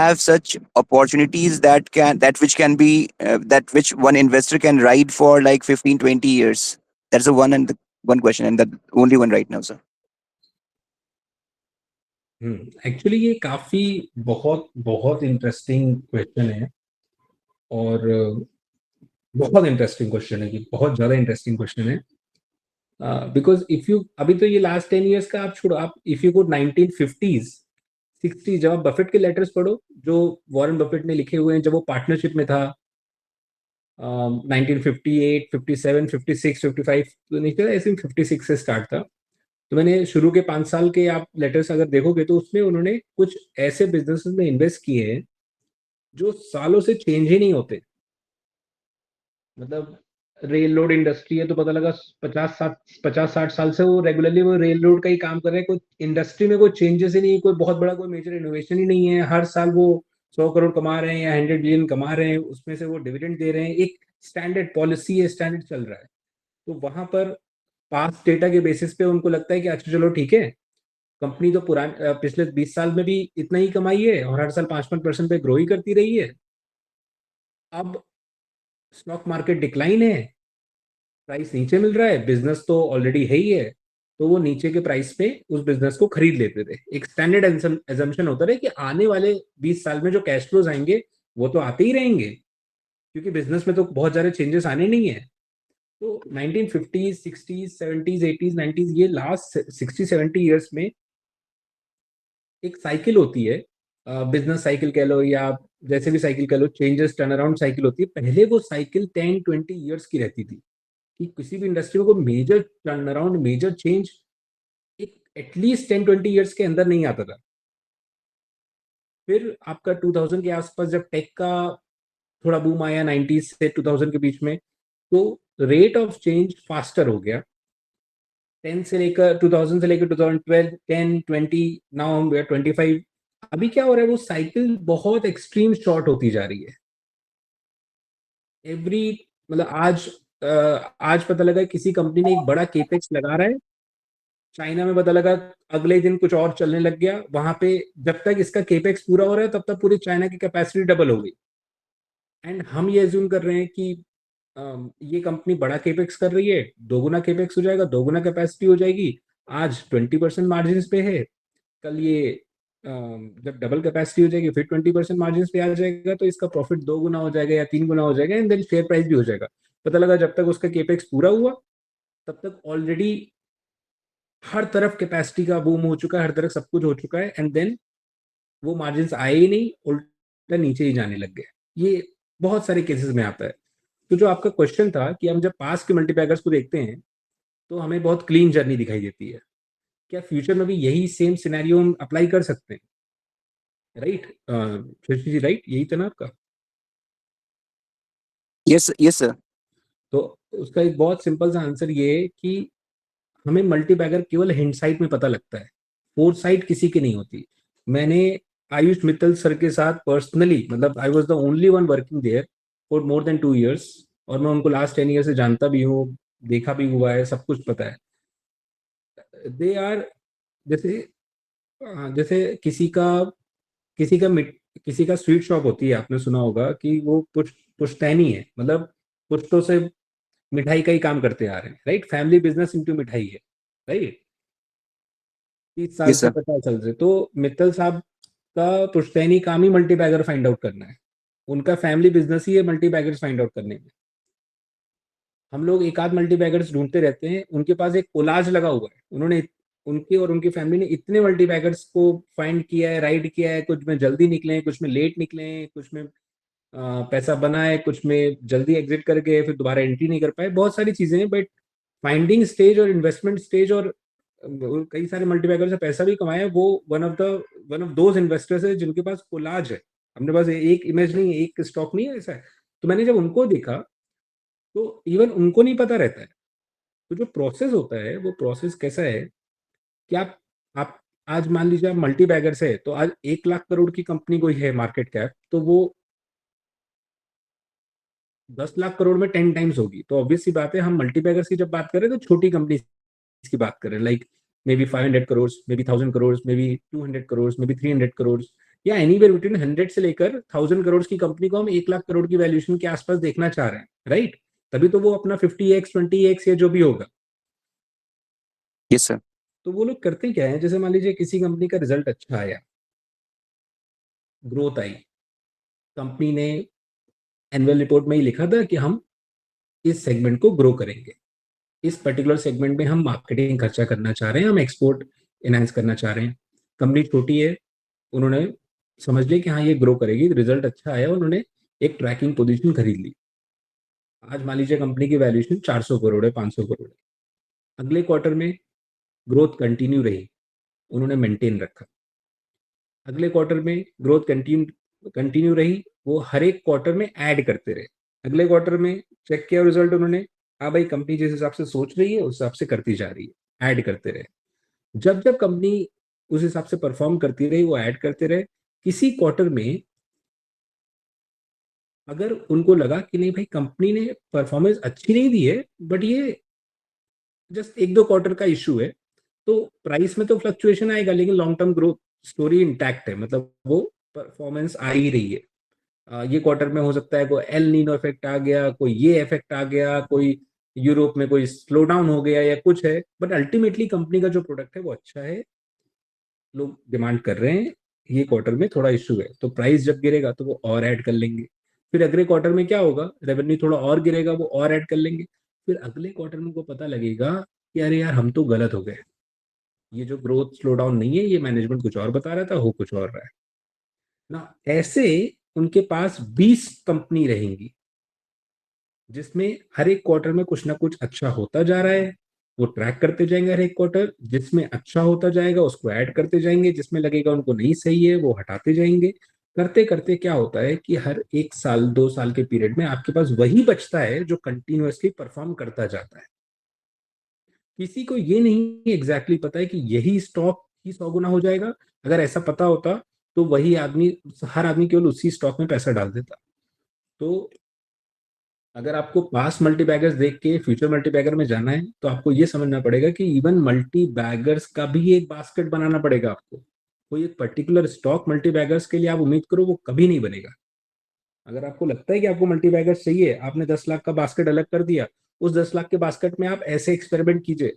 have such opportunities that which can be that which one investor can ride for like 15-20 years? That's the one and the one question, and the only one right now, sir. Actually ये काफी बहुत बहुत interesting question है, और बहुत interesting question है, कि बहुत ज्यादा इंटरेस्टिंग क्वेश्चन है। बिकॉज इफ यू अभी तो ये लास्ट 10 years का आप छोड़ो, आप if you good 1950s 60s, जब आप बफेट के लेटर्स पढ़ो जो वॉरेन बफेट ने लिखे हुए हैं जब वो पार्टनरशिप में था, 1958 57 56 55 तो नहीं था, ऐसे 56 से स्टार्ट था। तो मैंने शुरू के 5 साल के आप लेटर्स अगर देखोगे तो उसमें उन्होंने कुछ ऐसे बिजनेसेस में इन्वेस्ट किए हैं जो सालों से चेंज ही नहीं होते। मतलब रेल रोड इंडस्ट्री है तो पता लगा 50-60 साल से वो रेगुलरली वो रेल रोड का ही काम कर रहे हैं, कोई इंडस्ट्री में कोई चेंजेस ही नहीं, कोई बहुत बड़ा कोई मेजर इनोवेशन ही नहीं है। हर साल वो 100 करोड़ कमा रहे हैं या 100 बिलियन कमा रहे हैं, उसमें से वो डिविडेंड दे रहे हैं, एक स्टैंडर्ड पॉलिसी है, स्टैंडर्ड चल रहा है। तो वहां पर पास्ट डेटा के बेसिस पे उनको लगता है कि अच्छा चलो ठीक है, कंपनी तो पिछले 20 साल में भी इतना ही कमाई है और हर साल 5-5% पे ग्रो ही करती रही है। अब स्टॉक मार्केट डिक्लाइन है, प्राइस नीचे मिल रहा है, बिजनेस तो ऑलरेडी है ही है, तो वो नीचे के प्राइस पे उस बिजनेस को खरीद लेते थे। एक स्टैंडर्ड एजम्पशन होता है कि आने वाले 20 साल में जो कैश फ्लोज आएंगे वो तो आते ही रहेंगे, क्योंकि बिजनेस में तो बहुत सारे चेंजेस आने नहीं है। तो 1950s 60s 70s 80s 90s, ये लास्ट 60-70 years में एक साइकिल होती है, बिजनेस साइकिल कह लो या जैसे भी साइकिल कह लो, चेंजेस टर्न अराउंड साइकिल होती है। पहले वो साइकिल 10-20 years की रहती थी, कि किसी भी इंडस्ट्री में कोई major turn around, major change एक एटलीस्ट 10-20 years के अंदर नहीं आता था। फिर आपका 2000 के आसपास जब टेक का थोड़ा बूम आया 90s से 2000 के बीच में, तो रेट ऑफ चेंज फास्टर हो गया। 10 से लेकर 2000 से लेकर 2012 10 20 नाउ हम 25। अभी क्या हो रहा है, वो साइकिल बहुत एक्सट्रीम शॉर्ट होती जा रही है। एवरी मतलब आज पता लगा किसी कंपनी ने एक बड़ा केपेक्स लगा रहा है चाइना में, पता लगा अगले दिन कुछ और चलने लग गया वहां पे। जब तक इसका केपेक्स पूरा हो रहा है तब तक पूरी चाइना की कैपेसिटी डबल हो गई, एंड हम ये एज्यूम कर रहे हैं कि ये कंपनी बड़ा केपेक्स कर रही है, दोगुना केपेक्स हो जाएगा, दोगुना कैपेसिटी हो जाएगी। आज 20% मार्जिन पे है, कल ये जब डबल कैपेसिटी हो जाएगी फिर 20% मार्जिन पे आ जाएगा, तो इसका प्रॉफिट 2 गुना हो जाएगा या 3 गुना हो जाएगा, एंड देन शेयर प्राइस भी हो जाएगा। पता लगा जब तक उसका केपेक्स पूरा हुआ तब तक ऑलरेडी हर तरफ कैपेसिटी का बूम हो चुका है, हर तरफ सब कुछ हो चुका है, एंड देन वो मार्जिन आए ही नहीं, उल्टा नीचे ही जाने लग गए। ये बहुत सारे केसेस में आता है। तो जो आपका क्वेश्चन था कि हम जब पास के मल्टीपैकर्स को देखते हैं तो हमें बहुत क्लीन जर्नी दिखाई देती है, क्या फ्यूचर में भी यही सेम सिनेरियो हम अप्लाई कर सकते हैं? राइट शशि जी, राइट, यही था ना आपका? Yes, yes, sir. तो उसका एक बहुत सिंपल सा आंसर ये है कि हमें मल्टीबैगर केवल हिंडसाइट में पता लगता है, फोरसाइट किसी की नहीं होती। मैंने आयुष मित्तल सर के साथ पर्सनली, मतलब I was the only one working there for more than 2 years, और मैं उनको लास्ट 10 years से जानता भी हूँ, देखा भी हुआ है, सब कुछ पता है। दे आर जैसे जैसे किसी का स्वीट शॉप होती है, आपने सुना होगा कि वो पुश्तैनी है, मतलब पुश्तों से मिठाई का ही काम करते आ रहे हैं, राइट? फैमिली बिजनेस इनटू मिठाई है, राइट? 30 साल Yes, से sir. 50 साल से। तो मित्तल साहब का पुश्तैनी काम ही मल्टीबैगर फाइंड आउट करना है, उनका फैमिली बिजनेस ही है मल्टीबैगर्स फाइंड आउट करने में। हम लोग एक आध मल्टीबैगर्स ढूंढते रहते हैं, उनके पास एक कोलाज लगा हुआ है, उन्होंने उनकी और उनकी फैमिली ने इतने मल्टीबैगर्स को फाइंड किया है, राइड किया है, कुछ में जल्दी निकले हैं, कुछ में लेट निकले हैं, कुछ में पैसा बना है, कुछ में जल्दी एग्जिट कर गए फिर दोबारा एंट्री नहीं कर पाए, बहुत सारी चीजें हैं। बट फाइंडिंग स्टेज और इन्वेस्टमेंट स्टेज, और कई सारे मल्टीबैगर से पैसा भी कमाया, वो वन ऑफ दोज इन्वेस्टर्स है जिनके पास कोलाज है। अपने पास एक इमेज नहीं है, एक स्टॉक नहीं है, ऐसा है। तो मैंने जब उनको देखा तो इवन उनको नहीं पता रहता है। तो जो प्रोसेस होता है वो प्रोसेस कैसा है कि आप आज मान लीजिए आप मल्टीबैगर से है, तो आज 1 लाख करोड़ की कंपनी कोई है मार्केट कैप, तो वो 10 लाख करोड़ में 10 टाइम्स होगी। तो ऑब्वियस सी बात है, हम मल्टीबैगर्स की जब बात करें तो छोटी कंपनी की बात करें, like may be 500 crore, may be 1000 crore, may be 200 crore, may be 300 crore, या एनीवेयर बिटवीन 100 से लेकर 1000 करोड़ की कंपनी को हम 1 लाख करोड़ की वैल्यूएशन के आसपास देखना चाह रहे हैं, राइट? तभी तो वो अपना 50x 20x या जो भी होगा। Yes sir. तो वो लोग करते क्या है, जैसे मान लीजिए किसी कंपनी का रिजल्ट अच्छा आया, ग्रोथ आई, कंपनी ने एनुअल रिपोर्ट में ही लिखा था कि हम इस सेगमेंट को ग्रो करेंगे, इस पर्टिकुलर सेगमेंट में हम मार्केटिंग खर्चा करना चाह रहे हैं, हम एक्सपोर्ट इनहेंस करना चाह रहे हैं। कंपनी छोटी है, उन्होंने समझ लिया कि हाँ ये ग्रो करेगी, रिजल्ट अच्छा आया, उन्होंने एक ट्रैकिंग पोजीशन खरीद ली। आज मान लीजिए कंपनी की वैल्यूएशन 400 करोड़ है, 500 करोड़ है। अगले क्वार्टर में ग्रोथ कंटिन्यू रही, उन्होंने मेंटेन रखा। अगले क्वार्टर में ग्रोथ कंटिन्यू रही, वो हर एक क्वार्टर में ऐड करते रहे। अगले क्वार्टर में चेक किया रिजल्ट उन्होंने, हाँ भाई कंपनी जिस हिसाब से सोच रही है उस हिसाब से करती जा रही है, ऐड करते रहे। जब जब कंपनी उस हिसाब से परफॉर्म करती रही, वो ऐड करते रहे। किसी क्वार्टर में अगर उनको लगा कि नहीं भाई कंपनी ने परफॉर्मेंस अच्छी नहीं दी है, बट ये जस्ट 1-2 क्वार्टर का इशू है, तो प्राइस में तो फ्लक्चुएशन आएगा, लेकिन long term growth story intact है, मतलब वो परफॉर्मेंस आ ही रही है। ये क्वार्टर में हो सकता है कोई एल नीनो इफेक्ट आ गया, कोई ये इफेक्ट आ गया, कोई यूरोप में कोई स्लो डाउन हो गया या कुछ है, बट अल्टीमेटली कंपनी का जो प्रोडक्ट है वो अच्छा है, लोग डिमांड कर रहे हैं। ये क्वार्टर में थोड़ा इशू है, तो प्राइस जब गिरेगा तो वो और ऐड कर लेंगे। फिर अगले क्वार्टर में क्या होगा, रेवेन्यू थोड़ा और गिरेगा, वो और ऐड कर लेंगे। फिर अगले क्वार्टर में उनको पता लगेगा कि अरे यार हम तो गलत हो गए, ये जो ग्रोथ स्लो डाउन नहीं है, ये मैनेजमेंट कुछ और बता रहा था, हो कुछ और रहा है ना। ऐसे उनके पास 20 कंपनी रहेंगी जिसमें हर एक क्वार्टर में कुछ ना कुछ अच्छा होता जा रहा है, वो ट्रैक करते जाएंगे। हर एक क्वार्टर जिसमें अच्छा होता जाएगा उसको ऐड करते जाएंगे, जिसमें लगेगा उनको नहीं सही है वो हटाते जाएंगे। करते करते क्या होता है कि हर 1 साल 2 साल के पीरियड में आपके पास वही बचता है जो कंटिन्यूअसली परफॉर्म करता जाता है। किसी को ये नहीं एग्जैक्टली पता है कि यही स्टॉक ही 100 गुना हो जाएगा। अगर ऐसा पता होता तो वही आदमी, हर आदमी केवल उसी स्टॉक में पैसा डाल देता। तो अगर आपको पास मल्टी बैगर्स देख के फ्यूचर मल्टी बैगर में जाना है, तो आपको ये समझना पड़ेगा कि इवन मल्टी बैगर्स का भी एक बास्केट बनाना पड़ेगा आपको। कोई एक पर्टिकुलर स्टॉक मल्टी बैगर्स के लिए आप उम्मीद करो वो कभी नहीं बनेगा। अगर आपको लगता है कि आपको मल्टी बैगर्स चाहिए, आपने 10 लाख का बास्केट अलग कर दिया, उस 10 लाख के बास्केट में आप ऐसे एक्सपेरिमेंट कीजिए।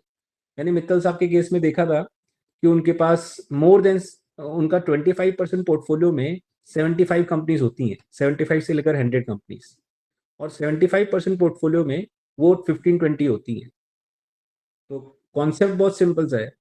मैंने मित्तल साहब के केस में देखा था कि उनके पास मोर देन, उनका 25% पोर्टफोलियो में 75 कंपनीज होती हैं, 75 से लेकर 100 कंपनीज, और 75% पोर्टफोलियो में वो 15-20 होती हैं। तो कॉन्सेप्ट बहुत सिंपल सा है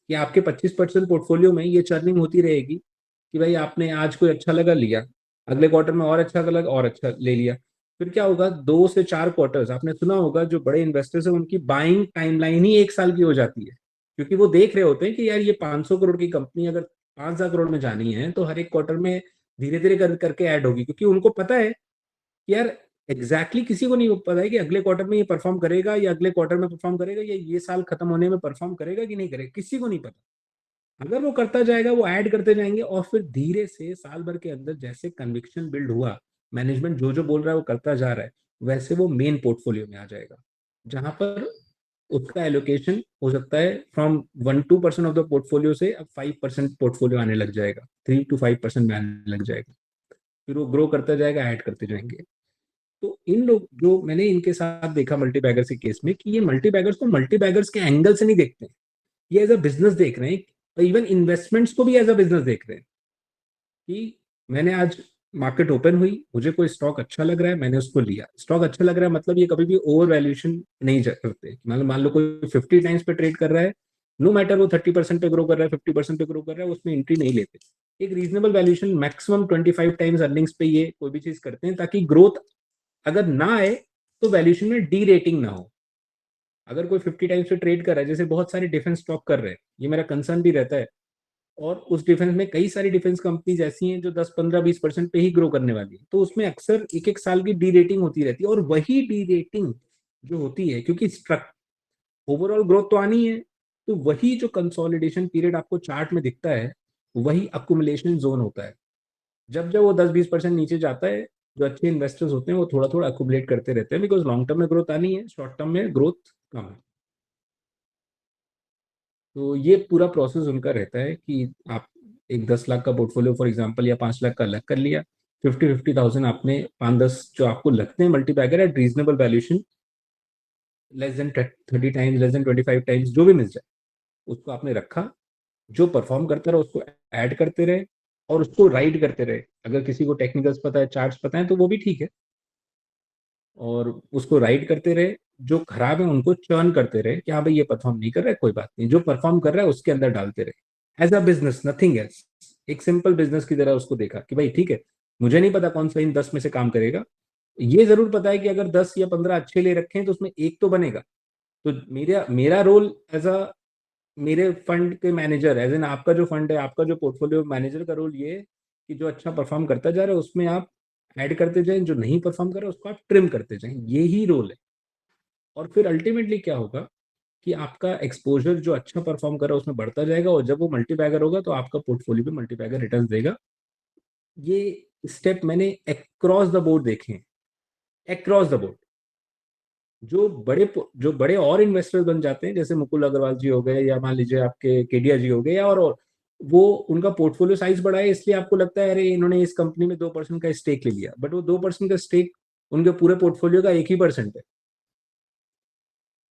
कि आपके 25% पोर्टफोलियो में ये चर्निंग होती रहेगी कि भाई आपने आज कोई अच्छा लगा लिया, अगले क्वार्टर में और अच्छा लगा और अच्छा ले लिया। फिर क्या होगा, 2 से 4 क्वार्टर्स, आपने सुना होगा जो बड़े इन्वेस्टर्स हैं उनकी बाइंग टाइमलाइन ही 1 साल की हो जाती है, क्योंकि वो देख रहे होते हैं कि यार ये 500 करोड़ की कंपनी अगर 5,000 करोड़ में जानी है तो हर एक क्वार्टर में धीरे धीरे करके ऐड होगी, क्योंकि उनको पता है कि यार किसी को नहीं पता है कि अगले क्वार्टर में ये परफॉर्म करेगा या अगले क्वार्टर में परफॉर्म करेगा या ये साल खत्म होने में परफॉर्म करेगा कि नहीं करेगा, किसी को नहीं पता। अगर वो करता जाएगा, वो ऐड करते जाएंगे, और फिर धीरे से साल भर के अंदर जैसे कन्विक्शन बिल्ड हुआ, मैनेजमेंट जो जो बोल रहा है वो करता जा रहा है, वैसे वो मेन पोर्टफोलियो में आ जाएगा, जहां पर उसका एलोकेशन हो सकता है फ्रॉम 1-2% ऑफ द पोर्टफोलियो से अब 5% पोर्टफोलियो आने लग जाएगा, 3-5% में आने लग जाएगा। फिर वो ग्रो करता जाएगा, ऐड करते जाएंगे। तो इन लोग जो मैंने इनके साथ देखा मल्टी बैगर्स के केस में, कि ये मल्टी बैगर्स को मल्टी बैगर्स के एंगल से नहीं देखते हैं, ये एज अ बिजनेस देख रहे हैं। इवन इन्वेस्टमेंट्स को भी एज अ बिजनेस देख रहे हैं कि मैंने आज मार्केट ओपन हुई, मुझे कोई स्टॉक अच्छा लग रहा है, मैंने उसको लिया। स्टॉक अच्छा लग रहा है मतलब ये कभी भी ओवर वैल्यूएशन नहीं करते। मान लो कोई 50 टाइम्स पे ट्रेड कर रहा है, नो मैटर वो 30% पे ग्रो कर रहा है, 50% पे ग्रो कर रहा है, उसमें एंट्री नहीं लेते। एक reasonable valuation maximum 25 times earnings पे ये कोई भी चीज करते हैं, ताकि ग्रोथ अगर ना आए तो वैल्यूएशन में डी रेटिंग ना हो। अगर कोई 50 टाइम्स पे ट्रेड कर रहा है, जैसे बहुत सारे डिफेंस स्टॉक कर रहे हैं, ये मेरा कंसर्न भी रहता है, और उस डिफेंस में कई सारी डिफेंस कंपनीज ऐसी हैं जो 10-15-20% पे ही ग्रो करने वाली है, तो उसमें अक्सर एक एक साल की डी रेटिंग होती रहती है। और वही डी रेटिंग जो होती है, क्योंकि ओवरऑल ग्रोथ तो आनी है, तो वही जो कंसोलिडेशन पीरियड आपको चार्ट में दिखता है, वही अकुमुलेशन जोन होता है। जब जब वो 10-20% नीचे जाता है, जो अच्छे इन्वेस्टर्स होते हैं वो थोड़ा थोड़ा अकुमुलेट करते रहते हैं, बिकॉज लॉन्ग टर्म में ग्रोथ आनी है, शॉर्ट टर्म में ग्रोथ कम है। तो ये पूरा प्रोसेस उनका रहता है कि आप एक 10 लाख का पोर्टफोलियो फॉर एग्जांपल या 5 लाख का अलग कर लिया, 50,000 आपने 5-10 जो आपको लगते हैं multibagger eight reasonable valuation, less than 30 times, less than 25 times, जो भी मिल जाए उसको आपने रखा, जो परफॉर्म करता रहा उसको ऐड करते रहे और उसको राइड करते रहे। अगर किसी को टेक्निकल्स पता है, चार्ट्स पता है तो वो भी ठीक है, और उसको राइड करते रहे। जो खराब है उनको चर्न करते रहे कि हाँ भाई ये परफॉर्म नहीं कर रहा है, कोई बात नहीं, जो परफॉर्म कर रहा है उसके अंदर डालते रहे। As a business, nothing else. एक सिंपल बिजनेस की तरह उसको देखा कि भाई ठीक है, मुझे नहीं पता कौन सा इन 10 में से काम करेगा, ये जरूर पता है कि अगर 10 या 15 अच्छे ले रखे हैं तो उसमें एक तो बनेगा। तो मेरा मेरा रोल एज अ, मेरे फंड के मैनेजर, एज एन आपका जो फंड है, आपका जो पोर्टफोलियो मैनेजर का रोल ये है कि जो अच्छा परफॉर्म करता जा रहा है उसमें आप ऐड करते जाएं, जो नहीं परफॉर्म कर रहा है उसको आप ट्रिम करते जाएं, यही रोल है। और फिर अल्टीमेटली क्या होगा कि आपका एक्सपोजर जो अच्छा परफॉर्म कर रहा है उसमें बढ़ता जाएगा, और जब वो मल्टीबैगर होगा तो आपका पोर्टफोलियो भी मल्टीबैगर रिटर्न देगा। ये स्टेप मैंने अक्रॉस द बोर्ड देखे हैं, अक्रॉस द बोर्ड। जो बड़े और इन्वेस्टर्स बन जाते हैं, जैसे मुकुल अग्रवाल जी हो गए, या मान लीजिए आपके केडिया जी हो गए, या और वो उनका पोर्टफोलियो साइज बढ़ा है इसलिए आपको लगता है अरे इन्होंने इस कंपनी में 2% का स्टेक ले लिया, बट वो 2% का स्टेक उनके पूरे पोर्टफोलियो का 1% है।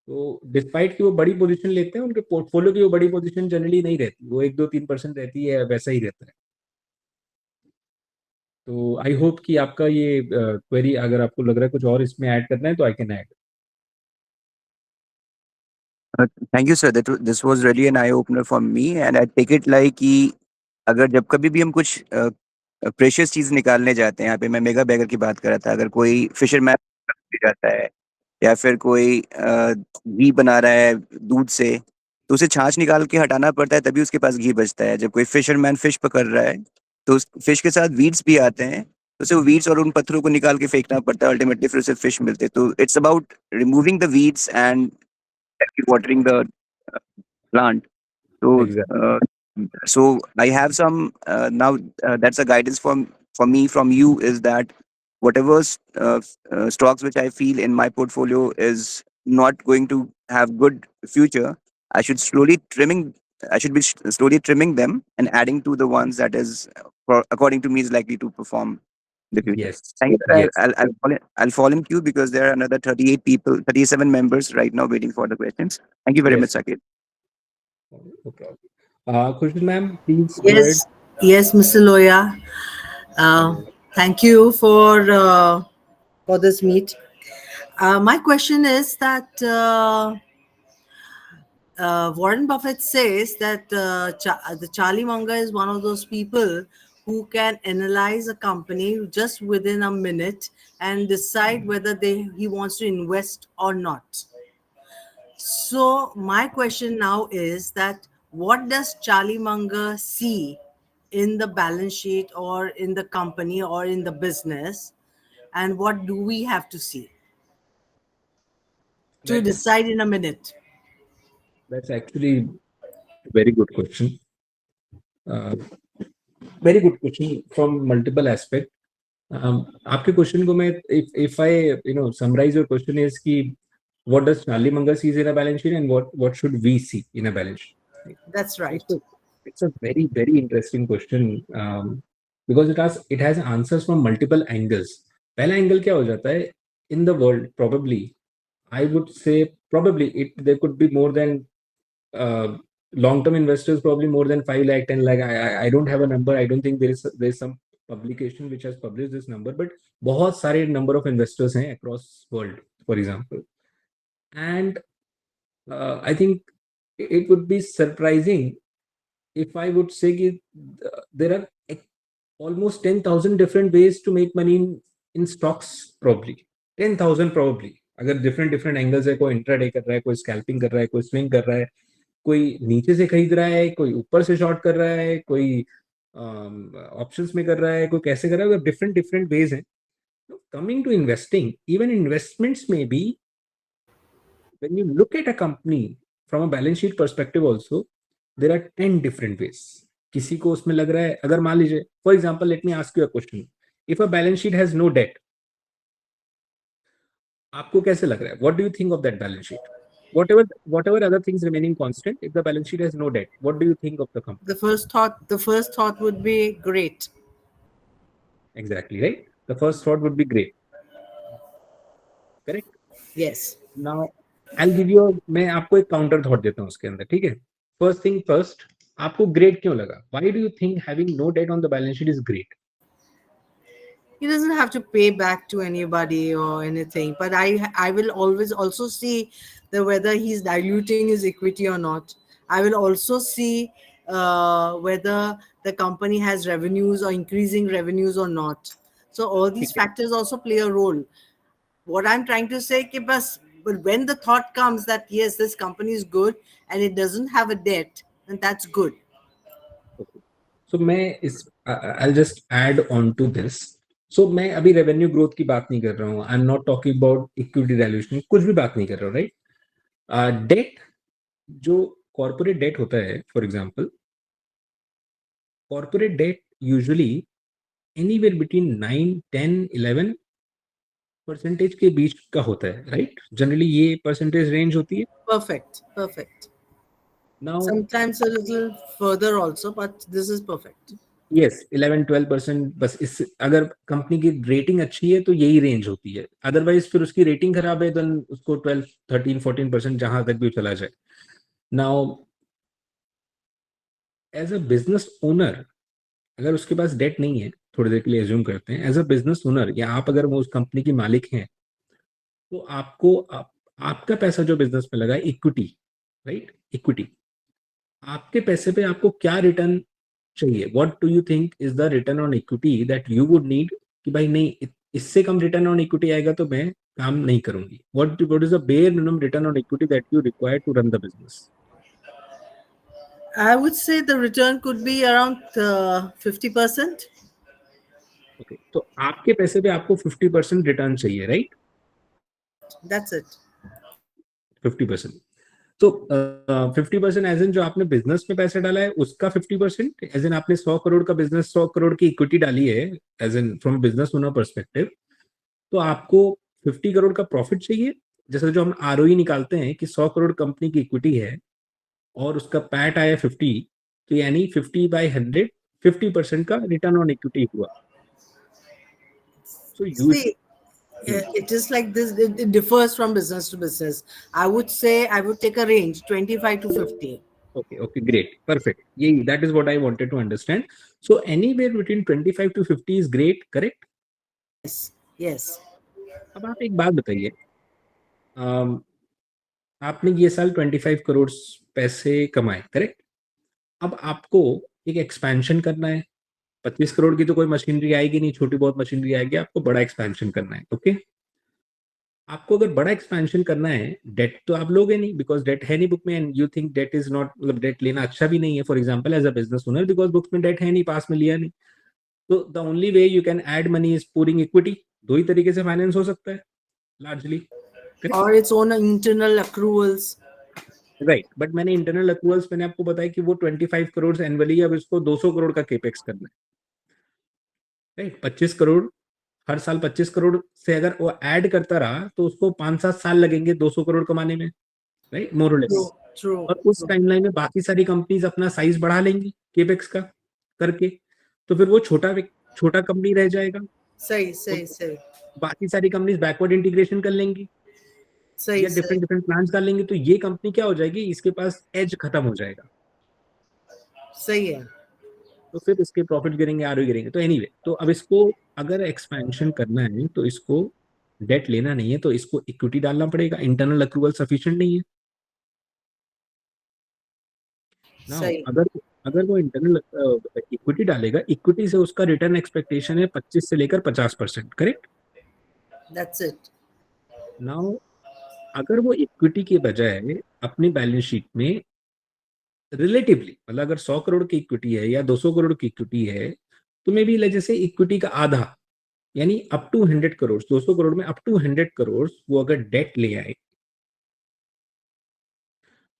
तो डिस्पाइट कि वो बड़ी पोजीशन लेते हैं, उनके पोर्टफोलियो की वो बड़ी पोजीशन जनरली नहीं रहती, वो 1-2-3% रहती है, वैसा ही रहता है। तो आई होप कि आपका ये क्वेरी, अगर आपको लग रहा है कुछ और इसमें ऐड करना है तो I can add. Thank you sir, this was really an eye opener for me and I take it like कि अगर जब कभी भी हम कुछ प्रेशियस चीज निकालने जाते हैं, यहाँ पे मैं मेगा बैगर की बात कर रहा था, अगर कोई फिशरमैन जाता है या फिर कोई घी बना रहा है दूध से, तो उसे छाछ निकाल के हटाना पड़ता है तभी उसके पास घी बचता है। जब कोई फिशरमैन फिश पकड़ रहा है तो उस फिश के साथ वीड्स भी आते हैं, तो उसे वीड्स और उन पत्थरों को निकाल के फेंकना पड़ता है, अल्टीमेटली फिर उसे फिश मिलते हैं। तो it's about removing the weeds and watering the plant. So, exact. so I have some now. That's a guidance for me from you is that whatever stocks which I feel in my portfolio is not going to have good future, I should slowly trimming. I should be slowly trimming them and adding to the ones that is, according to me, is likely to perform in the future. Yes, Thank you. Sir. Yes, I'll fall in queue because there are another 38 people, 37 members right now waiting for the questions. Thank you very much, yes. Sakit. Okay. Khushboo ma'am please go Yes, yes, Mr. Loya. Uh, ahead. Thank you for this meet. My question is that Warren Buffett says that the Charlie Munger is one of those people who can analyze a company just within a minute and decide whether he wants to invest or not. So my question now is that what does Charlie Munger see in the balance sheet or in the company or in the business, and what do we have to see to decide in a minute? That's actually a very good question. Very good question from multiple aspect. आपके question को मैं, if I summarize your question is कि what does Charlie Munger sees in a balance sheet and what should we see in a balance sheet? That's right. It's a very very interesting question, because it has answers from multiple angles. पहला angle क्या हो जाता है, in the world probably I would say probably there could be more than long-term investors, probably more than 5 lakh, 10 lakh. I don't have a number. I don't think there's some publication which has published this number, but बहुत सारे number of investors हैं across world, for example. And I think it would be surprising if I would say that there are almost 10,000 different ways to make money in stocks, probably 10,000 probably. अगर different angles है, कोई intraday कर रहा है, कोई scalping कर रहा है, कोई swing कर रहा है, कोई नीचे से खरीद रहा है, कोई ऊपर से शॉर्ट कर रहा है, कोई ऑप्शंस में कर रहा है, कोई कैसे कर रहा है, डिफरेंट वेज हैं। Coming to investing, even investments में भी when you look at a company from a balance sheet perspective also, there are 10 different ways. किसी को उसमें लग रहा है, अगर मान लीजिए for example, let me ask you a question, if a balance sheet has no debt, आपको कैसे लग रहा है, what do you think of that balance sheet? whatever other things remaining constant, if the balance sheet has no debt, what do you think of the company? The first thought would be great. Exactly, right? The first thought would be great. Correct? Yes. Now, I'll give you मैं आपको एक counter thought देता हूँ उसके अंदर, ठीक है? First thing first, आपको ग्रेट क्यों लगा? Why do you think having no debt on the balance sheet is great? He doesn't have to pay back to anybody or anything, but I will always also see the whether he's diluting his equity or not. I will also see whether the company has revenues or increasing revenues or not. So all these factors also play a role. What I'm trying to say, but when the thought comes that yes, this company is good and it doesn't have a debt, then that's good. So I'll just add on to this. So मैं अभी revenue growth की बात नहीं कर रहा हूँ. I'm not talking about equity dilution, कुछ भी बात नहीं कर रहा हूँ, राइट? डेट, जो कॉर्पोरेट डेट होता है, for example, corporate debt usually anywhere between 9, 10, 11% के बीच का होता है, राइट? जनरली ये परसेंटेज रेंज होती है. Perfect. Now, Sometimes a little further also, but this is perfect. yes, 11-12%. बस इस अगर कंपनी की रेटिंग अच्छी है तो यही रेंज होती है. अदरवाइज फिर उसकी रेटिंग खराब है तो उसको 12-13-14% जहां तक भी चला जाए. Now, as a business owner, अगर उसके पास डेट नहीं है, थोड़ी देर के लिए एज्यूम करते हैं, एज अ बिजनेस ओनर या आप अगर वो उस कंपनी की मालिक हैं, तो आपको आपका पैसा जो बिजनेस में लगा, इक्विटी, राइट? इक्विटी, आपके पैसे पे आपको क्या रिटर्न चाहिए? What do you think is the return on equity that you would need कि भाई नहीं, इससे कम रिटर्न ऑन इक्विटी आएगा तो मैं काम नहीं करूंगी. What is the bare minimum return on equity that you require to run the business? I would say the return could be around 50%. Okay, तो आपके पैसे पे आपको 50% रिटर्न चाहिए, राइट? That's it. 50%. तो 50% एज इन जो आपने बिजनेस में पैसे डाला है उसका 50%, एज इन आपने 100 करोड़ का बिजनेस, 100 करोड़ की इक्विटी डाली है, as in from business owner perspective, तो आपको 50 करोड़ का प्रॉफिट चाहिए. जैसे जो हम आरओई निकालते हैं कि 100 करोड़ कंपनी की इक्विटी है और उसका पैट आया 50, तो यानी 50/100, 50% का रिटर्न ऑन इक्विटी हुआ. So See, it is like this. It differs from business to business. I would say I would take a range 25 to 50. Okay, great, perfect. Yeah, that is what I wanted to understand. So anywhere between 25 to 50 is great, correct? Yes. अब आप एक बात बताइए, आपने ये साल 25 करोड़ पैसे कमाए, करेक्ट? अब आपको एक एक्सपेंशन करना है. 25 करोड़ की तो कोई मशीनरी आएगी नहीं, छोटी बहुत मशीनरी आएगी. आपको बड़ा एक्सपेंशन करना है. ओके, आपको अगर बड़ा एक्सपेंशन करना है, डेट तो आप लोगे नहीं, बिकॉज डेट है नहीं बुक में, and you think debt is not, मतलब डेट लेना अच्छा भी नहीं है, for example as a business owner, because books में डेट है नहीं, पास में लिया नहीं. तो the only way you can add money is pouring equity. दो ही तरीके से फाइनेंस हो सकता है largely, or its own internal accruals. Right. But मैंने इंटरनल अक्रूवल्स मैंने आपको बताया कि वो 25 करोड़ एनुअली, अब इसको 200 करोड़ का केपेक्स करना है, राइट? 25 करोड़ हर साल, 25 करोड़ से अगर वो ऐड करता रहा तो उसको 5-7 साल लगेंगे 200 करोड़ कमाने में, राइट? मोर और लेस. True. और उस टाइमलाइन में बाकी सारी कंपनीज अपना साइज बढ़ा लेंगी केपेक्स का करके, तो फिर वो छोटा कंपनी रह जाएगा. सही. बाकी सारी कंपनीज बैकवर्ड इंटीग्रेशन कर लेंगी या डिफरेंट प्लान्स कर लेंगी, तो ये कंपनी क्या हो जाएगी, इसके पास एज खत्म हो जाएगा. सही है. तो फिर इसके प्रॉफिट गिरेंगे, आरओई गिरेंगे. तो एनीवे, तो अब इसको अगर एक्सपेंशन करना है तो इसको डेट लेना नहीं है, तो इसको इक्विटी डालना पड़ेगा. इंटरनल अक्रूवल सफिशिएंट नहीं है ना. अगर वो इंटरनल इक्विटी डालेगा, इक्विटी से उसका रिटर्न एक्सपेक्टेशन है 25 से लेकर 50%, करेक्ट? That's it. नाउ, अगर वो इक्विटी के बजाय अपनी बैलेंस शीट में रिलेटिवली, मतलब अगर 100 करोड़ की इक्विटी है या 200 करोड़ की इक्विटी है, तो मे बी जैसे इक्विटी का आधा, यानी अप टू 100 करोड़, 200 करोड़ में अप टू 100 करोड़ वो अगर डेट ले आए,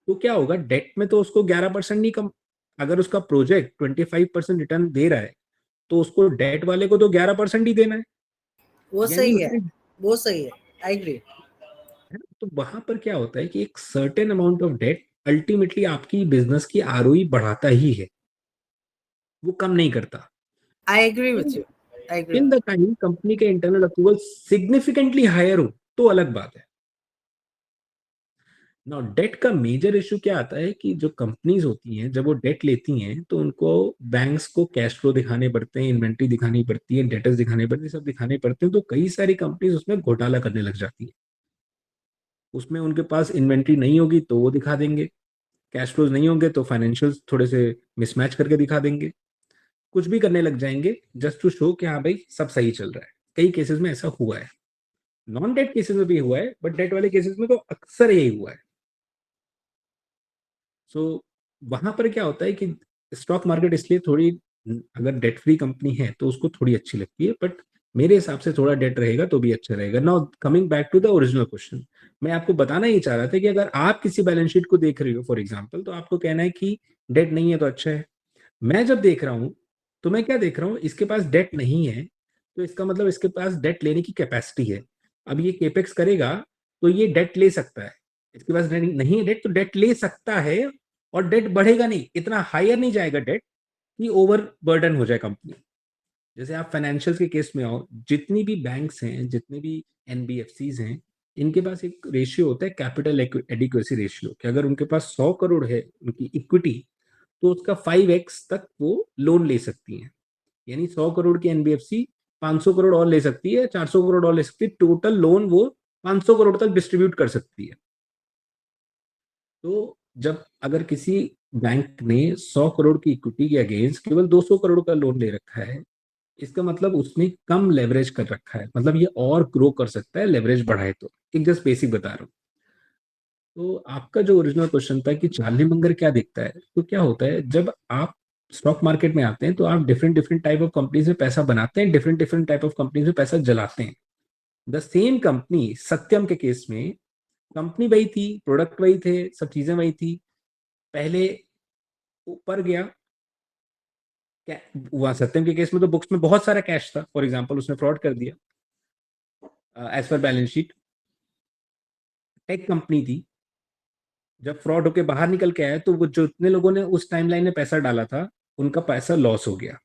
तो क्या होगा, डेट में तो उसको 11% नहीं कम, अगर उसका प्रोजेक्ट 25% रिटर्न दे रहा है तो उसको डेट वाले को तो 11% ही देना है. वो सही है. I agree. तो वहां पर क्या होता है कि एक certain amount of debt ultimately आपकी बिजनेस की आरओई बढ़ाता ही है, वो कम नहीं करता। I agree with you. I agree in with the you. Time company के इंटरनल अप्रूवल सिग्निफिकेंटली हायर हो तो अलग बात है। नाउ डेट का मेजर इशू क्या आता है कि जो कंपनीज होती हैं जब वो डेट लेती हैं तो उनको बैंक्स को कैश फ्लो दिखाने पड़ते हैं, इन्वेंट्री दिखानी पड़ती है, डेटर्स दिखाने पड़ते हैं, सब दिखाने पड़ते हैं। तो कई सारी कंपनीज उसमें घोटाला करने लग जाती हैं। उसमें उनके पास इन्वेंट्री नहीं होगी तो वो दिखा देंगे, कैश फ्लोज नहीं होंगे तो फाइनेंशियल्स थोड़े से मिसमैच करके दिखा देंगे, कुछ भी करने लग जाएंगे जस्ट टू शो कि हाँ भाई सब सही चल रहा है। कई केसेस में ऐसा हुआ है, नॉन डेट केसेस में भी हुआ है, बट डेट वाले केसेस में तो अक्सर यही हुआ है। सो वहां पर क्या होता है कि स्टॉक मार्केट इसलिए थोड़ी, अगर डेट फ्री कंपनी है तो उसको थोड़ी अच्छी लगती है, बट मेरे हिसाब से थोड़ा डेट रहेगा तो भी अच्छा रहेगा। Now coming back to the original question, मैं आपको बताना ही चाह रहा था कि अगर आप किसी बैलेंस शीट को देख रहे हो फॉर एग्जाम्पल, तो आपको कहना है कि डेट नहीं है तो अच्छा है। मैं जब देख रहा हूं तो मैं क्या देख रहा हूं, इसके पास डेट नहीं है तो इसका मतलब इसके पास डेट लेने की कैपेसिटी है। अब ये केपेक्स करेगा तो ये डेट ले सकता है, इसके पास नहीं है डेट तो डेट ले सकता है, और डेट बढ़ेगा नहीं, इतना हायर नहीं जाएगा डेट कि ओवर बर्डन हो जाए कंपनी। जैसे आप फाइनेंशियल के केस में आओ, जितनी भी बैंक्स हैं, जितने भी एनबीएफसीज हैं, इनके पास एक रेशियो होता है कैपिटल एडिक्वेसी रेशियो, कि अगर उनके पास 100 करोड़ है उनकी इक्विटी तो उसका 5x तक वो लोन ले सकती हैं। यानी 100 करोड़ की एनबीएफसी 500 करोड़ और ले सकती है, 400 करोड़ और ले सकती है, टोटल लोन वो 500 करोड़ तक डिस्ट्रीब्यूट कर सकती है। तो जब अगर किसी बैंक ने 100 करोड़ की इक्विटी के अगेंस्ट केवल 200 करोड़ का लोन ले रखा है, इसका मतलब उसने कम लेवरेज कर रखा है, मतलब ये और ग्रो कर सकता है लेवरेज बढ़ाए तो। एक जस्ट बेसिक बता रहा हूँ। तो आपका जो ओरिजिनल क्वेश्चन था कि चार्ली मंगर क्या देखता है, तो क्या होता है जब आप स्टॉक मार्केट में आते हैं तो आप different different type of companies में पैसा बनाते हैं, different different type of companies में पैसा जलाते हैं। द सेम कंपनी सत्यम के केस में कंपनी वही थी, प्रोडक्ट वही थे, सब चीजें वही थी, पहले ऊपर गया। वहां सत्यम के केस में तो बुक्स में बहुत सारा कैश था, फॉर एग्जाम्पल उसने फ्रॉड कर दिया as per balance sheet. Tech company थी, जब फ्रॉड होके बाहर निकल के आया तो वो जो इतने लोगों ने उस टाइमलाइन में पैसा डाला था उनका पैसा लॉस हो गया।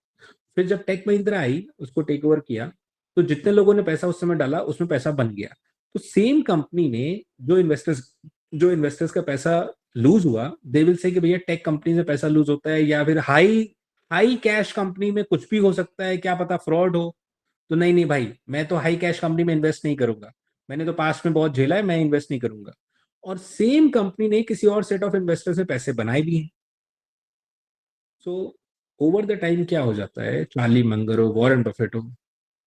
फिर जब टेक महिंद्रा आई उसको टेक ओवर किया तो जितने लोगों ने पैसा उस समय डाला उसमें पैसा बन गया। तो सेम कंपनी में जो इन्वेस्टर्स का पैसा लूज हुआ, दे विल से कि भैया टेक कंपनी में पैसा लूज होता है, या फिर हाई हाई कैश कंपनी में कुछ भी हो सकता है, क्या पता फ्रॉड हो। तो नहीं नहीं भाई, मैं तो हाई कैश कंपनी में इन्वेस्ट नहीं करूंगा, मैंने तो पास्ट में बहुत झेला है, मैं इन्वेस्ट नहीं करूंगा। और सेम कंपनी ने किसी और सेट ऑफ इन्वेस्टर से पैसे बनाए भी हैं। सो ओवर द टाइम क्या हो जाता है, चार्ली मंगर हो, वॉरेन बफेट हो,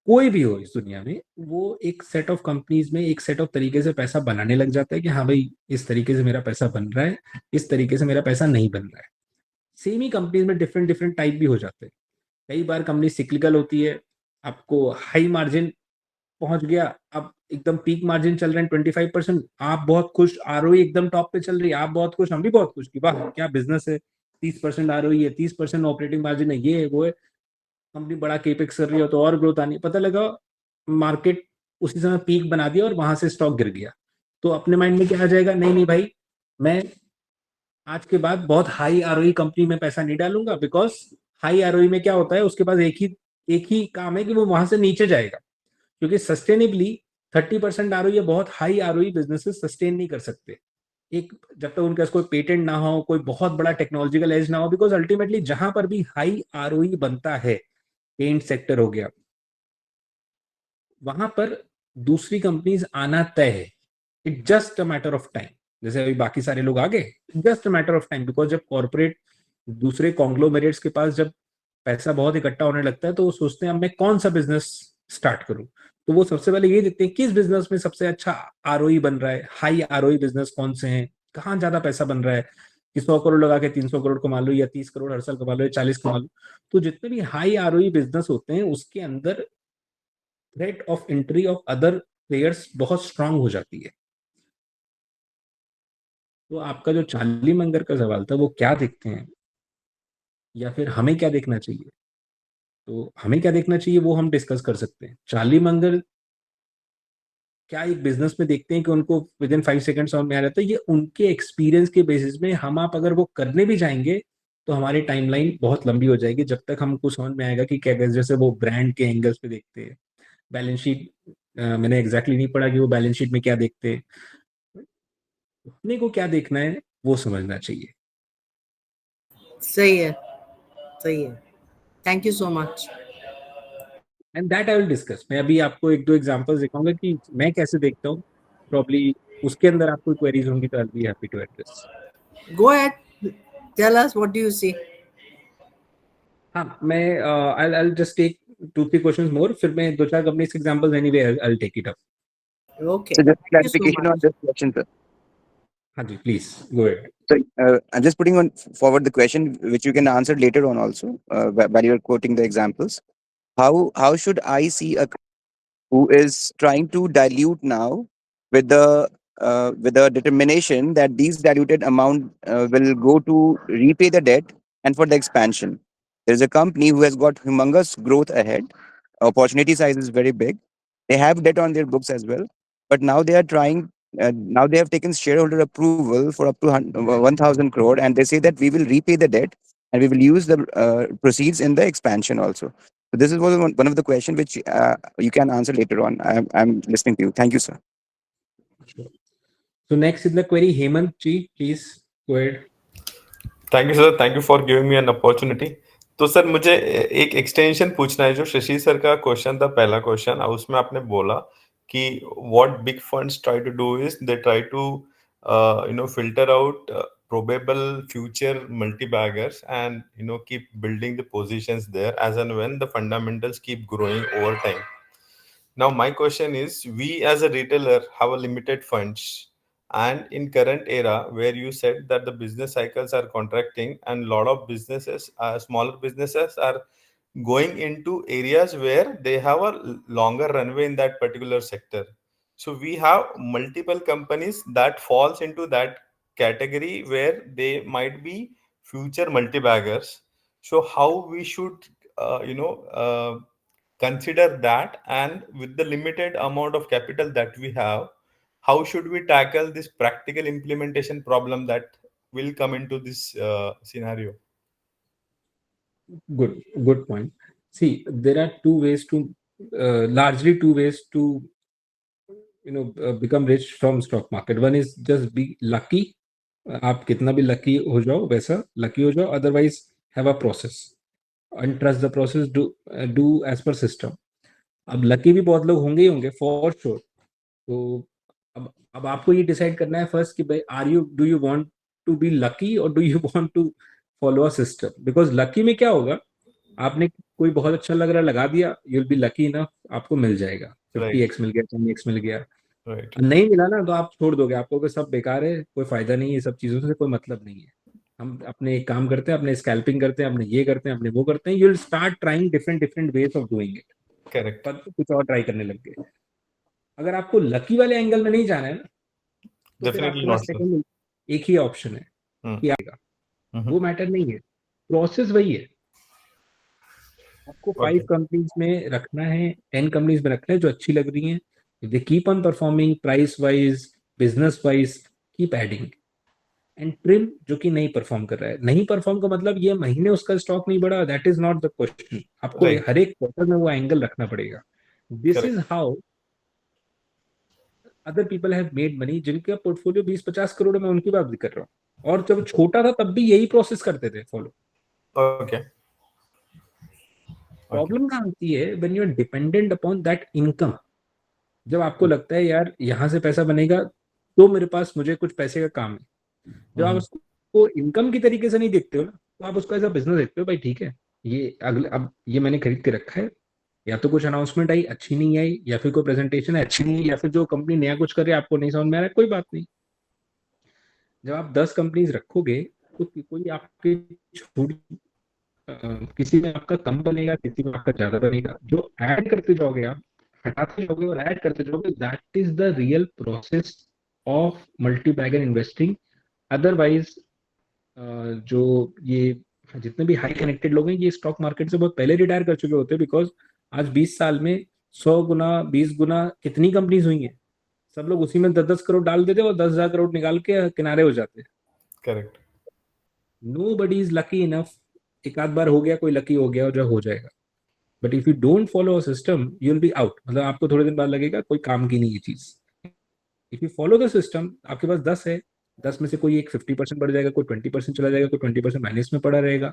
कोई भी हो इस दुनिया में, वो एक सेट ऑफ कंपनीज में एक सेट ऑफ तरीके से पैसा बनाने लग जाता है कि हाँ भाई इस तरीके से मेरा पैसा बन रहा है, इस तरीके से मेरा पैसा नहीं बन रहा है। सेम ही कंपनीज में डिफरेंट डिफरेंट टाइप भी हो जाते हैं। कई बार कंपनी सिक्लिकल होती है, आपको हाई मार्जिन पहुंच गया, अब एकदम पीक मार्जिन चल रहे हैं 25%, आप बहुत खुश, आरओई एकदम टॉप पे चल रही है, आप बहुत खुश, हम भी बहुत खुश कि वाह क्या बिजनेस है, 30% आरओई है, 30% ऑपरेटिंग मार्जिन है, ये है वो है, कंपनी बड़ा केपेक्स कर रही हो तो और ग्रोथ आनी, पता लगा मार्केट उसी समय पीक बना दिया और वहां से स्टॉक गिर गया। तो अपने माइंड में क्या आ जाएगा, नहीं नहीं भाई मैं आज के बाद बहुत हाई आरओई कंपनी में पैसा नहीं डालूंगा, बिकॉज हाई आरओई में क्या होता है उसके पास एक ही काम है कि वो वहां से नीचे जाएगा, क्योंकि सस्टेनेबली 30% आरओई या बहुत हाई आरओई बिजनेसेस सस्टेन नहीं कर सकते एक, जब तक उनके पास कोई पेटेंट ना हो, कोई बहुत बड़ा टेक्नोलॉजिकल एज ना हो, बिकॉज अल्टीमेटली जहां पर भी हाई आरओई बनता है, पेंट सेक्टर हो गया, वहां पर दूसरी कंपनीज आना तय है। It just a matter of time, जैसे अभी बाकी सारे लोग आ गए, just a matter of time, because जब कॉर्पोरेट दूसरे कॉन्ग्लोमेरेट्स के पास जब पैसा बहुत इकट्ठा होने लगता है तो वो सोचते हैं अब मैं कौन सा बिजनेस स्टार्ट करूं। तो वो सबसे पहले ये देखते हैं किस बिजनेस में सबसे अच्छा आरओई बन रहा है, हाई आरओई बिजनेस कौन से हैं, कहाँ ज्यादा पैसा बन रहा है, कि 100 करोड़ लगा के 300 करोड़ कमा लो, या 30 करोड़ हर साल कमा लो, या 40 कमा लो। तो जितने भी हाई आरओई बिजनेस होते हैं उसके अंदर threat of entry of other players बहुत स्ट्रांग हो जाती है। तो आपका जो चार्ली मंगर का सवाल था वो क्या देखते हैं या फिर हमें क्या देखना चाहिए, तो हमें क्या देखना चाहिए वो हम डिस्कस कर सकते हैं। चार्ली मंगर क्या एक बिजनेस में देखते हैं कि उनको विद इन 5 सेकंड समझ में आ जाता है, ये उनके एक्सपीरियंस के बेसिस में हम आप अगर वो करने भी जाएंगे तो हमारी टाइमलाइन बहुत लंबी हो जाएगी, जब तक हमको समझ में आएगा कि क्या, जैसे वो ब्रांड के एंगल्स पे देखते हैं, बैलेंस शीट, मैंने एग्जैक्टली नहीं पढ़ा कि वो बैलेंस शीट में क्या देखते हैं, अपने को क्या देखना है वो समझना चाहिए। सही है, सही है। Thank you so much. And that I will discuss. मैं अभी आपको एक दो एग्जांपल्स दिखाऊंगा कि मैं कैसे देखता हूँ, प्रॉब्ली उसके अंदर आपको क्वेरीज होंगी तो I will be happy to address. Go ahead, tell us what do you see. हाँ, मैं I'll just take 2-3 questions more, फिर मैं 2-4 कंपनीज के examples anyway I'll take it up. Okay, So just thank you so clarification on much. this question, sir. हाँ जी, please go ahead. So I'm just putting on forward the question, which you can answer later on also, while you're quoting the examples. How should I see a who is trying to dilute now with the determination that these diluted amount will go to repay the debt and for the expansion? There is a company who has got humongous growth ahead. Opportunity size is very big. They have debt on their books as well, but now they are trying. Now they have taken shareholder approval for up to 1,000 crore, and they say that we will repay the debt and we will use the proceeds in the expansion also. So this is one of the question which you can answer later on. I'm listening to you. Thank you, sir. So next in the query, Hemant ji, please go ahead. Thank you sir, thank you for giving me an opportunity. तो sir मुझे एक extension पूछना है, जो Shashi sir का question था, पहला question, उसमें आपने बोला कि what big funds try to do is they try to filter out probable future multi-baggers and keep building the positions there as and when the fundamentals keep growing over time. Now my question is, we as a retailer have a limited funds, and in current era where you said that the business cycles are contracting and a lot of businesses, smaller businesses are going into areas where they have a longer runway in that particular sector. So we have multiple companies that falls into that category where they might be future multi-baggers. So how we should consider that, and with the limited amount of capital that we have, how should we tackle this practical implementation problem that will come into this scenario? Good point. See, there are largely two ways to become rich from stock market. One is just be lucky. आप कितना भी lucky हो जाओ, वैसा lucky हो जाओ, otherwise have a process and trust the process, do as per system. अब lucky भी बहुत लोग होंगे ही होंगे फॉर श्योर। तो अब आपको ये डिसाइड करना है फर्स्ट कि भाई do you want to be lucky और do you want to follow a system. Because lucky में क्या होगा, आपने कोई बहुत अच्छा लग रहा लगा दिया, you will be lucky enough, आपको मिल जाएगा, 50x मिल गया, 10x मिल गया। नहीं मिला ना तो आप छोड़ दोगे, आपको सब बेकार है, कोई फायदा नहीं है, सब चीजों से कोई मतलब नहीं है। हम अपने एक काम करते हैं, अपने स्कैल्पिंग करते हैं, अपने ये करते हैं, अपने वो करते हैं, you will start trying different ways of doing it. Correct. पर कुछ और ट्राई करने लग गए। अगर आपको लकी वाले एंगल में नहीं जाना है ना, तो फिर आपके पास सेकंड एक ही ऑप्शन है कि आएगा, वो मैटर नहीं है, प्रोसेस वही है। आपको 5 कंपनीज में रखना है, 10 कंपनीज में रखना है जो अच्छी लग रही हैं, they keep on performing price wise, business wise, keep adding and trim जो कि नहीं परफॉर्म कर रहा है। नहीं परफॉर्म का मतलब ये महीने उसका स्टॉक नहीं बढ़ा, that is not the question. आपको हर एक क्वार्टर में वो एंगल रखना पड़ेगा। This is how other people have made money, जिनका पोर्टफोलियो 20-50 करोड़ में, उनकी बात भी कर रहा हूँ। और जब छोटा था तब भी यही प्रोसेस करते थे फॉलो। ओके। प्रॉब्लम कहाँ आती है, when you are dependent upon that income. जब आपको लगता है यार यहाँ से पैसा बनेगा तो मेरे पास, मुझे कुछ पैसे का काम है, जब आप उसको इनकम की तरीके से नहीं देखते हो ना, तो आप उसको ऐसा बिजनेस देखते हो, भाई ठीक है ये अगले, अब ये मैंने खरीद के रखा है, या तो कुछ अनाउंसमेंट आई अच्छी नहीं आई, या फिर कोई प्रेजेंटेशन है अच्छी नहीं, या फिर जो कंपनी नया कुछ कर रही है आपको नहीं समझ में आ रहा है, कोई बात नहीं। जब आप 10 कंपनीज रखोगे तो कोई आपके छोटी, किसी में आपका कम बनेगा, किसी में आपका ज्यादा बनेगा। जो ऐड करते जाओगे आप, हटाते जाओगे और ऐड करते जाओगे, that is the real process of multi bagger investing. Otherwise जो ये जितने भी हाई कनेक्टेड लोग हैं, ये स्टॉक मार्केट से बहुत पहले रिटायर कर चुके होते हैं, बिकॉज आज 20 साल में 100 गुना 20 गुना कितनी कंपनीज हुई हैं। सब लोग उसी में 10-10 करोड़ डाल देते और 10,000 करोड़ निकाल के किनारे हो जाते। Correct. Nobody is lucky enough. एक आध बार हो गया, कोई लकी हो गया और जो हो जाएगा। But if you don't follow a system you will be out. मतलब आपको थोड़े दिन बाद लगेगा कोई काम की नहीं ये चीज। If you follow the system, आपके पास 10 है, 10 में से कोई एक 50% बढ़ जाएगा, कोई 20% चला जाएगा, कोई 20% माइनस में पड़ा रहेगा,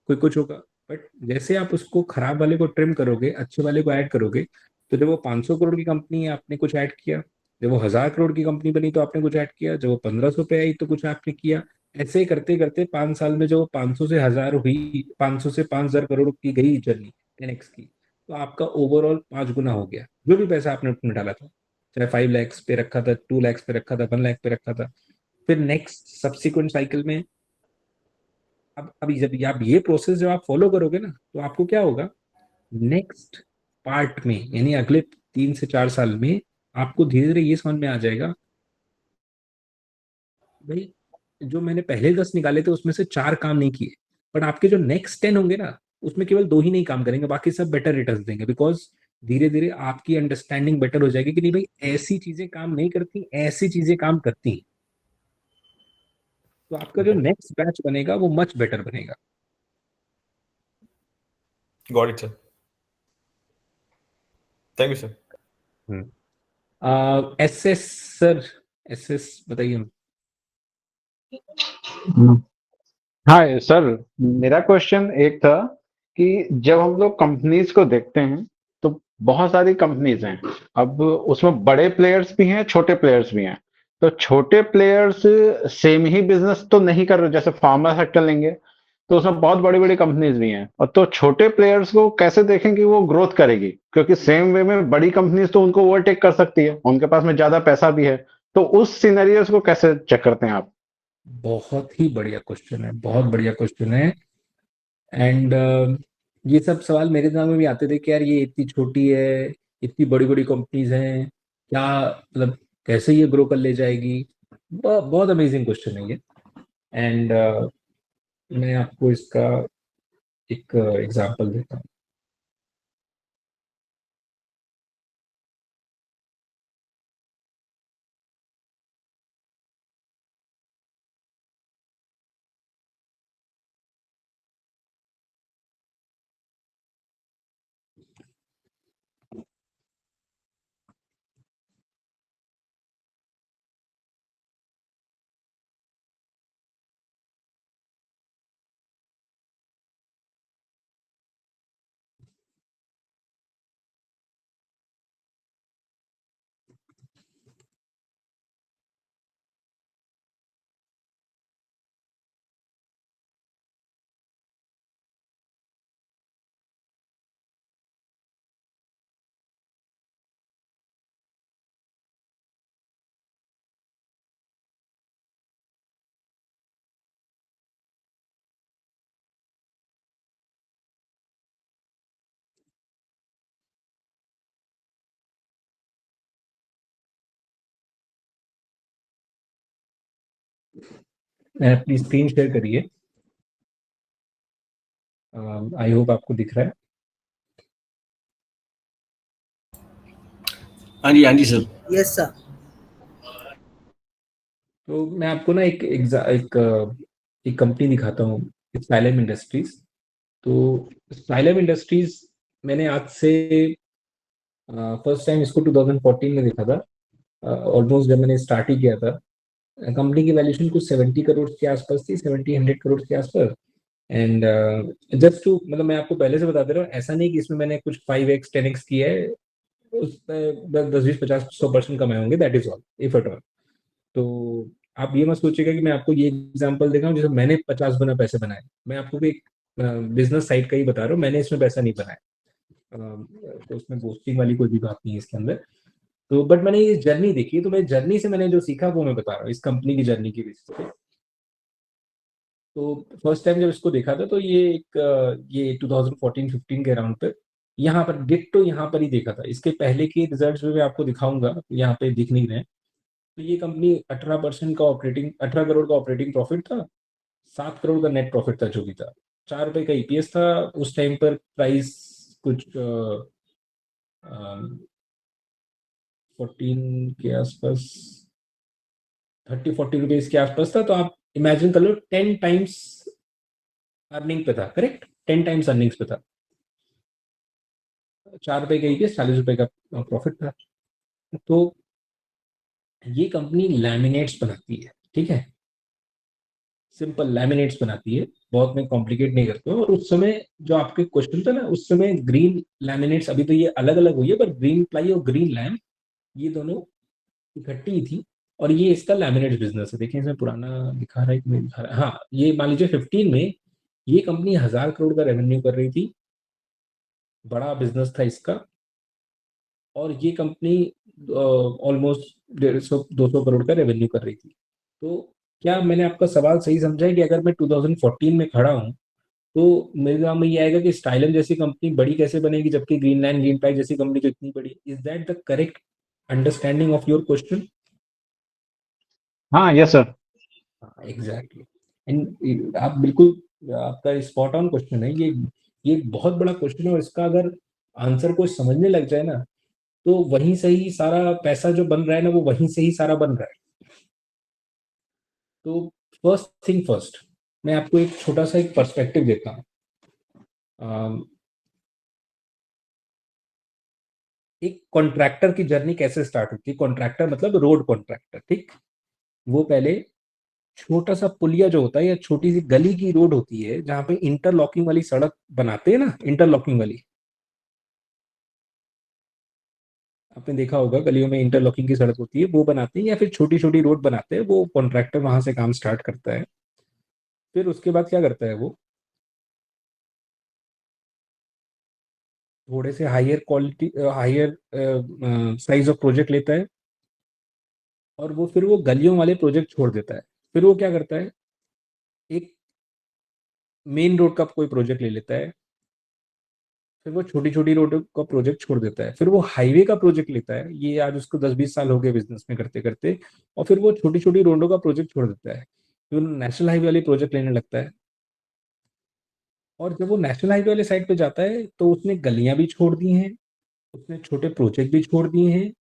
कोई कुछ होगा। बट जैसे आप उसको खराब वाले को ट्रिम करोगे, अच्छे वाले को ऐड करोगे, तो जब वो 500 करोड़ की कंपनी है आपने कुछ ऐड किया, जब वो 1000 करोड़ की कंपनी बनी तो आपने कुछ ऐड किया, जब वो 1500 पे आई तो कुछ आपने किया। ऐसे ही करते करते 5 साल में जो 500 से 1000 हुई, 500 से 5000 करोड़ की गई जर्नी 10x की, तो आपका ओवरऑल 5 गुना हो गया जो भी पैसा आपने उसमें डाला था। चाहे 5 lakhs पे रखा था, 2 lakhs पे रखा था, 1 lakh पे रखा था। फिर नेक्स्ट सब्सिक्वेंट साइकिल में अब अभी जब आप ये प्रोसेस जब आप फॉलो करोगे ना, तो आपको क्या होगा, नेक्स्ट पार्ट में यानी अगले 3 से 4 साल में आपको धीरे धीरे ये समझ में आ जाएगा, भाई जो मैंने पहले 10 निकाले थे उसमें से 4 काम नहीं किए, बट आपके जो नेक्स्ट 10 होंगे ना, उसमें केवल 2 ही नहीं काम करेंगे, बाकी सब बेटर रिटर्न देंगे। बिकॉज धीरे धीरे आपकी अंडरस्टैंडिंग बेटर हो जाएगी कि नहीं भाई ऐसी चीजें काम नहीं करती, ऐसी चीजें काम करती हैं। तो आपका जो नेक्स्ट बैच बनेगा वो मच बेटर बनेगा। Got it sir, thank you sir. SS sir, SS बताइए। हाँ सर, मेरा क्वेश्चन एक था कि जब हम लोग कंपनीज को देखते हैं तो बहुत सारी कंपनीज हैं। अब उसमें बड़े प्लेयर्स भी हैं, छोटे प्लेयर्स भी हैं। तो छोटे प्लेयर्स सेम ही बिजनेस तो नहीं कर रहे, जैसे फार्मा सेक्टर लेंगे तो उसमें बहुत बड़ी बड़ी कंपनीज भी हैं। और तो छोटे प्लेयर्स को कैसे देखें कि वो ग्रोथ करेगी, क्योंकि सेम वे में बड़ी कंपनीज तो उनको ओवरटेक कर सकती है, उनके पास में ज्यादा पैसा भी है। तो उस सिनेरियोस को कैसे चेक करते हैं आप? बहुत ही बढ़िया क्वेश्चन है, बहुत बढ़िया क्वेश्चन है। एंड ये सब सवाल मेरे दिमाग में भी आते थे कि यार ये इतनी छोटी है, इतनी बड़ी बड़ी कंपनीज हैं, क्या मतलब कैसे ये ग्रो कर ले जाएगी। बहुत अमेजिंग क्वेश्चन है ये। एंड मैं आपको इसका एक एग्जांपल देता हूँ। प्लीज स्क्रीन शेयर करिए। आई होप आपको दिख रहा है। हाँ जी सर। Yes, sir. तो मैं आपको ना एक कंपनी दिखाता हूँ, साइलम इंडस्ट्रीज। तो साइलम इंडस्ट्रीज मैंने आज से फर्स्ट टाइम इसको 2014 में देखा था। ऑलमोस्ट जब मैंने स्टार्ट ही किया था, कंपनी की वैल्यूएशन कुछ 70 करोड़ के आसपास थी, 70-100 करोड़ के आसपास। एंड जस्ट टू मतलब मैं आपको पहले से बता दे रहा हूँ, ऐसा नहीं कि इसमें मैंने कुछ 5x 10x किया है, उस 10-20-50-100% कमाए होंगे, that is all if at all. तो आप ये मत सोचिएगा कि मैं आपको ये एग्जांपल दे रहा हूँ जैसे मैंने 50 गुना पैसे बनाए। मैं आपको भी एक बिजनेस साइड का ही बता रहा हूँ, मैंने इसमें पैसा नहीं बनाया। तो उसमें बोस्टिंग वाली कोई भी बात नहीं है इसके अंदर। तो बट मैंने ये जर्नी देखी, तो मैं जर्नी से मैंने जो सीखा वो मैं बता रहा हूँ, इस कंपनी की जर्नी की बेसिस पे। तो फर्स्ट टाइम जब इसको देखा था तो ये 2014-15 के अराउंड पे यहाँ पर डिट्टो यहाँ पर ही देखा था। इसके पहले के रिजल्ट्स भी मैं आपको दिखाऊंगा, यहाँ पे दिख नहीं रहे। तो ये कंपनी 18 करोड़ का ऑपरेटिंग प्रॉफिट था, 7 करोड़ का नेट प्रॉफिट था जो भी था, 4 रुपए का ईपीएस था। उस टाइम पर प्राइस कुछ 14 के आसपास, 30-40 रुपीज के आसपास था। तो आप इमेजिन कर लो 10 टाइम्स अर्निंग पे था, करेक्ट, 10 टाइम्स अर्निंग्स पे था। 4 रुपए का EPS, 40 रुपए का प्रॉफिट था। तो ये कंपनी लैमिनेट्स बनाती है, ठीक है, सिंपल लैमिनेट्स बनाती है, बहुत मैं कॉम्प्लिकेट नहीं करता हूँ। और उस समय जो आपके क्वेश्चन था ना, उस समय ग्रीन लैमिनेट्स, अभी तो ये अलग अलग हुई है, पर ग्रीन प्लाई और ग्रीन लैम्प ये दोनों इकट्ठी थी। और ये इसका लैमिनेट्स बिजनेस है। देखें इसमें पुराना दिखा रहा है कि नहीं दिखा रहा है। हाँ, ये मान लीजिए 15 में ये कंपनी 1000 करोड़ का रेवेन्यू कर रही थी, बड़ा बिजनेस था इसका। और ये कंपनी ऑलमोस्ट 150-200 करोड़ का रेवेन्यू कर रही थी। तो क्या मैंने आपका सवाल सही समझा है कि अगर मैं 2014 में खड़ा हूँ तो मेरे दिमाग में ये आएगा कि स्टाइलन जैसी कंपनी बड़ी कैसे बनेगी, जबकि ग्रीनलैंड ग्रीन प्लाई जैसी कंपनी तो इतनी बड़ी। Is that the correct understanding of your question? हाँ, यस सर। एग्जैक्टली। एंड आप बिल्कुल, आपका स्पॉट ऑन क्वेश्चन है ये एक बहुत बड़ा क्वेश्चन है। और इसका अगर आंसर को समझने लग जाए ना, तो वहीं से ही सारा पैसा जो बन रहा है ना, वो वहीं से ही सारा बन रहा है। तो फर्स्ट थिंग फर्स्ट, मैं आपको एक छोटा सा एक पर्सपेक्टिव देता हूँ। एक कॉन्ट्रैक्टर की जर्नी कैसे स्टार्ट होती है? कॉन्ट्रैक्टर मतलब रोड कॉन्ट्रैक्टर, ठीक। वो पहले छोटा सा पुलिया जो होता है या छोटी सी गली की रोड होती है, जहां पे इंटरलॉकिंग वाली सड़क बनाते हैं ना, इंटरलॉकिंग वाली, आपने देखा होगा गलियों में इंटरलॉकिंग की सड़क होती है, वो बनाते हैं, या फिर छोटी छोटी रोड बनाते हैं। वो कॉन्ट्रैक्टर वहां से काम स्टार्ट करता है। फिर उसके बाद क्या करता है वो, थोड़े से higher quality, higher size of project लेता है। और वो फिर वो गलियों वाले प्रोजेक्ट छोड़ देता है। फिर वो क्या करता है, एक मेन रोड का कोई प्रोजेक्ट ले लेता है। फिर वो छोटी छोटी रोड का प्रोजेक्ट छोड़ देता है। फिर वो हाईवे का प्रोजेक्ट लेता है। ये आज उसको 10-20 साल हो गए बिजनेस में करते करते। और फिर वो छोटी छोटी रोडों का प्रोजेक्ट छोड़ देता है। फिर वो नेशनल हाईवे वाली प्रोजेक्ट लेने लगता है। और जब वो नेशनल हाईवे वाले साइड पे जाता है, तो उसने गलियां भी छोड़ दी हैं, उसने छोटे प्रोजेक्ट भी छोड़ दिए हैं,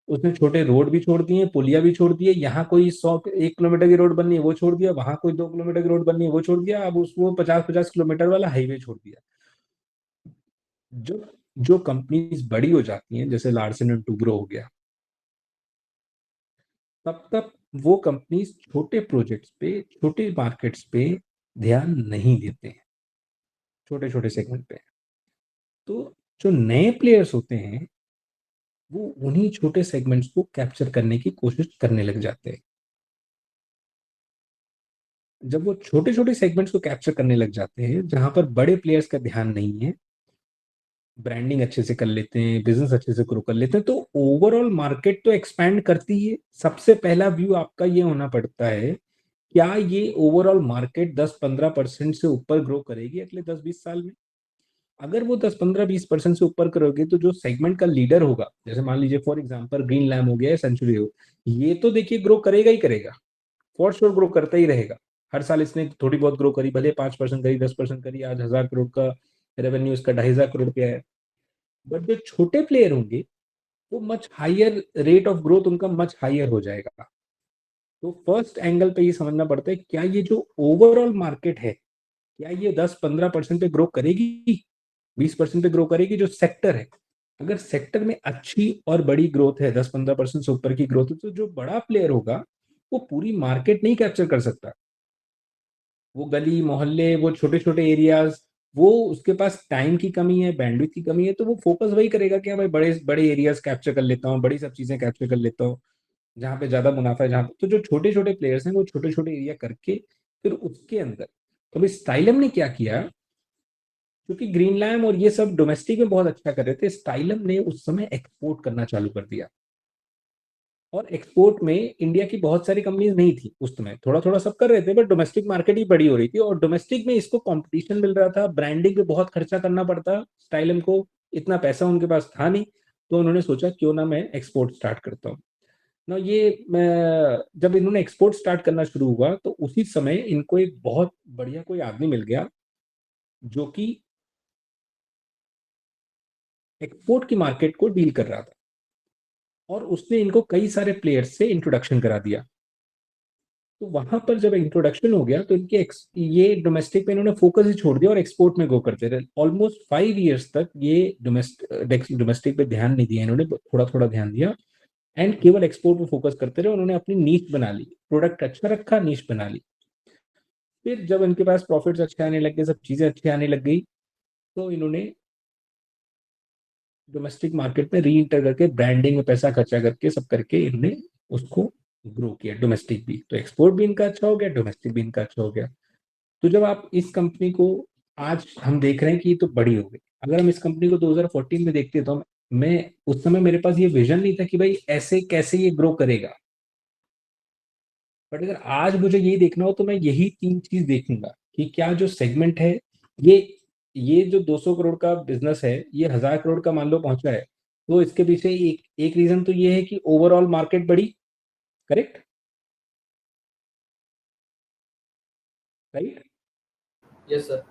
उसने छोटे रोड भी छोड़ दिए हैं, पुलिया भी छोड़ दिए। यहाँ कोई 1 किलोमीटर की रोड बननी है वो छोड़ दिया, वहां कोई 2 किलोमीटर की रोड बननी है वो छोड़ दिया, अब उसको 50-50 किलोमीटर वाला हाईवे छोड़ दिया। जो जो कंपनीज बड़ी हो जाती हैं, जैसे लार्सन एंड टुब्रो हो गया, तब तक वो कंपनीज छोटे प्रोजेक्ट्स पे, छोटे मार्केट्स पे ध्यान नहीं देते हैं, छोटे छोटे सेगमेंट पे। तो जो नए प्लेयर्स होते हैं, वो उन्हीं छोटे सेगमेंट्स को कैप्चर करने की कोशिश करने लग जाते हैं। जब वो छोटे छोटे सेगमेंट्स को कैप्चर करने लग जाते हैं, जहां पर बड़े प्लेयर्स का ध्यान नहीं है, ब्रांडिंग अच्छे से कर लेते हैं, बिजनेस अच्छे से ग्रो कर लेते हैं, तो ओवरऑल मार्केट तो एक्सपैंड करती है। सबसे पहला व्यू आपका ये होना पड़ता है, क्या ये ओवरऑल मार्केट 10-15% से ऊपर ग्रो करेगी अगले 10-20 साल में? अगर वो 10-15-20% से ऊपर करोगे, तो जो सेगमेंट का लीडर होगा, जैसे मान लीजिए फॉर एग्जांपल ग्रीन लैम हो गया, सेंचुरी हो, ये तो देखिए ग्रो करेगा ही करेगा, फॉर श्योर ग्रो करता ही रहेगा। हर साल इसने थोड़ी बहुत ग्रो करी, भले 5% करी, 10% करी। आज 1000 करोड़ का रेवेन्यू इसका 2500 करोड़ पे है। बट जो छोटे प्लेयर होंगे, वो much higher rate of growth उनका मच हायर हो जाएगा। तो फर्स्ट एंगल पे ये समझना पड़ता है, क्या ये जो ओवरऑल मार्केट है, क्या ये 10-15% पे ग्रो करेगी, 20% पे ग्रो करेगी? जो सेक्टर है, अगर सेक्टर में अच्छी और बड़ी ग्रोथ है, 10-15% से ऊपर की ग्रोथ है, तो जो बड़ा प्लेयर होगा वो पूरी मार्केट नहीं कैप्चर कर सकता। वो गली मोहल्ले, वो छोटे छोटे एरियाज, वो उसके पास टाइम की कमी है, बैंडविड्थ की कमी है, तो वो फोकस वही करेगा कि हाँ भाई बड़े बड़े एरियाज कैप्चर कर लेता हूँ, बड़ी सब चीजें कैप्चर कर लेता हूँ, जहाँ पे ज्यादा मुनाफा है, जहाँ पे। तो जो छोटे छोटे प्लेयर्स हैं, वो छोटे छोटे एरिया करके फिर उसके अंदर, तो अभी स्टाइलम ने क्या किया, क्योंकि ग्रीनलैंड और ये सब डोमेस्टिक में बहुत अच्छा कर रहे थे, स्टाइलम ने उस समय एक्सपोर्ट करना चालू कर दिया। और एक्सपोर्ट में इंडिया की बहुत सारी कंपनीज नहीं थी उस समय, थोड़ा थोड़ा सब कर रहे थे, बट डोमेस्टिक मार्केट ही बड़ी हो रही थी। और डोमेस्टिक में इसको कंपटीशन मिल रहा था, ब्रांडिंग पे बहुत खर्चा करना पड़ता स्टाइलम को, इतना पैसा उनके पास था नहीं। तो उन्होंने सोचा क्यों ना मैं एक्सपोर्ट स्टार्ट करता हूँ ना। जब इन्होंने एक्सपोर्ट स्टार्ट करना शुरू हुआ, तो उसी समय इनको एक बहुत बढ़िया कोई आदमी मिल गया, जो कि एक्सपोर्ट की मार्केट को डील कर रहा था। और उसने इनको कई सारे प्लेयर्स से इंट्रोडक्शन करा दिया। तो वहां पर जब इंट्रोडक्शन हो गया तो इनके ये डोमेस्टिक पे इन्होंने फोकस ही छोड़ दिया और एक्सपोर्ट में गो करते रहे। ऑलमोस्ट 5 years तक ये डोमेस्टिक पे ध्यान नहीं दिया इन्होंने, थोड़ा थोड़ा ध्यान दिया एंड केवल एक्सपोर्ट पे फोकस करते रहे। उन्होंने अपनी नीश बना ली, प्रोडक्ट अच्छा रखा, नीश बना ली। फिर जब इनके पास प्रॉफिट्स अच्छे आने लग गए, सब चीजें अच्छी आने लग गई, तो इन्होंने डोमेस्टिक मार्केट में री इंटर करके ब्रांडिंग में पैसा खर्चा करके सब करके इन्होंने उसको ग्रो किया, डोमेस्टिक भी। तो एक्सपोर्ट भी इनका अच्छा हो गया, डोमेस्टिक भी इनका अच्छा हो गया। तो जब आप इस कंपनी को आज हम देख रहे हैं कि ये तो बड़ी हो गई, अगर हम इस कंपनी को 2014 में देखते तो मैं उस समय मेरे पास ये विजन नहीं था कि भाई ऐसे कैसे ये ग्रो करेगा। बट अगर आज मुझे ये देखना हो तो मैं यही 3 चीज देखूंगा कि क्या जो सेगमेंट है, ये ये जो 200 करोड़ का बिजनेस है, ये 1000 करोड़ का मान लो पहुंचा है, तो इसके पीछे एक रीजन तो ये है कि ओवरऑल मार्केट बड़ी, correct, right? Yes sir.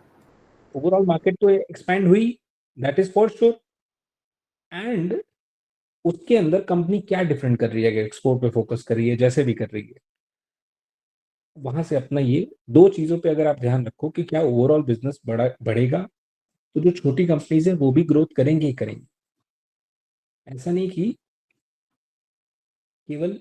Overall market तो एक्सपैंड हुई, that is for sure. And उसके अंदर कंपनी क्या डिफरेंट कर रही है, अगर एक्सपोर्ट पे फोकस कर रही है जैसे भी कर रही है, वहां से अपना ये 2 चीजों पे अगर आप ध्यान रखो कि क्या ओवरऑल बिजनेस बढ़ेगा, तो जो छोटी कंपनीज है वो भी ग्रोथ करेंगे ही करेंगे। ऐसा नहीं कि केवल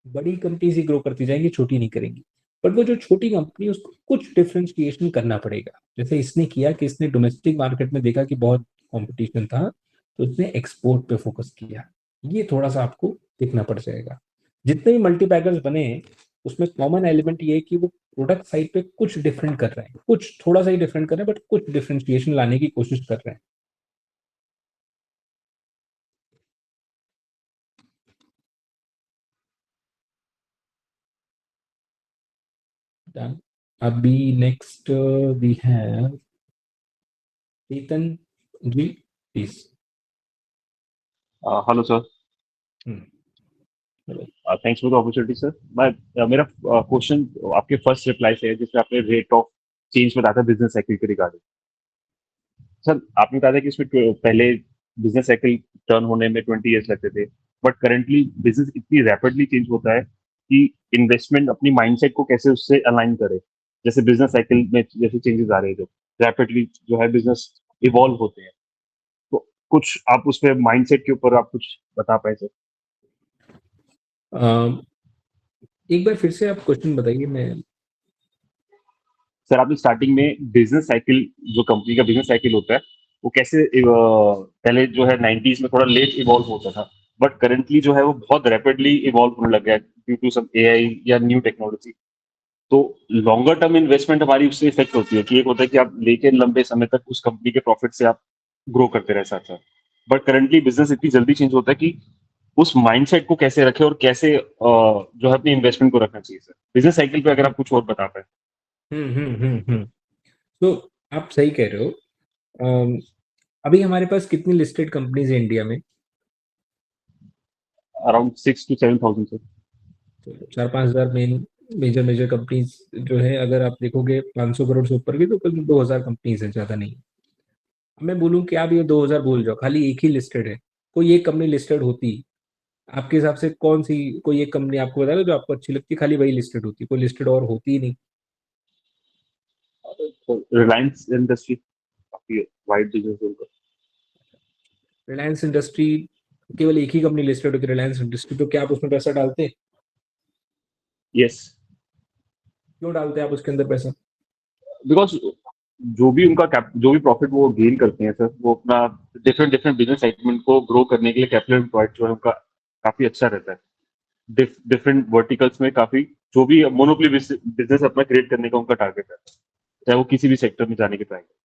बड़ी कंपनीज ही ग्रो करती जाएंगी, छोटी नहीं करेंगी। बट वो जो छोटी कंपनी, उसको कुछ डिफरेंशिएशन करना पड़ेगा। जैसे इसने किया कि इसने डोमेस्टिक मार्केट में देखा कि बहुत कंपटीशन था, तो इसने एक्सपोर्ट पे फोकस किया। ये थोड़ा सा आपको देखना पड़ जाएगा। जितने भी मल्टीपैकर्स बने हैं, उसमें कॉमन एलिमेंट ये है कि वो प्रोडक्ट साइड पे कुछ डिफरेंट कर रहे हैं, कुछ थोड़ा सा ही डिफरेंट कर रहे हैं, बट कुछ डिफरेंशिएशन लाने की कोशिश कर रहे हैं। Done. अभी next we have Chetan ji, please. Hello sir, thanks for the opportunity sir. मेरा क्वेश्चन आपके फर्स्ट रिप्लाई से है, जिसमें आपने रेट ऑफ चेंज बताया था बिजनेस साइकिल के रिगार्डिंग। सर, आपने बताया था कि इसमें पहले बिजनेस साइकिल टर्न होने में 20 years लगते थे, बट करेंटली बिजनेस इतनी रैपिडली चेंज होता है कि इन्वेस्टमेंट अपनी माइंडसेट को कैसे उससे अलाइन करे। जैसे बिजनेस साइकिल में जैसे चेंजेस आ रहे हैं, जो रैपिडली जो है बिजनेस इवॉल्व होते हैं, तो कुछ आप उसमें माइंडसेट के ऊपर आप कुछ बता पाए सर? एक बार फिर से आप क्वेश्चन बताइए। मैं सर, आपने स्टार्टिंग में बिजनेस साइकिल, जो कंपनी का बिजनेस साइकिल होता है, वो कैसे पहले जो है 90s में थोड़ा लेट इवॉल्व होता था, बट करेंटली जो है वो बहुत रैपिडली इवॉल्व होने लग गया है ड्यू टू सम एआई या न्यू टेक्नोलॉजी। तो लॉन्गर टर्म इन्वेस्टमेंट हमारी उससे इफेक्ट होती है कि एक होता है कि आप लेके लंबे समय तक उस कंपनी के प्रॉफिट से आप ग्रो करते रहे साथ साथ, बट करेंटली बिजनेस इतनी जल्दी चेंज होता है कि उस माइंडसेट को कैसे रखे और कैसे जो है अपनी इन्वेस्टमेंट को रखना चाहिए सर बिजनेस साइकिल पे, अगर आप कुछ और बता पाए। तो आप सही कह रहे हो। अभी हमारे पास कितनी लिस्टेड कंपनीज है इंडिया में? Around 6 to 7,000 sir. 4-5 हजार मेजर कंपनीज जो है, अगर आप देखोगे 500 करोड़ से ऊपर की, तो करीब 2000 कंपनीज है, ज्यादा नहीं। मैं बोलूं कि आप ये 2000 बोल जाओ, खाली एक ही लिस्टेड है। कोई एक कंपनी लिस्टेड होती, आपके हिसाब से कौन सी कोई एक कंपनी आपको बता दो जो आपको अच्छी लगती, खाली वही लिस्टेड होती, कोई लिस्टेड और होती ही नहीं। रिलायंस इंडस्ट्री काफी वाइड बिजनेस है उनका। रिलायंस इंडस्ट्री, केवल एक ही कंपनी लिस्टेड होती, रिलायंस इंडस्ट्री, तो क्या आप उसमें पैसा डालते? यस, क्यों डालते आप उसके अंदर पैसा? बिकॉज जो भी प्रॉफिट वो गेन करते हैं सर, वो अपना डिफरेंट डिफरेंट बिजनेस सेगमेंट को ग्रो करने के लिए कैपिटल एम्प्लॉयड जो है उनका काफी अच्छा रहता है। डिफरेंट वर्टिकल्स में काफी जो भी मोनोपोली बिजनेस अपना क्रिएट करने का उनका टारगेट रहता है, चाहे वो किसी भी सेक्टर में जाने की ट्राई करें।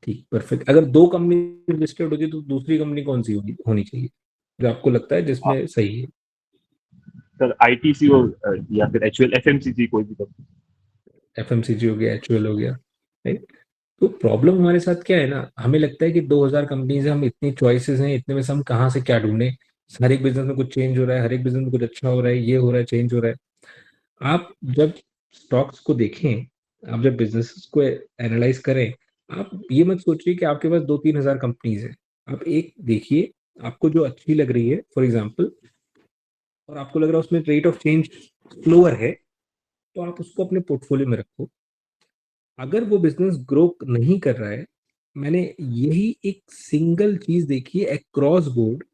ठीक, परफेक्ट। अगर 2 कंपनी लिस्टेड होती तो दूसरी कंपनी कौन सी होनी चाहिए, जो आपको लगता है जिसमें सही है? सर, आईटीसी और या फिर एचयूएल, एफएमसीजी, कोई भी कंपनी। एफएमसीजी हो गया, एचयूएल हो गया, राइट। तो प्रॉब्लम हमारे साथ क्या है ना, हमें लगता है कि 2000 कंपनीज है, हम इतनी चॉइसेस हैं, इतने में से हम कहाँ से क्या ढूंढें। हर एक बिजनेस में कुछ चेंज हो रहा है, हर एक बिजनेस में कुछ अच्छा हो रहा है, ये हो रहा है, चेंज हो रहा है। आप जब स्टॉक्स को देखें, आप जब बिजनेस को एनालाइज करें, आप ये मत सोचिए कि आपके पास 2-3 हजार कंपनीज है। आप एक देखिए आपको जो अच्छी लग रही है फॉर एग्जांपल, और आपको लग रहा है उसमें रेट ऑफ चेंज स्लोअर है, तो आप उसको अपने पोर्टफोलियो में रखो। अगर वो बिजनेस ग्रो नहीं कर रहा है, मैंने यही एक सिंगल चीज देखी है अक्रॉस बोर्ड,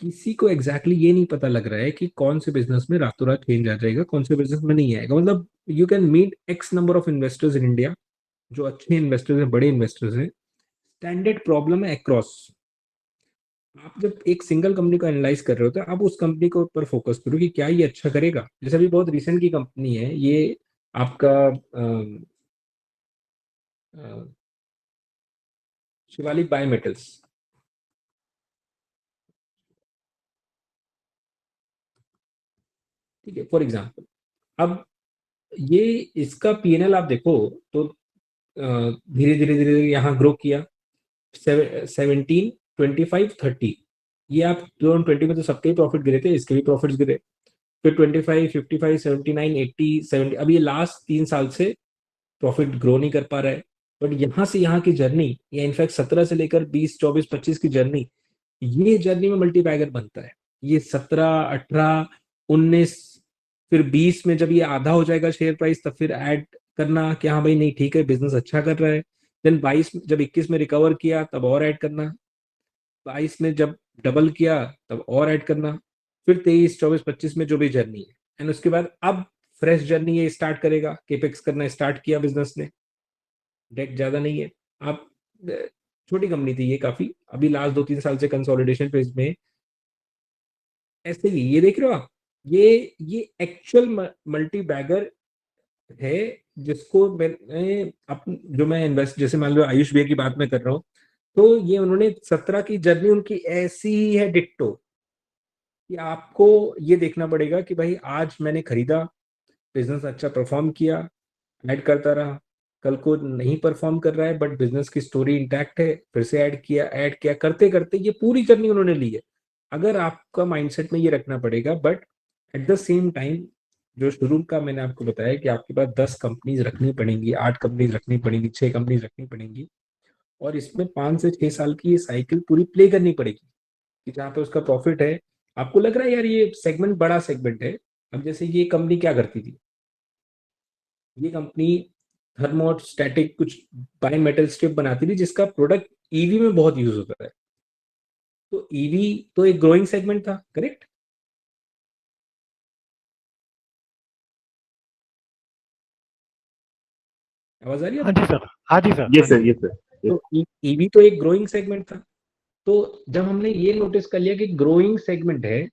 किसी को एग्जैक्टली ये नहीं पता लग रहा है कि कौन से बिजनेस में रातों रात चेंज आ जाएगा, कौन से बिजनेस में नहीं आएगा। मतलब you can meet X number of investors in India, जो अच्छे इन्वेस्टर्स हैं, बड़े इन्वेस्टर्स हैं, स्टैंडर्ड प्रॉब्लम है अक्रॉस। आप जब एक सिंगल कंपनी को एनालाइज कर रहे हो तो आप उस कंपनी के ऊपर फोकस करो कि क्या ये अच्छा करेगा। जैसे अभी बहुत रिसेंट की कंपनी है ये, आपका शिवालिक बायो मेटल्स, ठीक है, फॉर एग्जांपल। अब ये इसका पीएनएल आप देखो तो धीरे धीरे धीरे धीरे यहाँ ग्रो किया, 17, 25, 30, ये आप 2020 में तो सबके ही प्रॉफिट गिरे थे, इसके भी प्रॉफिट्स गिरे। फिर 25, 55, 79, 80, 70, अब ये लास्ट 3 साल से प्रॉफिट ग्रो नहीं कर पा रहा है। बट यहाँ से यहाँ की जर्नी, या इनफैक्ट 17 से लेकर 20, 24, 25 की जर्नी, ये जर्नी में मल्टी बैगर बनता है। ये 17, 18, 19, फिर 20 में जब ये आधा हो जाएगा शेयर प्राइस, तब फिर ऐड करना कि हाँ भाई नहीं ठीक है बिजनेस अच्छा कर रहा है। देन 22 जब 21 में रिकवर किया तब और ऐड करना, 22 में जब डबल किया तब और ऐड करना, फिर 23, 24, 25 में जो भी जर्नी है, एंड उसके बाद अब फ्रेश जर्नी ये स्टार्ट करेगा। केपेक्स करना स्टार्ट किया बिजनेस ने, डेट ज्यादा नहीं है। आप छोटी कंपनी थी ये काफी, अभी लास्ट 2-3 साल से कंसोलिडेशन फेज में। ऐसे ही ये देख रहे हो आप, ये एक्चुअल मल्टी बैगर है, जिसको मैंने जो मैं इन्वेस्ट, जैसे मान लो आयुष भैया की बात मैं कर रहा हूँ, तो ये उन्होंने 17 की जर्नी उनकी ऐसी ही है डिट्टो, कि आपको ये देखना पड़ेगा कि भाई आज मैंने खरीदा, बिजनेस अच्छा परफॉर्म किया, ऐड करता रहा, कल को नहीं परफॉर्म कर रहा है बट बिजनेस की स्टोरी इंटैक्ट है, फिर से ऐड किया, करते करते ये पूरी जर्नी उन्होंने ली है। अगर आपका माइंडसेट में ये रखना पड़ेगा, but at the same time जो शुरू का मैंने आपको बताया कि आपके पास 10 कंपनीज रखनी पड़ेंगी, 8 कंपनीज रखनी पड़ेंगी, 6 कंपनीज रखनी पड़ेंगी, और इसमें 5 से 6 साल की ये साइकिल पूरी प्ले करनी पड़ेगी, कि जहाँ पे उसका प्रॉफिट है। आपको लग रहा है यार ये सेगमेंट बड़ा सेगमेंट है, अब जैसे ये कंपनी क्या करती थी, ये कंपनी थर्मोस्टैटिक कुछ बाई मेटल स्ट्रिप बनाती थी, जिसका प्रोडक्ट ईवी में बहुत यूज होता है। तो ईवी तो एक ग्रोइंग सेगमेंट था, करेक्ट? आवाज आ रही है हाँ आपको? जी सर, हाँ जी sir, yes sir, yes sir. तो ईवी तो एक ग्रोइंग सेगमेंट था। तो जब हमने ये नोटिस कर लिया कि ग्रोइंग सेगमेंट है,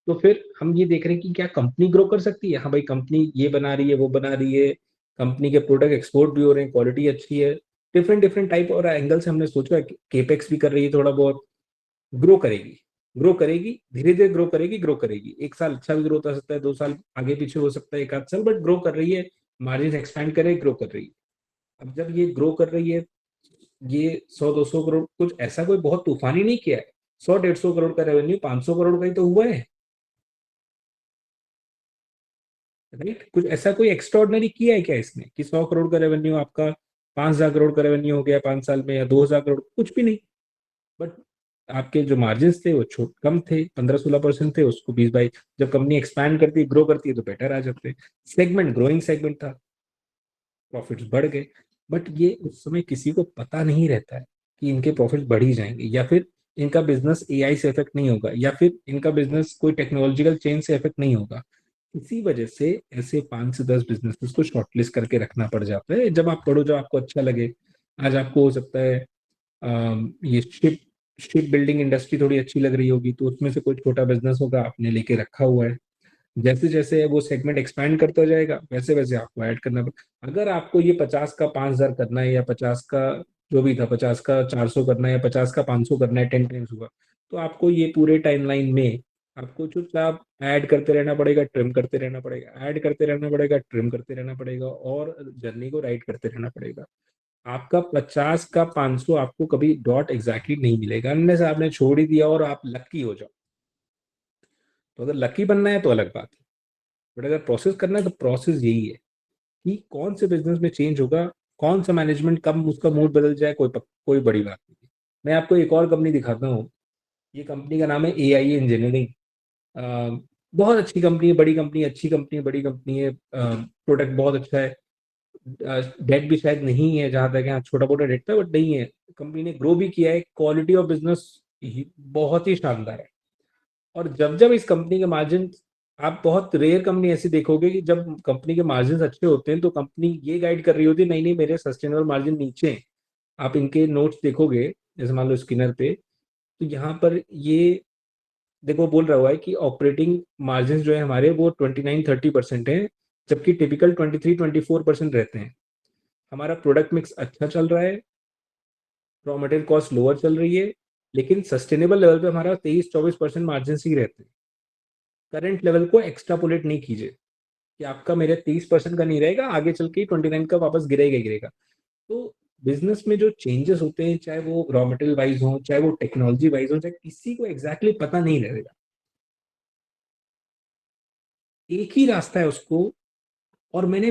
तो फिर हम ये देख रहे हैं कि क्या कंपनी ग्रो कर सकती है। हाँ भाई कंपनी ये बना रही है, वो बना रही है, कंपनी के प्रोडक्ट एक्सपोर्ट भी हो रहे हैं, क्वालिटी अच्छी है, डिफरेंट डिफरेंट टाइप और एंगल से हमने सोचा केपेक्स भी कर रही है, थोड़ा बहुत ग्रो करेगी, ग्रो करेगी, धीरे धीरे ग्रो करेगी, ग्रो करेगी। एक साल अच्छा भी ग्रोथ आ सकता है, 2 साल आगे पीछे हो सकता है, एक आध साल, बट ग्रो कर रही है, मार्जिन एक्सपैंड करे, ग्रो कर रही है। अब जब ये ग्रो कर रही है, ये 100-200 करोड़, कुछ ऐसा कोई बहुत तूफानी नहीं किया है, 100-150 करोड़ का रेवेन्यू 500 करोड़ का ही तो हुआ है, राइट? कुछ ऐसा कोई एक्स्ट्राऑर्डिनरी किया है क्या इसने, कि 100 करोड़ का रेवेन्यू आपका 5,000 करोड़ का रेवेन्यू हो गया 5 साल में, या 2,000 करोड़, कुछ भी नहीं। बट आपके जो मार्जिन थे वो कम थे, 15-16% थे, उसको 20-22, जब कंपनी एक्सपैंड करती है, ग्रो करती है, तो बेटर आ जाते हैं। सेगमेंट ग्रोइंग सेगमेंट था, प्रॉफिट्स बढ़ गए। बट ये उस समय किसी को पता नहीं रहता है कि इनके प्रॉफिट्स बढ़ ही जाएंगे, या फिर इनका बिजनेस एआई से इफेक्ट नहीं होगा, या फिर इनका बिजनेस कोई टेक्नोलॉजिकल चेंज से इफेक्ट नहीं होगा। इसी वजह से ऐसे 5 से 10 बिजनेसेस को शॉर्टलिस्ट करके रखना पड़ जाता है। जब आप पढ़ो, जब आपको अच्छा लगे, आज आपको हो सकता है ये शिप बिल्डिंग इंडस्ट्री थोड़ी अच्छी लग रही होगी, तो उसमें से कोई छोटा बिजनेस होगा आपने लेके रखा हुआ है, जैसे जैसे वो सेगमेंट एक्सपैंड करता जाएगा वैसे वैसे आपको ऐड करना पड़ेगा। अगर आपको ये 50 का 5,000 करना है, या 50 का जो भी था, 50 का 400 करना है, या 50 का 500 करना है, 10 टाइम्स हुआ, तो आपको ये पूरे टाइमलाइन में आपको चुपचाप ऐड करते रहना पड़ेगा, ट्रिम करते रहना पड़ेगा, ऐड करते रहना पड़ेगा, ट्रिम करते रहना पड़ेगा, और जर्नी को राइट करते रहना पड़ेगा। आपका 50 का 500 आपको कभी डॉट एग्जैक्टली नहीं मिलेगा, अनलेस आपने छोड़ ही दिया और आप लकी हो जाओ। तो अगर लकी बनना है तो अलग बात है, बट अगर प्रोसेस करना है तो प्रोसेस यही है कि कौन से बिजनेस में चेंज होगा, कौन सा मैनेजमेंट कब उसका मूड बदल जाए, कोई बड़ी बात नहीं। मैं आपको एक और कंपनी दिखाता हूँ, ये कंपनी का नाम है AI इंजीनियरिंग। बहुत अच्छी कंपनी है, बड़ी कंपनी, अच्छी कंपनी है, बड़ी कंपनी है, प्रोडक्ट बहुत अच्छा है। डेट भी शायद नहीं है, जहां तक यहाँ छोटा मोटा डेट था, बट नहीं है। कंपनी ने ग्रो भी किया है, क्वालिटी ऑफ बिजनेस बहुत ही शानदार है। और जब जब इस कंपनी के मार्जिन, आप बहुत रेयर कंपनी ऐसी देखोगे कि जब कंपनी के मार्जिन अच्छे होते हैं तो कंपनी ये गाइड कर रही होती है, नहीं नहीं मेरे सस्टेनेबल मार्जिन नीचे हैं। आप इनके नोट्स देखोगे, जैसे मान लो स्किनर पे, तो यहाँ पर ये देखो बोल रहा हुआ है कि ऑपरेटिंग मार्जिन जो है हमारे वो 29-30% है, जबकि टिपिकल 23-24% रहते हैं। हमारा प्रोडक्ट मिक्स अच्छा चल रहा है, रॉ मटेरियल कॉस्ट लोअर चल रही है, लेकिन सस्टेनेबल लेवल पे हमारा 23-24% मार्जिन ही रहते हैं। करंट लेवल को एक्स्ट्रापोलेट नहीं कीजिए कि आपका मेरे 30% का नहीं रहेगा, आगे चल के 29 का वापस गिरेगा ही गिरेगा। तो बिजनेस में जो चेंजेस होते हैं, चाहे वो रॉ मटेरियल वाइज हो, चाहे वो टेक्नोलॉजी वाइज हो, चाहे किसी को एग्जैक्टली पता नहीं रहेगा। एक ही रास्ता है उसको, और मैंने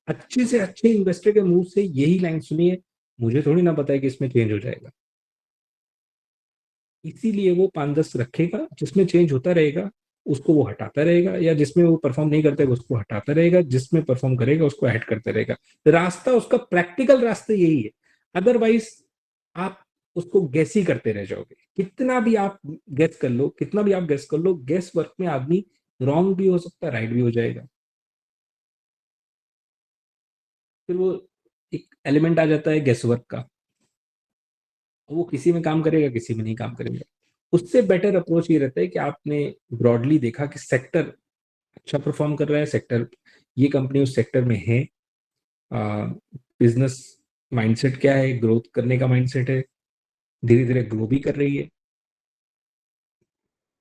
अच्छे से अच्छे इन्वेस्टर के मुंह से यही लाइन सुनी है, मुझे थोड़ी ना पता है कि इसमें चेंज हो जाएगा। इसीलिए वो 5-10 रखेगा, जिसमें चेंज होता रहेगा उसको वो हटाता रहेगा, या जिसमें वो परफॉर्म नहीं करता है उसको हटाता रहेगा, जिसमें परफॉर्म करेगा उसको ऐड करता रहेगा। रास्ता उसका प्रैक्टिकल रास्ता यही है। अदरवाइज आप उसको गैस ही करते रह जाओगे। कितना भी आप गैस कर लो, कितना भी आप गैस कर लो, गैस वर्क में आदमी रॉन्ग भी हो सकता है, राइट भी हो जाएगा। फिर वो एक एलिमेंट आ जाता है गैस वर्क का, वो किसी में काम करेगा, किसी में नहीं काम करेगा। उससे बेटर अप्रोच ये रहता है कि आपने ब्रॉडली देखा कि सेक्टर अच्छा परफॉर्म कर रहा है, सेक्टर, ये कंपनी उस सेक्टर में है, बिजनेस माइंडसेट क्या है, ग्रोथ करने का माइंडसेट है, धीरे धीरे ग्रो भी कर रही है।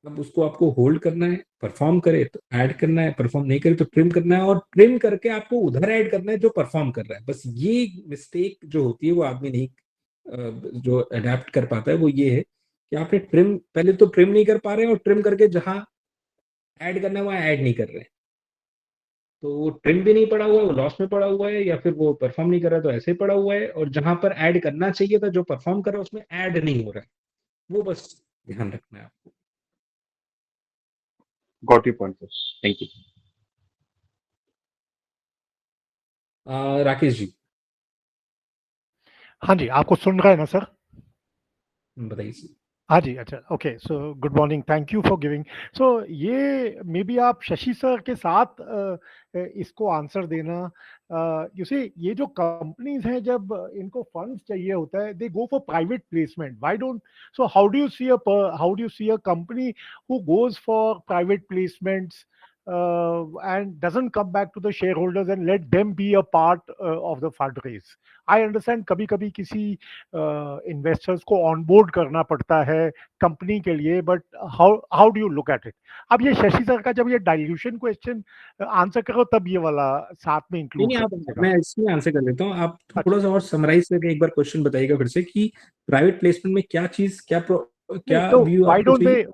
अब उसको आपको होल्ड करना है, परफॉर्म करे तो ऐड करना है, परफॉर्म नहीं करे तो ट्रिम करना है, और ट्रिम करके आपको उधर ऐड करना है जो परफॉर्म कर रहा है। बस ये मिस्टेक जो होती है वो आदमी नहीं जो अडेप्ट कर पाता है, वो ये है कि आपने ट्रिम, पहले तो ट्रिम नहीं कर पा रहे हैं, और ट्रिम करके जहां ऐड करना है वहां ऐड नहीं कर रहे हैं। तो वो ट्रिम भी नहीं पड़ा हुआ है, वो लॉस में पड़ा हुआ है, या फिर वो परफॉर्म नहीं कर रहा है तो ऐसे पड़ा हुआ है, और जहां पर ऐड करना चाहिए था, जो परफॉर्म कर रहा है उसमें ऐड नहीं हो रहा है। वो बस ध्यान रखना है आपको। Got your point sir, thank you. Rakesh ji हाँ जी, आपको सुन रहा है ना सर? बताइए सर। हाँ जी, अच्छा, okay, so good morning, thank you for giving. So ये मे बी आप शशि सर के साथ इसको आंसर देना। यू सी, ये जो कंपनीज हैं, जब इनको फंड्स चाहिए होता है, they go for private placement. Why don't, so how do you see a company who goes for private placements and doesn't come back to the shareholders and let them be a part of the fundraise? I understand कभी कभी किसी investors को onboard करना पड़ता है company के लिए, but how do you look at it? अब ये शशि सर का जब ये डाइल्यूशन क्वेश्चन आंसर करो, तब ये वाला साथ में नहीं इंक्लूड नहीं, कर आप, दीजिएगा। मैं इसमें आंसर कर देता हूँ। आप अच्छा, थोड़ा सा और समराइज करके एक बार क्वेश्चन बताइएगा फिर से, कि प्राइवेट प्लेसमेंट में क्या चीज, नहीं क्या तो व्यू why आपको don't चाहिए? they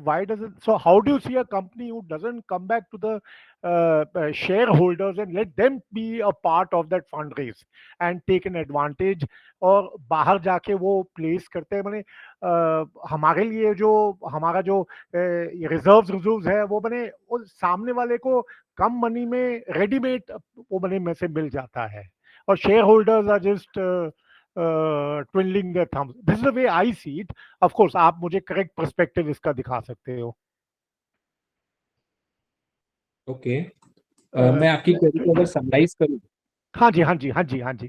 why doesn't, so how do you see a company who doesn't come back to the shareholders and let them be a part of that fundraise and take an advantage, और बाहर जाके वो place करते हैं? मैंने हमारे लिए जो हमारा जो रिजर्व्स है, वो मैंने वो सामने वाले को कम मनी में रेडीमेड वो मैंने में से मिल जाता है, और shareholders are just twiddling their thumbs. This is the way I see it. Of course, आप मुझे करेक्ट पर्सपेक्टिव इसका दिखा सकते हो। ओके, मैं आपकी क्वेरी को अगर समराइज करूँ, हाँ जी, हाँ जी, हाँ जी, हाँ जी,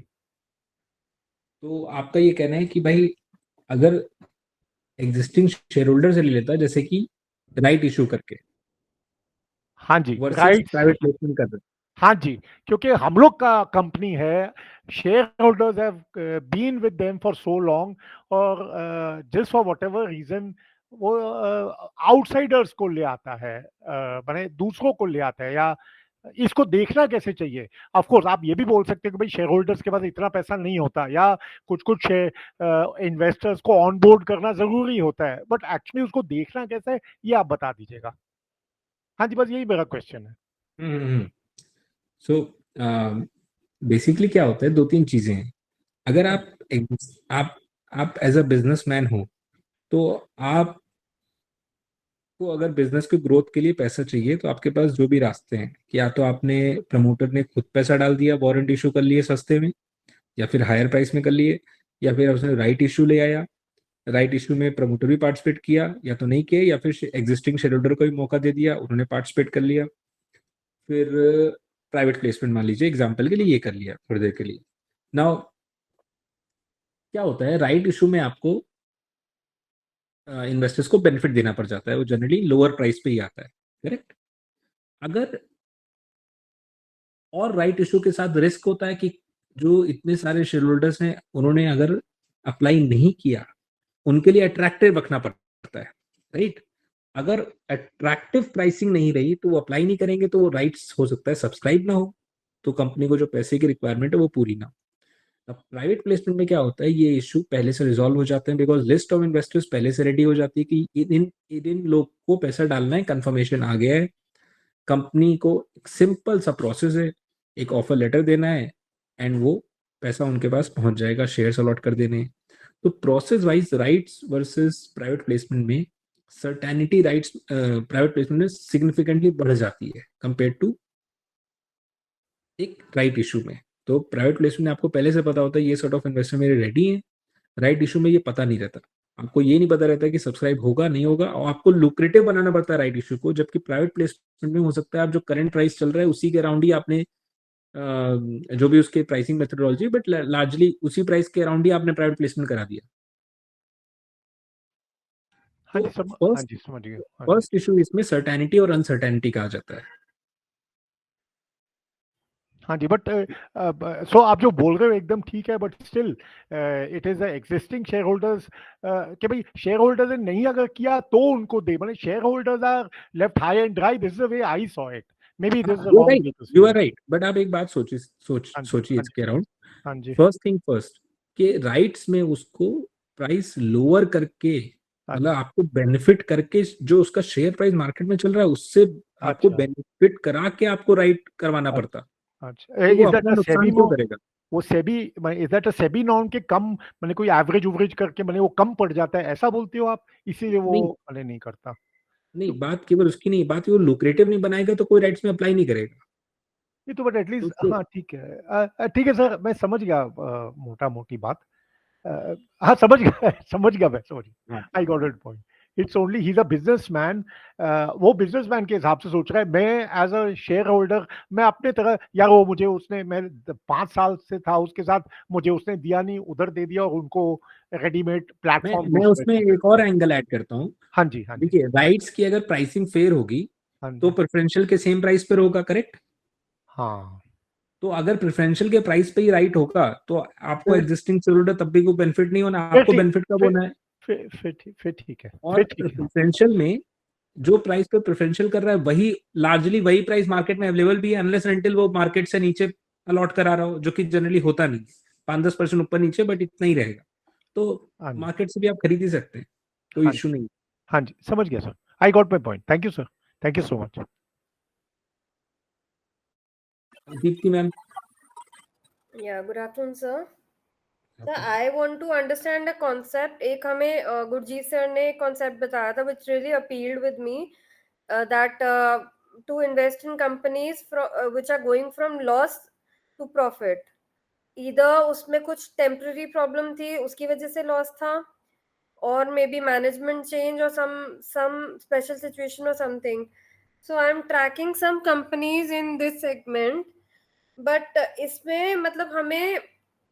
तो आपका ये कहना है कि भाई अगर एग्जिस्टिंग शेयर होल्डर से ले लेता है, जैसे कि राइट इशू करके, हाँ जी, वर्सेस राइट, प्राइवेट प्लेसमेंट कर रहे हाँ जी, क्योंकि हम लोग का कंपनी है, shareholders have been with them for so long, और just for whatever reason वो आउटसाइडर्स को ले आता है, माने दूसरों को ले आता है, या इसको देखना कैसे चाहिए? ऑफ कोर्स आप ये भी बोल सकते हैं कि भाई शेयर होल्डर्स के पास इतना पैसा नहीं होता, या कुछ कुछ इन्वेस्टर्स को ऑन बोर्ड करना जरूरी होता है, बट एक्चुअली उसको देखना कैसे है, ये आप बता दीजिएगा। हाँ जी, बस यही मेरा क्वेश्चन है। हैं। सो बेसिकली क्या होता है, दो तीन चीजें हैं। अगर आप आप एज अ बिजनेसमैन हो, तो आप को अगर बिजनेस की ग्रोथ के लिए पैसा चाहिए तो आपके पास जो भी रास्ते हैं, या तो आपने प्रमोटर ने खुद पैसा डाल दिया, वारंट इशू कर लिए सस्ते में, या फिर हायर प्राइस में कर लिए, या फिर उसने राइट इशू ले आया, राइट इशू में प्रमोटर भी पार्टिसिपेट किया या तो नहीं किया, या फिर एग्जिस्टिंग शेयर होल्डर को भी मौका दे दिया, उन्होंने पार्टिसिपेट कर लिया, फिर प्राइवेट प्लेसमेंट मान लीजिए एग्जाम्पल के लिए ये कर लिया थोड़ी देर के लिए। नाउ क्या होता है, राइट इशू में आपको इन्वेस्टर्स को बेनिफिट देना पड़ जाता है, वो जनरली लोअर प्राइस पे ही आता है, करेक्ट। अगर और राइट इशू के साथ रिस्क होता है कि जो इतने सारे शेयर होल्डर्स हैं उन्होंने अगर अप्लाई नहीं किया, उनके लिए अट्रैक्टिव रखना पड़ता है, राइट। अगर अट्रैक्टिव प्राइसिंग नहीं रही तो वो अप्लाई नहीं करेंगे, तो वो राइट्स हो सकता है सब्सक्राइब ना हो, तो कंपनी को जो पैसे की रिक्वायरमेंट है वो पूरी ना हो। अब प्राइवेट प्लेसमेंट में क्या होता है, ये इशू पहले से रिजॉल्व हो जाते हैं, बिकॉज लिस्ट ऑफ इन्वेस्टर्स पहले से रेडी हो जाती है कि इन लोग को पैसा डालना है, कंफर्मेशन आ गया है, कंपनी को एक सिंपल सा प्रोसेस है, एक ऑफर लेटर देना है एंड वो पैसा उनके पास पहुंच जाएगा, शेयर्स अलॉट कर देने हैं। तो process wise rights versus private placement में सर्टेनिटी राइट्स प्राइवेट प्लेसमेंट में सिग्निफिकेंटली बढ़ जाती है कंपेयर टू एक राइट इशू में। तो प्राइवेट प्लेसमेंट में आपको पहले से पता होता है ये सॉर्ट ऑफ इन्वेस्टर मेरे रेडी हैं, राइट इशू में ये पता नहीं रहता, आपको ये नहीं पता रहता कि सब्सक्राइब होगा नहीं होगा, और आपको लुक्रेटिव बनाना पड़ता है राइट इशू को, जबकि प्राइवेट प्लेसमेंट में हो सकता है आप जो करंट प्राइस चल रहा है उसी के अराउंड ही आपने जो भी उसके प्राइसिंग मेथोडोलॉजी, बट लार्जली उसी प्राइस के अराउंड ही आपने प्राइवेट प्लेसमेंट करा दिया। हाँ जी तो समझ गया। फर्स्ट इशू इसमें सर्टेनिटी और अनसर्टेनिटी कहा जाता है। हाँ जी, बट सो आप जो बोल रहे हो एकदम ठीक है, but still it is existing share holders कि भाई शेयर होल्डर्स ने नहीं अगर किया तो उनको दे, मतलब shareholders are left high and dry, this is the way I saw it, may be this is wrong way to you see are right, but आप एक बात सोचिए इसके अराउंड। हाँ जी फर्स्ट थिंग फर्स्ट कि राइट्स में उसको प्राइस लोअर करके, हाँ मतलब जी, आपको बेनिफिट करके, जो उसका शेयर प्राइस मार्केट में चल रहा है उससे आपको अच्छा बेनिफिट करा के आपको राइट करवाना पड़ता, अच्छा, तो वो इज दैट अपना अ नुकसान सेबी क्यों करेगा? वो SEBI, is that a SEBI norm के कम, मैंने कोई एवरेज उवरेज करके मैंने वो कम पड़ जाता है, ऐसा बोलते हो आप, इसीलिए वो नहीं मैंने नहीं करता? नहीं, बात केवल उसकी नहीं, बात वो लुक्रेटिव नहीं बनाएगा तो कोई राइट्स में अप्लाई नहीं करेगा। नहीं तो बट तो एटलीस्ट उससे हाँ ठीक है सर, मैं समझ गया मोटा मोटी बात। हाँ समझ गया समझ गया मैं, समझ गया, हाँ I got it point. It's only he is a businessman, वो बिजनेसमैन के हिसाब से सोच रहा है, मैं एज अ शेयर होल्डर मैं अपने तरह, यार वो मुझे उसने, मैं 5 साल से था उसके साथ, मुझे उसने दिया नहीं, उधर दे दिया और उनको रेडीमेड प्लेटफॉर्म मैं दूसरे उसमें को मिल एक और गया। एंगल ऐड करता हूँ। हाँ जी हाँ जी देखिए, राइट्स की अगर प्राइसिंग फेयर होगी हाँ तो जी प्रेफरेंशियल के सेम प्राइस पर होगा, करेक्ट। हाँ, तो अगर प्रेफरेंशियल के प्राइस पे ही राइट होगा तो आपको फिर एग्जिस्टिंग शेयर होल्डर तब भी कोई बेनिफिट नहीं होना, फिर आपको ठीक बेनिफिट कब फिर होना है? फिर ठीक है, और फिर ठीक है। प्रेफरेंशियल में जो प्राइस पे प्रेफरेंशियल कर रहा है वही लार्जली वही प्राइस मार्केट में अवेलेबल भी है, अनलेस अनटिल वो मार्केट से नीचे अलॉट करा रहा हो, जो कि जनरली होता नहीं, 5-10% ऊपर नीचे, बट इतना ही रहेगा, तो हाँ जी मार्केट से भी आप खरीद ही सकते हैं, कोई हाँ इशू जी नहीं। हाँ जी, समझ गया sir, I got my point, thank you sir, thank you so much. Deepti ma'am. Yeah, good afternoon, sir. Sir, I want to understand a concept. एक हमें गुरजीत सर ने concept बताया था, which really appealed with me, that to invest in companies which are going from loss to profit. Either उसमें कुछ temporary problem थी, उसकी वजह से loss था, or maybe management change or some special situation or something. So I'm tracking some companies in this segment, but इसमें मतलब हमें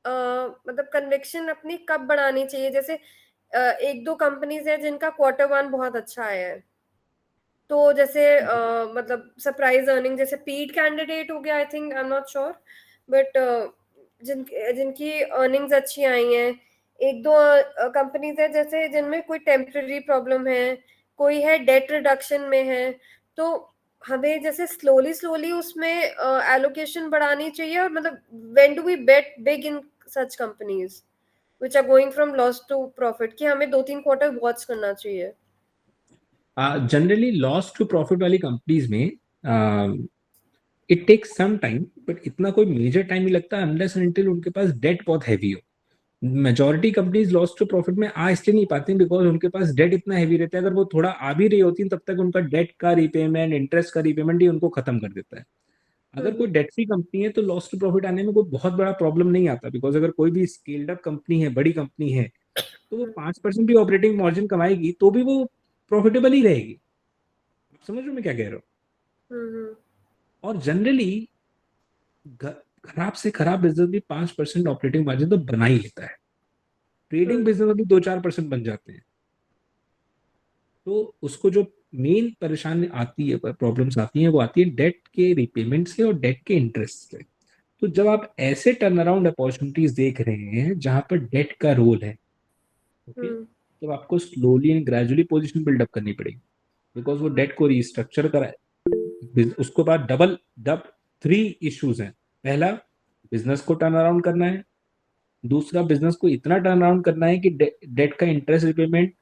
मतलब कन्विक्शन अपनी कब बढ़ानी चाहिए? जैसे एक दो कंपनीज है जिनका Q1 बहुत अच्छा आया है, तो जैसे मतलब सरप्राइज अर्निंग, जैसे पीड कैंडिडेट हो गया, I think, I am not sure, but जिनकी अर्निंग्स अच्छी आई हैं। एक दो कंपनीज है जैसे जिनमें कोई टेम्पररी प्रॉब्लम है, कोई है डेट रिडक्शन में है, तो हमें जैसे स्लोली स्लोली उसमें एलोकेशन बढ़ानी चाहिए, और मतलब when do we bet big in such companies which are going from loss to profit, कि हमें 2-3 क्वार्टर वॉच करना चाहिए? जनरली लॉस टू प्रॉफिट वाली कंपनीज में it takes some time, but इतना कोई मेजर टाइम नहीं लगता अनलेस अनटिल उनके पास डेट बहुत हैवी हो। Majority companies loss to profit में आ इसलिए नहीं पाती बिकॉज उनके पास डेट इतना हैवी रहता है। अगर वो थोड़ा आ भी रही होती तब तक उनका डेट का रीपेमेंट, इंटरेस्ट का रीपेमेंट ही उनको खत्म कर देता है। अगर कोई डेट फ्री कंपनी है तो लॉस टू प्रॉफिट आने में कोई बहुत बड़ा प्रॉब्लम नहीं आता, बिकॉज अगर कोई भी स्केल्ड अप कंपनी है, बड़ी कंपनी है, तो वो 5% भी ऑपरेटिंग मार्जिन कमाएगी तो भी वो प्रॉफिटेबल ही रहेगी। आप समझ रहे हो मैं क्या कह रहा हूँ? और जनरली खराब से खराब बिजनेस भी 5% ऑपरेटिंग मार्जिन तो बना ही लेता है। ट्रेडिंग बिजनेस में भी 2-4% बन जाते हैं। तो उसको जो मेन परेशानी आती है, प्रॉब्लम्स आती हैं, वो आती है डेट के रिपेमेंट से और डेट के इंटरेस्ट से। तो जब आप ऐसे टर्न अराउंड अपॉर्चुनिटीज देख रहे हैं जहां पर डेट का रोल है, ओके, तो आपको slowly and gradually position buildup करनी पड़ेगी, बिकॉज वो डेट को रिस्ट्रक्चर कराए। उसके बाद डबल 3 इश्यूज हैं। पहला, बिजनेस को टर्न अराउंड करना है। दूसरा, बिजनेस को इतना टर्न अराउंड करना है कि डेट का इंटरेस्ट रिपेमेंट,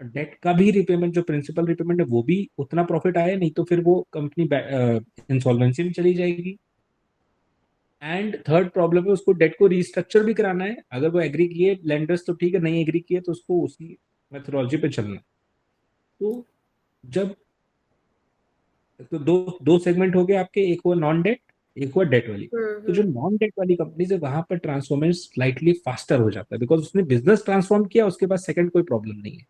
डेट का भी रिपेमेंट, जो प्रिंसिपल रिपेमेंट है वो भी उतना प्रॉफिट आए, नहीं तो फिर वो कंपनी इंसॉल्वेंसी में चली जाएगी। एंड थर्ड प्रॉब्लम है, उसको डेट को रिस्ट्रक्चर भी कराना है। अगर वो एग्री किए लेंडर्स तो ठीक है, नहीं एग्री किए तो उसको उसी मेथोडोलॉजी पे चलना है। तो जब तो दो सेगमेंट हो गए आपके, एक हुआ नॉन डेट, एक हुआ डेट वाली। तो जो नॉन डेट वाली कंपनी है वहां पर ट्रांसफॉर्मेशन स्लाइटली फास्टर हो जाता है, बिकॉज उसने बिजनेस ट्रांसफॉर्म किया, उसके बाद सेकंड कोई प्रॉब्लम नहीं है।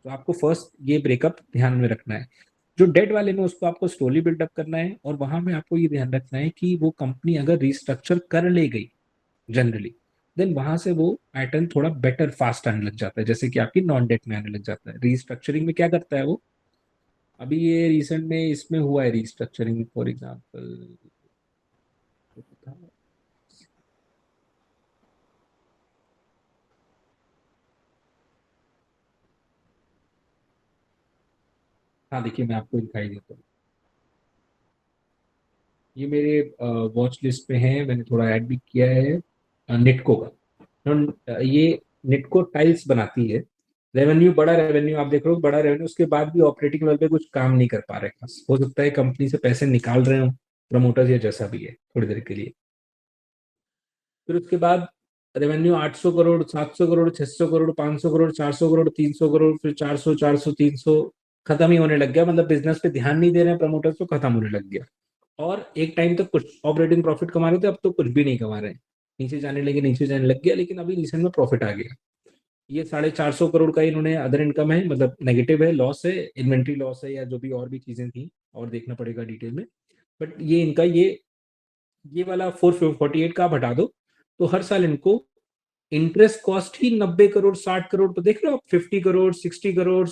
तो आपको फर्स्ट ये ब्रेकअप ध्यान में रखना है। जो डेट वाले में उसको आपको स्लोली बिल्डअप करना है, और वहां में आपको ये ध्यान रखना है कि वो कंपनी अगर रिस्ट्रक्चर कर ले गई जनरली, देन वहां से वो पैटर्न थोड़ा बेटर फास्ट आने लग जाता है, जैसे कि आपकी नॉन डेट में आने लग जाता है। रिस्ट्रक्चरिंग में क्या करता है वो, अभी ये रिसेंट में इसमें हुआ है रिस्ट्रक्चरिंग, फॉर एग्जाम्पल हाँ देखिए मैं आपको दिखाई देता हूँ, ये मेरे वॉच लिस्ट पे है, मैंने थोड़ा ऐड भी किया है निटको का। ये निटको टाइल्स बनाती है। रेवेन्यू, बड़ा रेवेन्यू आप देख रहे हो, बड़ा रेवेन्यू, उसके बाद भी ऑपरेटिंग लेवल पे कुछ काम नहीं कर पा रहे। हो सकता है कंपनी से पैसे निकाल रहे हो प्रमोटर्स या जैसा भी है थोड़ी देर के लिए। फिर उसके बाद रेवेन्यू 800 करोड़, 700 करोड़, 600 करोड़, 500 करोड़, 400 करोड़, 300 करोड़, फिर 400, 400, 300, खत्म ही होने लग गया। मतलब बिजनेस पे ध्यान नहीं दे रहे हैं प्रमोटर्स, तो खत्म होने लग गया। और एक टाइम तक कुछ ऑपरेटिंग प्रॉफिट कमा रहे थे, अब तो कुछ भी नहीं कमा रहे हैं, नीचे जाने लगे, नीचे जाने लग गया। लेकिन अभी रिसेंट में प्रॉफिट आ गया। ये 450 करोड़ का इन्होंने अदर इनकम है, मतलब नेगेटिव है, लॉस है, इन्वेंट्री लॉस है, या जो भी और भी चीजें थी, और देखना पड़ेगा डिटेल में। बट ये इनका ये वाला 448 का आप हटा दो तो हर साल इनको इंटरेस्ट कॉस्ट ही 90 करोड़, 60 करोड़, तो देख लो आप 50 करोड़, 60 करोड़।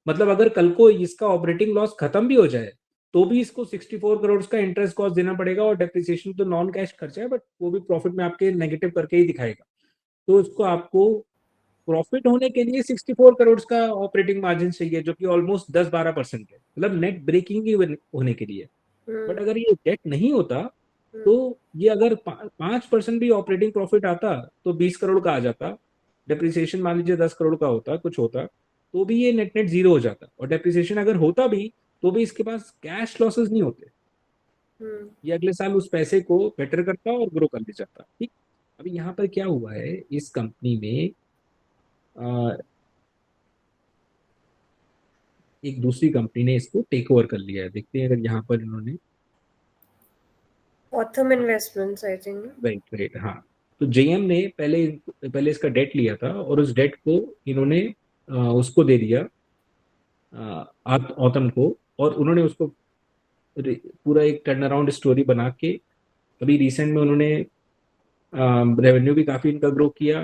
मतलब अगर कल को इसका ऑपरेटिंग लॉस खत्म भी हो जाए तो भी इसको 64 करोड़ का इंटरेस्ट कॉस्ट देना पड़ेगा, और डेप्रिसिएशन तो नॉन कैश खर्चा है, बट वो भी प्रॉफिट में आपके नेगेटिव करके ही दिखाएगा। तो इसको आपको प्रॉफिट होने के लिए 64 करोड़ का ऑपरेटिंग मार्जिन चाहिए, जो कि ऑलमोस्ट 10-12% है, मतलब नेट ब्रेकिंग ही होने के लिए। बट अगर ये डेट नहीं होता तो ये अगर 5% भी ऑपरेटिंग प्रॉफिट आता तो 20 करोड़ का आ जाता। डेप्रिसिएशन मान लीजिए 10 करोड़ का होता, कुछ होता, तो भी ये नेट नेट जीरो हो जाता। और डेप्रिसिएशन अगर होता भी तो भी इसके पास कैश लॉसेस नहीं होते, ये अगले साल उस पैसे को बेटर करता और ग्रो कर ले जाता। ठीक, अभी यहाँ पर क्या हुआ है, इस कंपनी में एक दूसरी कंपनी ने इसको टेक ओवर कर लिया है। देखते हैं अगर यहाँ पर इन्होंने Autham investments I think. Right, हाँ। तो जेएम ने पहले इसका डेट लिया था, और उस डेट को इन्होंने उसको दे दिया ऑथम को, और उन्होंने उसको पूरा एक टर्न अराउंड स्टोरी बना के अभी रिसेंट में उन्होंने रेवेन्यू भी काफी इनका ग्रो किया,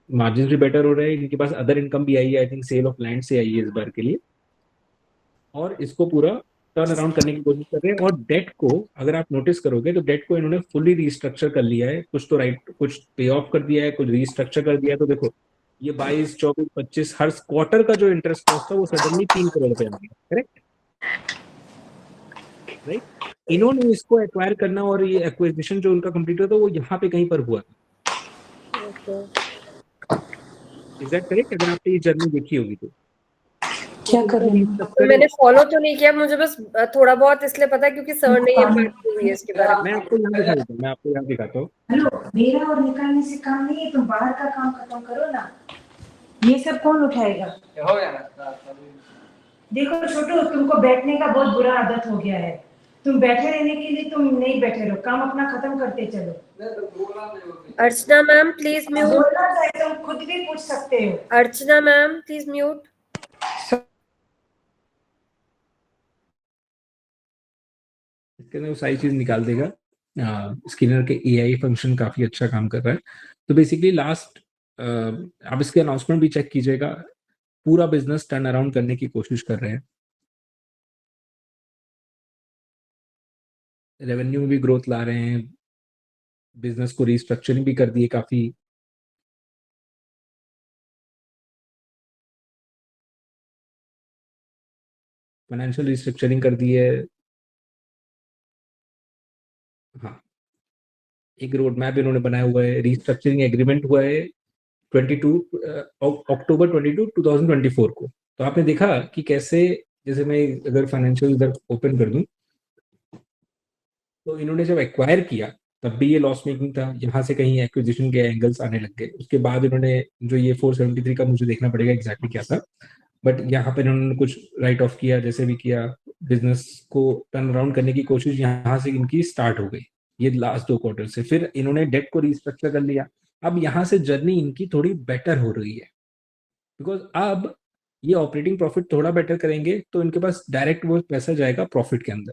मार्जिन भी बेटर हो रहे हैं, इनके पास अदर इनकम भी आई है, I think sale of land से आई है इस बार के लिए, और इसको पूरा टर्न अराउंड करने की कोशिश कर रहे हैं। और डेट को अगर आप नोटिस करोगे तो डेट को इन्होंने फुली रिस्ट्रक्चर कर लिया है, कुछ तो कुछ पे ऑफ कर दिया है, कुछ रिस्ट्रक्चर कर दिया है। तो देखो ये 22, 24, 25 हर क्वार्टर का जो इंटरेस्ट कॉस्ट था वो सडनली 3 करोड़ रुपए आ गया। Correct, right. इन्होंने इसको एक्वायर करना और ये एक्विजिशन जो उनका कंप्लीट हुआ था वो यहाँ पे कहीं पर हुआ था। Is that correct? अगर आपने ये जर्नी देखी होगी तो क्या करूं? तो मैंने फॉलो तो नहीं किया, मुझे बस थोड़ा बहुत इसलिए पता है क्योंकि सर ने ये बात की हुई है इसके बारे में। मैं आपको यहाँ दिखा देता हूँ, मैं आपको यहाँ दिखाता हूँ। हेलो, मेरा और निकालने से काम नहीं है, तुम बाहर का काम खत्म करो ना। ये सब कौन उठाएगा? देखो छोटू, तुमको बैठने का बहुत बुरा आदत हो गया है। तुम बैठे रहने के लिए तुम नहीं बैठे रहो, काम अपना खत्म करते चलो। अर्चना मैम प्लीज म्यूट। बोलना चाहे तुम खुद भी पूछ सकते हो। अर्चना मैम प्लीज म्यूट। इसके अंदर वो सारी चीज निकाल देगा। स्किनर के एआई फंक्शन काफी अच्छा काम कर रहा है। तो बेसिकली लास्ट आप इसके अनाउंसमेंट भी चेक कीजिएगा, पूरा बिजनेस टर्न अराउंड करने की कोशिश कर रहे हैं। रेवेन्यू में भी ग्रोथ ला रहे हैं, बिजनेस को रिस्ट्रक्चरिंग भी कर दिए काफी। फाइनेंशियल रिस्ट्रक्चरिंग कर दी है। हाँ, एक रोड मैप इन्होंने बनाया हुआ है, रिस्ट्रक्चरिंग एग्रीमेंट हुआ है 22 अक्टूबर 22 2024 को। तो आपने देखा कि कैसे, जैसे मैं अगर फाइनेंशियल इधर ओपन कर दूं, तो इन्होंने जब एक्वायर किया तब भी ये लॉस मेकिंग था, यहाँ से कहीं एक्विजिशन के एंगल्स आने लग गए। उसके बाद इन्होंने जो ये 473 का, मुझे देखना पड़ेगा एग्जैक्टली क्या था, बट यहाँ पर इन्होंने कुछ राइट ऑफ किया, जैसे भी किया, बिजनेस को टर्न अराउंड करने की कोशिश यहाँ से इनकी स्टार्ट हो गई, ये लास्ट 2 क्वार्टर से। फिर इन्होंने डेट को रिस्ट्रक्चर कर लिया। अब यहाँ से जर्नी इनकी थोड़ी बेटर हो रही है, बिकॉज अब ये ऑपरेटिंग प्रॉफिट थोड़ा बेटर करेंगे तो इनके पास डायरेक्ट वो पैसा जाएगा प्रॉफिट के अंदर।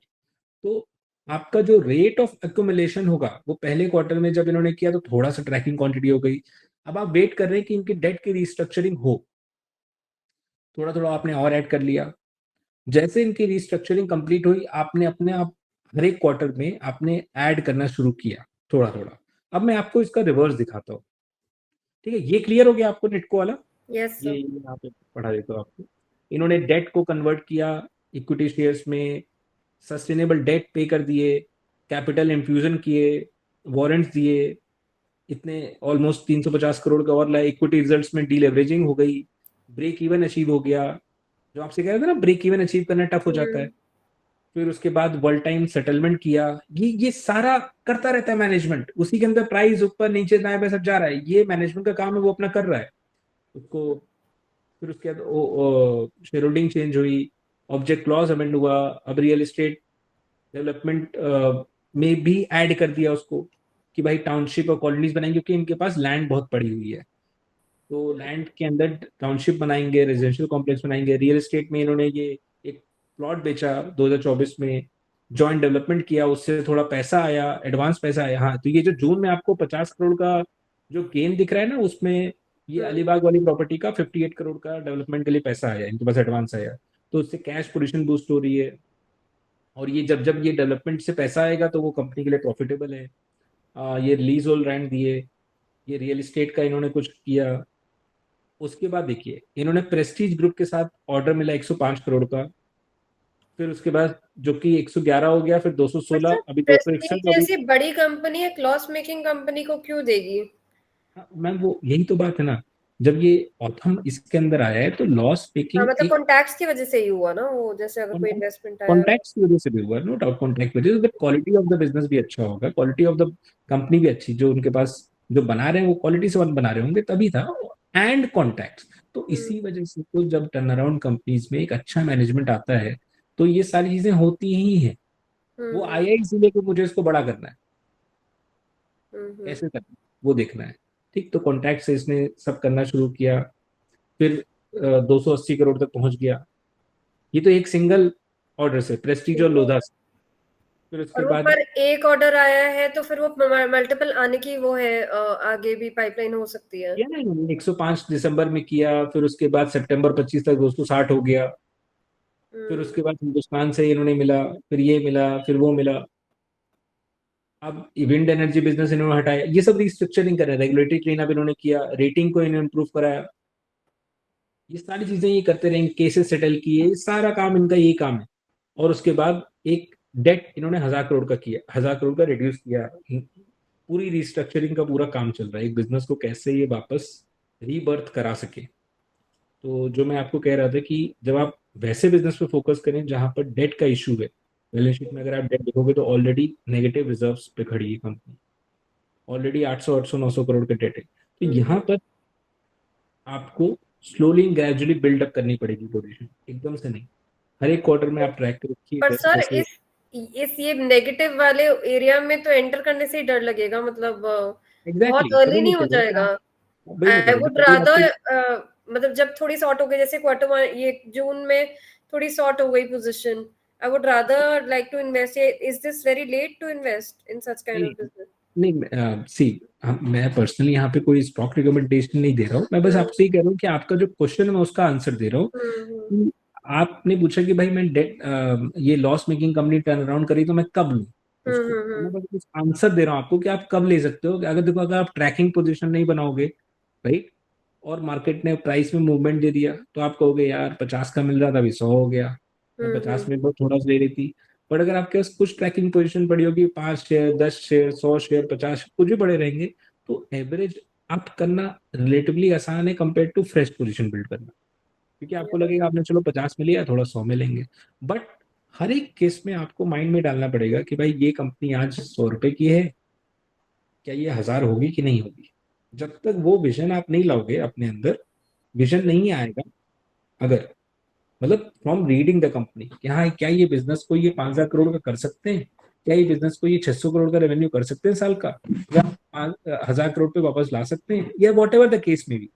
तो आपका जो रेट ऑफ एक्यूमुलेशन होगा, वो पहले क्वार्टर में जब इन्होंने किया तो थोड़ा सा ट्रैकिंग क्वांटिटी हो गई। अब आप वेट कर रहे हैं कि इनकी डेट की रिस्ट्रक्चरिंग हो, थोड़ा थोड़ा आपने और ऐड कर लिया। जैसे इनकी रिस्ट्रक्चरिंग कंप्लीट हुई, आपने अपने आप हर एक क्वार्टर में आपने ऐड करना शुरू किया थोड़ा थोड़ा। अब मैं आपको इसका रिवर्स दिखाता हूँ, ठीक है? ये क्लियर हो गया आपको नेटको वाला? यस ये यहाँ पे पढ़ा देता हूँ आपको। इन्होंने डेट को कन्वर्ट किया इक्विटी शेयर्स में, सस्टेनेबल डेट पे कर दिए, कैपिटल इन्फ्यूजन किए, वारंट्स दिए, इतने ऑलमोस्ट 350 करोड़ का और लाए। इक्विटी रिजल्ट्स में डीलेवरेजिंग हो गई, ब्रेक इवन अचीव हो गया। जो आपसे कह रहे थे ना, ब्रेक इवन अचीव करना टफ हो जाता है। फिर उसके बाद वर्ल्ड टाइम सेटलमेंट किया। ये सारा करता रहता है मैनेजमेंट, उसी के अंदर प्राइस ऊपर नीचे दाएं बाएं सब जा रहा है। ये मैनेजमेंट का काम है, वो अपना कर रहा है उसको। फिर उसके बाद शेयर होल्डिंग चेंज हुई, ऑब्जेक्ट क्लॉज अमेंड हुआ। अब रियल एस्टेट डेवलपमेंट में भी ऐड कर दिया उसको कि भाई टाउनशिप और कॉलोनीज बनाएंगे, क्योंकि इनके पास लैंड बहुत पड़ी हुई है। तो लैंड के अंदर टाउनशिप बनाएंगे, रेजिडेंशियल कॉम्प्लेक्स बनाएंगे। रियल एस्टेट में इन्होंने ये एक प्लॉट बेचा 2024 में, जॉइंट डेवलपमेंट किया, उससे थोड़ा पैसा आया, एडवांस पैसा आया। हाँ, तो ये जो जून में आपको 50 करोड़ का जो गेन दिख रहा है ना, उसमें ये अलीबाग वाली प्रॉपर्टी का 58 करोड़ का डेवलपमेंट के लिए पैसा आया, इनके पास एडवांस आया। तो उससे कैश पोजीशन बूस्ट हो रही है। और ये जब ये डेवलपमेंट से पैसा आएगा तो वो कंपनी के लिए प्रॉफिटेबल है। ये लीज होल्ड लैंड दिए, ये रियल एस्टेट का इन्होंने कुछ किया। उसके बाद देखिए, इन्होंने प्रेस्टीज ग्रुप के साथ ऑर्डर मिला 105 करोड़ का। फिर उसके बाद जो कि 111 हो गया, फिर 216, अभी 261। जैसी बड़ी कंपनी है लॉस मेकिंग कंपनी को क्यों देगी? मैम वो यही तो बात है ना, जब ये ऑथम इसके अंदर आया है तो लॉस मेकिंग, मतलब कॉन्टैक्ट्स की वजह से ही हुआ ना वो, जैसे अगर कोई इन्वेस्टमेंट आया, कॉन्टैक्ट्स की वजह से भी हुआ, नो डाउट कॉन्टैक्ट वजह से। क्वालिटी ऑफ द बिजनेस भी अच्छा होगा, क्वालिटी ऑफ द कंपनी भी अच्छी, जो उनके पास जो बना रहे हैं वो क्वालिटी से बना रहे होंगे, तभी था। एंड कॉन्टैक्ट्स, तो इसी वजह से तो जब टर्न अराउंड कंपनीज में एक अच्छा मैनेजमेंट आता है तो ये सारी चीजें होती ही है। वो आया इसीलिए कि मुझे इसको बड़ा करना है, कैसे करना है वो देखना है, ठीक? तो कॉन्ट्रैक्ट से इसने सब करना शुरू किया। फिर 280 करोड़ तक पहुंच गया। ये तो एक सिंगल ऑर्डर से, प्रेस्टीज और लोधा से। फिर उसके बाद पर एक ऑर्डर आया है तो फिर वो मल्टीपल आने की वो है, आगे भी पाइपलाइन हो सकती है। 105 दिसंबर में किया, फिर उसके बाद सितंबर 25 तक 260 हो गया। फिर उसके बाद हिंदुस्तान से इन्होंने मिला, फिर ये मिला, फिर वो मिला। अब विंड एनर्जी बिजनेस इन्होंने हटाया। ये सब रिस्ट्रक्चरिंग कर रहे हैं, रेगुलेटरी क्लीन अप इन्होंने किया, रेटिंग को इन्होंने इंप्रूव कराया। ये सारी चीजें ये करते रहेंगे, केसेस सेटल किए, सारा काम इनका यही काम है। और उसके बाद एक डेट इन्होंने 1000 करोड़ का किया, 1000 करोड़ का रिड्यूस किया। पूरी रिस्ट्रक्चरिंग का पूरा काम चल रहा है, एक बिजनेस को कैसे ये वापस रीबर्थ करा सके। तो जो मैं आपको कह रहा था कि जब आप वैसे बिजनेस पे फोकस करें जहां पर डेट का इशू है। बैलेंस शीट में अगर आप डेट देखोगे तो ऑलरेडी नेगेटिव रिजर्व्स पे खड़ी है कंपनी, ऑलरेडी 800 900 करोड़ के डेट है। तो यहाँ पर आपको स्लोली ग्रेजुअली बिल्डअप करनी पड़ेगी पोजीशन, एकदम से नहीं। हर एक क्वार्टर में आप ट्रैक रखिए पर सर कैसे इस ये नेगेटिव वाले एरिया में तो एंटर करने से ही डर लगेगा, मतलब बहुत एग्जैक्टली अर्ली कभी नहीं नहीं हो करो जाएगा। वही नहीं आई करो वुड कभी रादर आपको मतलब जब थोड़ी शॉर्ट हो गई, जैसे क्वार्टर ये जून में थोड़ी शॉर्ट हो गई position, I would rather like to invest. Is this very late to invest in such kind of business? नहीं सी मैं पर्सनली यहाँ पे कोई स्टॉक रिकमेंडेशन नहीं दे रहा हूँ, मैं बस आपसे ही कह रहा हूँ कि आपका जो क्वेश्चन है मैं उसका आंसर दे रहा हूँ कि आपने पूछा कि भाई मैं ये loss making company turn around करी तो मैं कब लूँ उसको, तो मैं बस कुछ आंसर दे रहा हूँ आपको कि आप कब ले सकते हो। अगर देखो अगर आप ट्रैकिंग पोजीशन नहीं बनाओगे राइट, और मार्केट ने प्राइस में मूवमेंट दे दिया तो आप कहोगे यार 50 का मिल रहा था अभी 100 हो गया, मैं 50 में बहुत थोड़ा सा ले रही थी। बट अगर आपके पास कुछ ट्रैकिंग पोजीशन पड़ी होगी, 5 शेयर 10 शेयर 100 शेयर 50 कुछ भी पड़े रहेंगे, तो एवरेज आप करना रिलेटिवली आसान है compare to fresh position build करना, क्योंकि आपको लगेगा आपने चलो 50 में लिया थोड़ा 100 में लेंगे। बट हर एक केस में आपको माइंड में डालना पड़ेगा कि भाई ये कंपनी आज 100 रुपए की है, क्या ये 1000 होगी कि नहीं होगी। जब तक वो विजन आप नहीं लाओगे अपने अंदर, विजन नहीं आएगा। अगर मतलब फ्रॉम रीडिंग द कंपनी कि हाँ क्या ये बिजनेस को ये 5,000 करोड़ का कर सकते हैं, क्या ये बिजनेस को ये 600 करोड़ का रेवेन्यू कर सकते हैं साल का, या 1,000 करोड़ पे वापस ला सकते हैं, या वॉट एवर द केस में भी,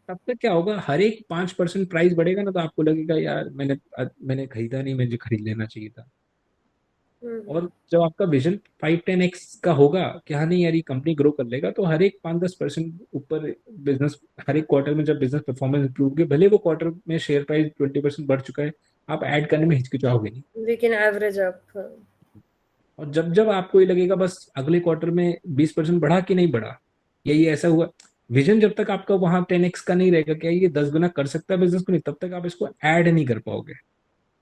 तब तक क्या होगा हर एक 5% प्राइस बढ़ेगा ना तो आपको लगेगा यार मैंने खरीदा नहीं, मुझे खरीद लेना चाहिए था। और जब आपका विजन 5-10x का होगा कि हाँ नहीं यार ये कंपनी ग्रो कर लेगा, तो हर एक 5-10% ऊपर बिजनेस, हर एक क्वार्टर में जब बिजनेस परफॉर्मेंस इंप्रूव होगी, भले वो क्वार्टर में शेयर प्राइस 20% बढ़ चुका है, आप ऐड करने में हिचकिचाओगे नहीं। We can average up. और जब जब आपको ये लगेगा बस अगले क्वार्टर में 20% बढ़ा कि नहीं बढ़ा, या ये ऐसा हुआ, विजन जब तक आपका वहां 10x का नहीं रहेगा क्या ये 10 गुना कर सकता है बिजनेस को, नहीं तब तक आप इसको ऐड नहीं कर पाओगे।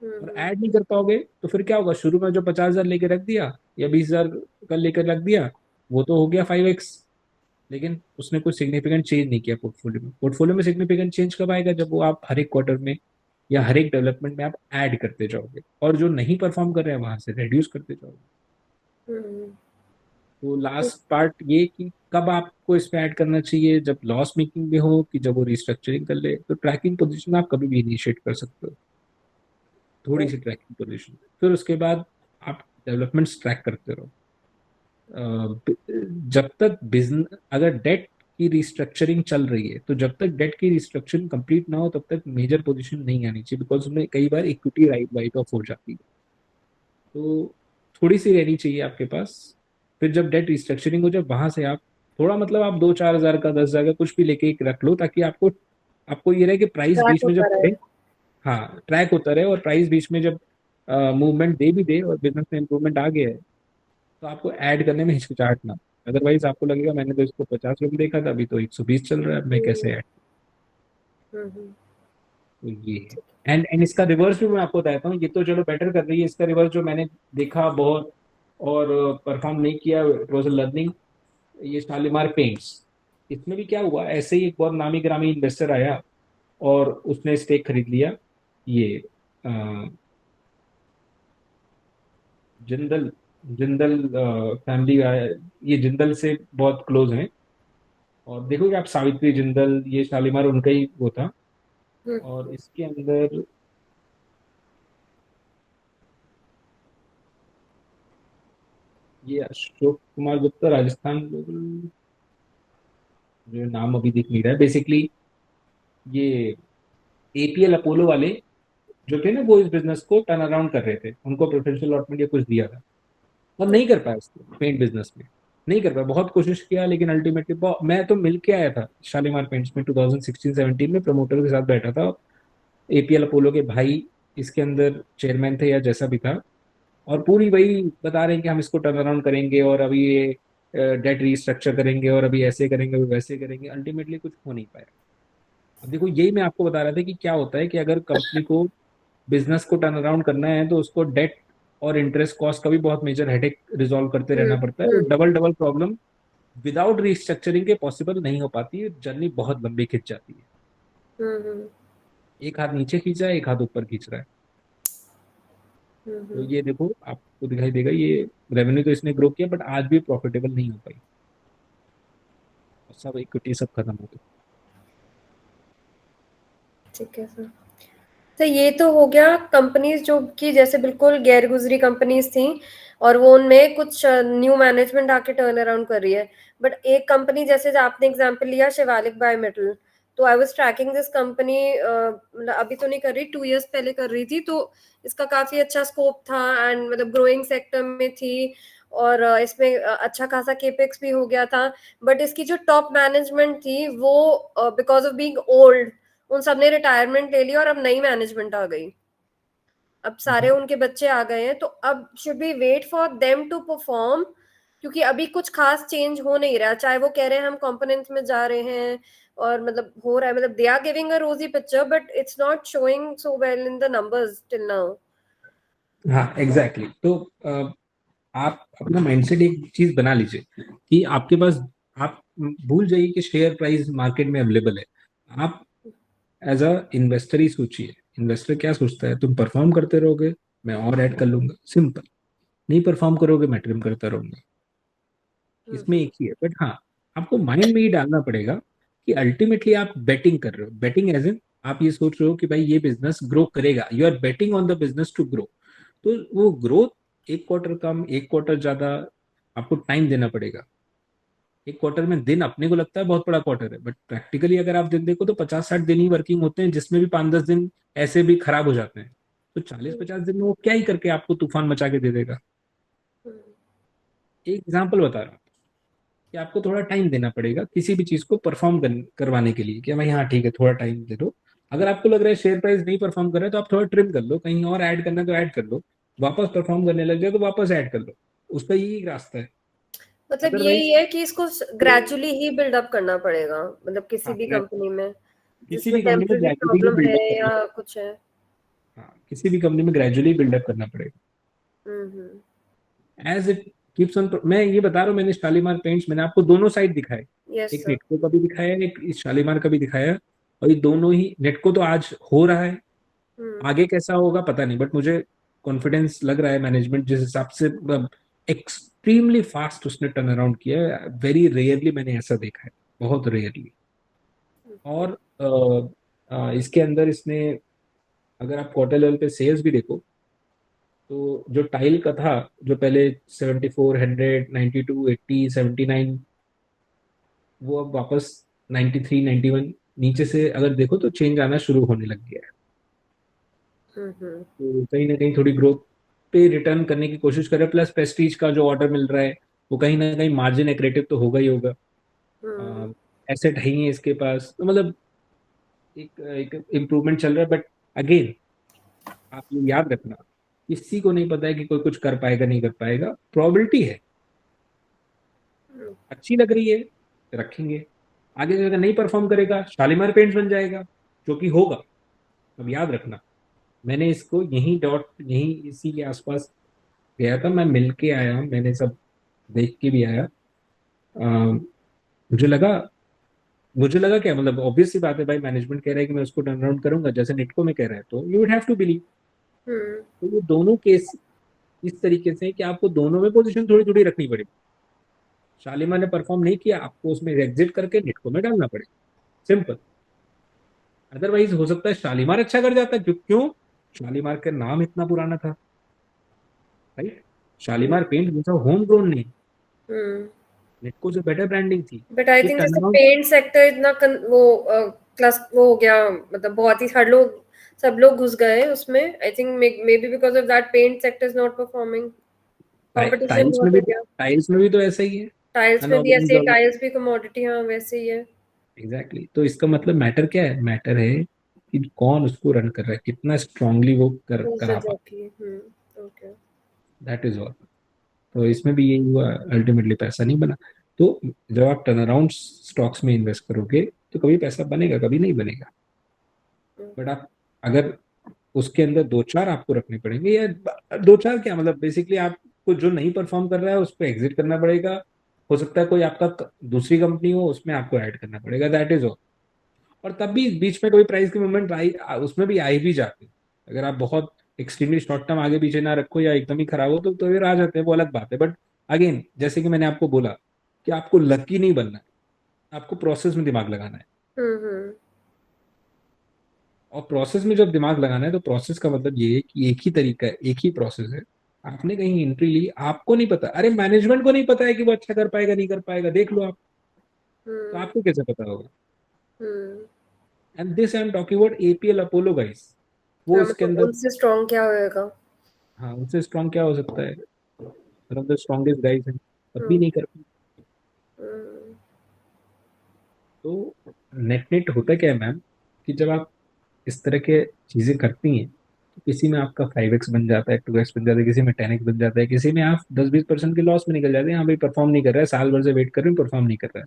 और ऐड नहीं कर पाओगे तो फिर क्या होगा, शुरू में जो 50,000 लेके रख दिया या 20,000 का लेकर रख दिया, वो तो हो गया 5x, लेकिन उसने कुछ सिग्निफिकेंट चेंज नहीं किया पोर्टफोलियो में। पोर्टफोलियो में सिग्निफिकेंट चेंज कब आएगा, जब वो आप हर एक क्वार्टर में या हर एक डेवलपमेंट में आप ऐड करते जाओगे, और जो नहीं परफॉर्म कर रहे हैं वहां से रिड्यूस करते जाओगे। तो लास्ट पार्ट ये कि कब आपको इस पे ऐड करना चाहिए, जब लॉस मेकिंग में हो कि जब वो रिस्ट्रक्चरिंग कर ले, तो ट्रैकिंग पोजीशन आप कभी भी इनिशिएट कर सकते हो, थोड़ी सी ट्रैकिंग पोजीशन, फिर उसके बाद आप डेवलपमेंट्स ट्रैक करते रहो। जब तक बिजनेस, अगर डेट की रिस्ट्रक्चरिंग चल रही है तो जब तक डेट की रिस्ट्रक्चरिंग कंप्लीट ना हो तब तक मेजर पोजीशन नहीं आनी चाहिए, बिकॉज उसमें कई बार इक्विटी राइट ऑफ हो जाती है, तो थोड़ी सी रहनी चाहिए आपके पास। फिर जब डेट रिस्ट्रक्चरिंग हो जाए वहां से आप थोड़ा, मतलब आप 2-4 हजार का 10,000 का कुछ भी लेके एक रख लो, ताकि आपको आपको ये रहे कि प्राइस बीच में जब बढ़े, हाँ ट्रैक होता रहे, और प्राइस बीच में जब मूवमेंट दे भी दे और बिजनेस में इंप्रूवमेंट आ गया है तो आपको ऐड करने में हिचकिचाहट ना। अदरवाइज आपको लगेगा मैंने तो इसको 50 रुपये देखा था, अभी तो 120 चल रहा है, अब मैं कैसे ऐड। तो ये है। एंड इसका रिवर्स भी मैं आपको बताता हूँ, ये तो चलो बेटर कर रही है, इसका रिवर्स जो मैंने देखा बहुत और परफॉर्म नहीं किया, इट वॉज अ लर्निंग, ये शालीमार पेंट्स। इसमें भी क्या हुआ, ऐसे ही एक बहुत नामी ग्रामी इन्वेस्टर आया और उसने स्टेक खरीद लिया, ये जिंदल जिंदल फैमिली का है, ये जिंदल से बहुत क्लोज हैं, और देखोगे आप सावित्री जिंदल, ये शालीमार उनका ही वो था। और इसके अंदर ये अशोक कुमार गुप्ता राजस्थान ग्लोबल, जो नाम अभी दिख नहीं रहा है, बेसिकली ये एपीएल अपोलो वाले जो थे ना, वो इस बिजनेस को टर्न अराउंड कर रहे थे, उनको प्रेफरेंशियल अलॉटमेंट या कुछ दिया था और नहीं कर पाया उसको, पेंट बिजनेस में नहीं कर पाया, बहुत कोशिश किया लेकिन अल्टीमेटली मैं तो मिल के आया था शालीमार पेंट्स में 2016-17 में, प्रमोटर के साथ बैठा था, एपीएल अपोलो के भाई इसके अंदर चेयरमैन थे या जैसा भी था, और पूरी वही बता रहे हैं कि हम इसको टर्न अराउंड करेंगे और अभी ये डेट रीस्ट्रक्चर करेंगे और अभी ऐसे करेंगे अभी वैसे करेंगे, अल्टीमेटली कुछ हो नहीं पाया। अब देखो यही मैं आपको बता रहा था कि क्या होता है कि अगर कंपनी को बिजनेस को टर्न अराउंड करना है तो उसको डेट और इंटरेस्ट कॉस्ट का भी बहुत मेजर हेडेक रिजॉल्व करते रहना पड़ता है, double double problem without restructuring के पॉसिबल नहीं हो पाती, जर्नी बहुत लंबी खिंच जाती है। एक हाथ नीचे खींच रहा है, एक हाथ ऊपर खींच रहा है। तो ये देखो आपको दिखाई देगा, ये रेवेन्यू तो इसने ग्रो किया बट आज भी प्रॉफिटेबल नहीं हो पाई, सब इक्विटी सब खत्म हो गई। ठीक है सर। तो ये तो हो गया कंपनीज जो कि जैसे बिल्कुल गैर गुजरी कंपनीज थी और वो उनमें कुछ न्यू मैनेजमेंट आके टर्न अराउंड कर रही है। बट एक कंपनी जैसे जो आपने एग्जांपल लिया शिवालिक बायोमेटल, तो I was tracking this company, मतलब अभी तो नहीं कर रही, 2 इयर्स पहले कर रही थी। तो इसका काफी अच्छा स्कोप था एंड मतलब ग्रोइंग सेक्टर में थी और इसमें अच्छा खासा केपेक्स भी हो गया था। बट इसकी जो टॉप मैनेजमेंट थी वो बिकॉज ऑफ बीइंग ओल्ड उन सब ने रिटायरमेंट ले लिया और अब नई मैनेजमेंट आ गई, अब सारे उनके बच्चे आ गए हैं। तो अब should be wait for them to perform, क्योंकि अभी कुछ खास चेंज हो नहीं रहा, चाहे वो कह रहे हैं हम कंपोनेंट्स में जा रहे हैं और मतलब हो रहा है, मतलब they are giving a rosy picture but it's not showing so well in the numbers till now. हाँ एग्जैक्टली तो आप अपना माइंडसेट एक चीज बना लीजिए कि आपके पास, आप भूल जाइए कि शेयर प्राइस मार्केट में अवेलेबल है। आप एज अ इन्वेस्टर ही सोचिए। इन्वेस्टर क्या सोचता है, तुम परफॉर्म करते रहोगे मैं और ऐड कर लूंगा, सिंपल। नहीं परफॉर्म करोगे मैं ट्रिम करता रहूंगा, इसमें एक ही है। बट हाँ, आपको माइंड में ही डालना पड़ेगा कि अल्टीमेटली आप बेटिंग कर रहे हो। बेटिंग एज इन आप ये सोच रहे हो कि भाई ये बिजनेस ग्रो करेगा, you are betting on the business to grow. तो वो ग्रोथ एक क्वार्टर कम एक क्वार्टर ज्यादा आपको टाइम देना पड़ेगा। एक क्वार्टर में दिन अपने को लगता है बहुत बड़ा क्वार्टर है, बट प्रैक्टिकली अगर आप दिन देखो तो 50-60 दिन ही वर्किंग होते हैं, जिसमें भी 5-10 दिन ऐसे भी खराब हो जाते हैं। तो 40-50 दिन में वो क्या ही करके आपको तूफान मचा के दे देगा। एक एग्जाम्पल बता रहा हूँ कि आपको थोड़ा टाइम देना पड़ेगा किसी भी चीज को परफॉर्म करवाने के लिए, कि भाई हाँ ठीक है थोड़ा टाइम दे दो। अगर आपको लग रहा है शेयर प्राइस नहीं परफॉर्म कर रहा है तो आप थोड़ा ट्रिम कर लो, कहीं और ऐड करना है तो ऐड कर लो, वापस परफॉर्म करने लग जाए तो वापस ऐड कर लो। उसका यही रास्ता है। मतलब अदरवाइज यही है कि इसको ग्रेजुअली ही बिल्डअप करना पड़ेगा, मतलब किसी हाँ, भी कंपनी में किसी जिसमें भी कंपनी में टेम्पररी ग्रेजुअली ही प्रॉब्लम है बिल्डअप करना, या कुछ है। हाँ किसी भी कंपनी में ग्रेजुअली बिल्डअप करना पड़ेगा hmm. As it keeps on. मैं ये बता रहा हूँ, मैंने शालीमार पेंट्स मैंने आपको दोनों साइड दिखाए, यस एक सर। नेटको का भी दिखाया एक इस शालीमार का भी दिखाया। और ये दोनों ही, नेटको तो आज हो रहा है, आगे कैसा होगा पता नहीं, बट मुझे कॉन्फिडेंस लग रहा है मैनेजमेंट जिस हिसाब से एक्सट्रीमली फास्ट उसने टर्न अराउंड किया है। वेरी रेयरली मैंने ऐसा देखा है, बहुत रेयरली। और इसके अंदर इसने, अगर आप क्वार्टर लेवल पे सेल्स भी देखो तो जो टाइल का था, जो पहले 74, 100, 92, 80, 79, वो अब वापस 93, 91 नीचे से अगर देखो तो चेंज आना शुरू होने लग गया है। तो कहीं ना कहीं थोड़ी ग्रोथ पे रिटर्न करने की कोशिश कर रहे हैं। प्लस प्रेस्टीज का जो ऑर्डर मिल रहा है वो कहीं ना कहीं मार्जिन एक्रेटिव तो होगा ही होगा। एसेट है ही है इसके पास, तो मतलब एक एक इम्प्रूवमेंट चल रहा है। बट अगेन आप ये याद रखना, किसी को नहीं पता है कि कोई कुछ कर पाएगा नहीं कर पाएगा, प्रोबेबिलिटी है। अच्छी लग रही है रखेंगे, आगे अगर नहीं परफॉर्म करेगा शालीमार पेंट्स बन जाएगा, जो कि होगा। अब याद रखना, मैंने इसको यही डॉट यही इसी के आसपास गया था, मैं मिल के आया हूँ, मैंने सब देख के भी आया। मुझे लगा क्या, मतलब ऑब्वियस सी बात है भाई, मैनेजमेंट कह रहा है कि मैं उसको टर्न अराउंड करूंगा जैसे नेटको में कह रहा है, तो you would have to believe. तो ये दोनों केस इस तरीके से है कि आपको दोनों में पोजीशन थोड़ी थोड़ी रखनी पड़ेगी। शालीमार ने परफॉर्म नहीं किया, आपको उसमें एग्जिट करके नेटको में डालना पड़ेगा, सिंपल। अदरवाइज हो सकता है शालीमार अच्छा कर जाता है, क्यों शालीमार का नाम इतना पुराना था, राइट। शालीमार पेंट जैसा होम ग्रोन नहीं, नेटको से बेटर ब्रांडिंग थी। बट आई ये थिंक जैसे टर्नअराउंड, पेंट सेक्टर इतना वो क्लास वो हो गया, मतलब बहुत ही हर लोग सब लोग घुस गए उसमें। I think may be because of that paint sector is not performing, competition बहुत हो गया। टाइल्स में भी तो ऐसा ही है, टाइल्स में भी ऐसे, टाइल्स भी कमोडिटी, हाँ वैसे ही है। एग्जैक्टली। तो इसका मतलब मैटर क्या है, मैटर है कि कौन उसको रन कर रहा है, कितना स्ट्रांगली वो करा पा, ओके। That is all. तो इसमें भी यही हुआ, अल्टीमेटली पैसा नहीं बना। तो जब आप टर्न अराउंड स्टॉक्स में इन्वेस्ट करोगे तो कभी पैसा बनेगा कभी नहीं बनेगा। बट आप अगर उसके अंदर दो चार आपको रखने पड़ेंगे, या दो चार क्या, मतलब बेसिकली आपको जो नहीं परफॉर्म कर रहा है उस पर एग्जिट करना पड़ेगा। हो सकता है कोई आपका दूसरी कंपनी हो उसमें आपको ऐड करना पड़ेगा, दैट इज ऑल। और तब भी बीच में कोई प्राइस की मूवमेंट आई, उसमें भी आई भी जाती है। अगर आप बहुत एक्सट्रीमली शॉर्ट टर्म आगे पीछे ना रखो या एकदम ही खराब हो तो फिर आ जाते हैं, वो अलग बात है। बट अगेन जैसे कि मैंने आपको बोला कि आपको लकी नहीं बनना है, आपको प्रोसेस में दिमाग लगाना है। हम्म और प्रोसेस में जब दिमाग लगाना है तो प्रोसेस का मतलब ये है कि एक ही तरीका है, एक ही प्रोसेस है। आपने कहीं एंट्री ली, आपको नहीं पता, अरे मैनेजमेंट को नहीं पता है कि वो अच्छा कर पाएगा नहीं कर पाएगा, देख लो आप, तो हम्म आपको कैसे पता होगा? Hmm and this I am talking about APL Apollo guys, वो हाँ, इसके मतलब अंदर, उनसे स्ट्रॉन्ग क्या होएगा? हाँ उनसे स्ट्रांग क्या हो सकता है, one of the strongest guys हैं, तब भी हम्म नहीं कर पाए। हम्म तो नेट नेट होता क्या है मैम, कि जब आप इस तरह के चीजें करती हैं तो किसी में आपका 5x बन जाता है, 2x बन जाता है, किसी में 10x बन जाता है, किसी में आप 10-20% के लॉस में निकल जाते हैं। यहाँ भाई परफॉर्म नहीं कर रहा है, साल भर से वेट कर रहे हैं, परफॉर्म नहीं कर रहा है।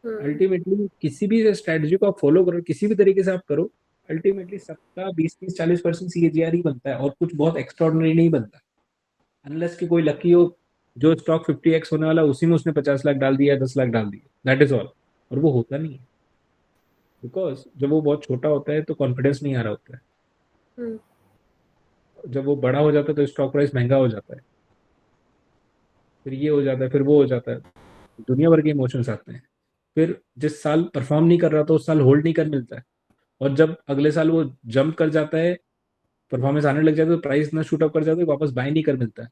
हम्म अल्टीमेटली किसी भी स्ट्रेटजी को आप फॉलो करो, किसी भी तरीके से आप करो, अल्टीमेटली सबका 20-30-40% सीएजीआर ही बनता है, और कुछ बहुत एक्स्ट्रॉर्डनरी नहीं बनता, अनलेस कि कोई लकी हो, जो स्टॉक 50x होने वाला उसी में उसने 50 लाख डाल दिया, 10 लाख डाल दिया, दैट इज ऑल। और वो होता नहीं है, बिकॉज जब वो बहुत छोटा होता है तो कॉन्फिडेंस नहीं आ रहा होता है, हम्म जब वो बड़ा हो जाता है तो स्टॉक प्राइस महंगा हो जाता है, फिर ये हो जाता है, फिर वो हो जाता है, दुनिया भर के इमोशंस आते हैं। फिर जिस साल परफॉर्म नहीं कर रहा था उस साल होल्ड नहीं कर मिलता है, और जब अगले साल वो जंप कर जाता है, परफॉर्मेंस आने लग जाता है, तो प्राइस इतना शूट अप कर जाता है, वापस बाय नहीं कर मिलता है।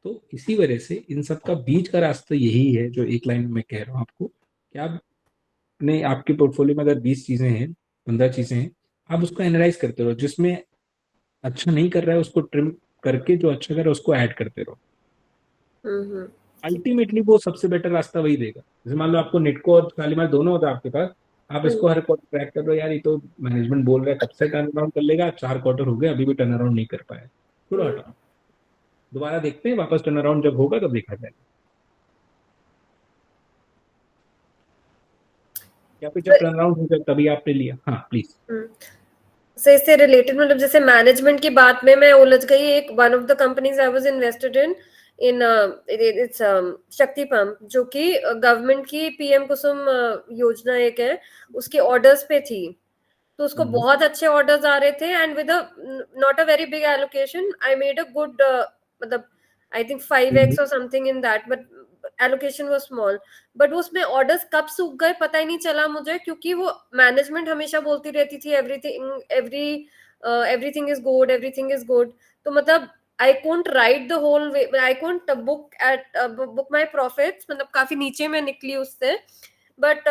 तो इसी वजह से इन सब का बीच का रास्ता यही है, जो एक लाइन में कह रहा हूँ आपको, कि आप अपने, आपके पोर्टफोलियो में अगर 20 चीजें हैं, 15 चीजें हैं, आप उसको एनालाइज करते रहो, जिसमें अच्छा नहीं कर रहा है उसको ट्रिम करके, जो अच्छा कर रहा है उसको ऐड करते रहो। हम्म अल्टीमेटली वो सबसे बेटर रास्ता वही देगा। जैसे मान लो आपको नेटको और शालीमार दोनों होता है आपके पास, आप हम्म इसको हर क्वार्टर ट्रैक कर रहे हो, यार ये तो मैनेजमेंट बोल रहा है कब से टर्न अराउंड कर लेगा, 4 क्वार्टर हो गए अभी भी टर्न अराउंड नहीं कर पाया, छोड़ो हम्म हटाओ, दोबारा देखते हैं, वापस टर्न अराउंड जब होगा तब देखा जाएगा। या फिर जब टर्न अराउंड हो जाए तभी आपने लिया। हाँ प्लीज। हम्म से इससे रिलेटेड, मतलब जैसे मैनेजमेंट की बात में मैं उलझ गई। एक one of the companies I was invested in in its शक्ति पंप, जो कि गवर्नमेंट की पीएम कुसुम योजना एक है, उसके ऑर्डर्स पे थी। तो उसको बहुत अच्छे ऑर्डर्स आ रहे थे, and with not a very big allocation I made a good, मतलब आई थिंक 5x और something in that, but allocation was small. But उसमें ऑर्डर्स कब सूख गए पता ही नहीं चला मुझे, क्योंकि वो मैनेजमेंट हमेशा बोलती रहती थी everything is good, everything is good. तो मतलब I can't ride the whole way, I can't book my profits, मतलब काफी नीचे में निकली उससे। बट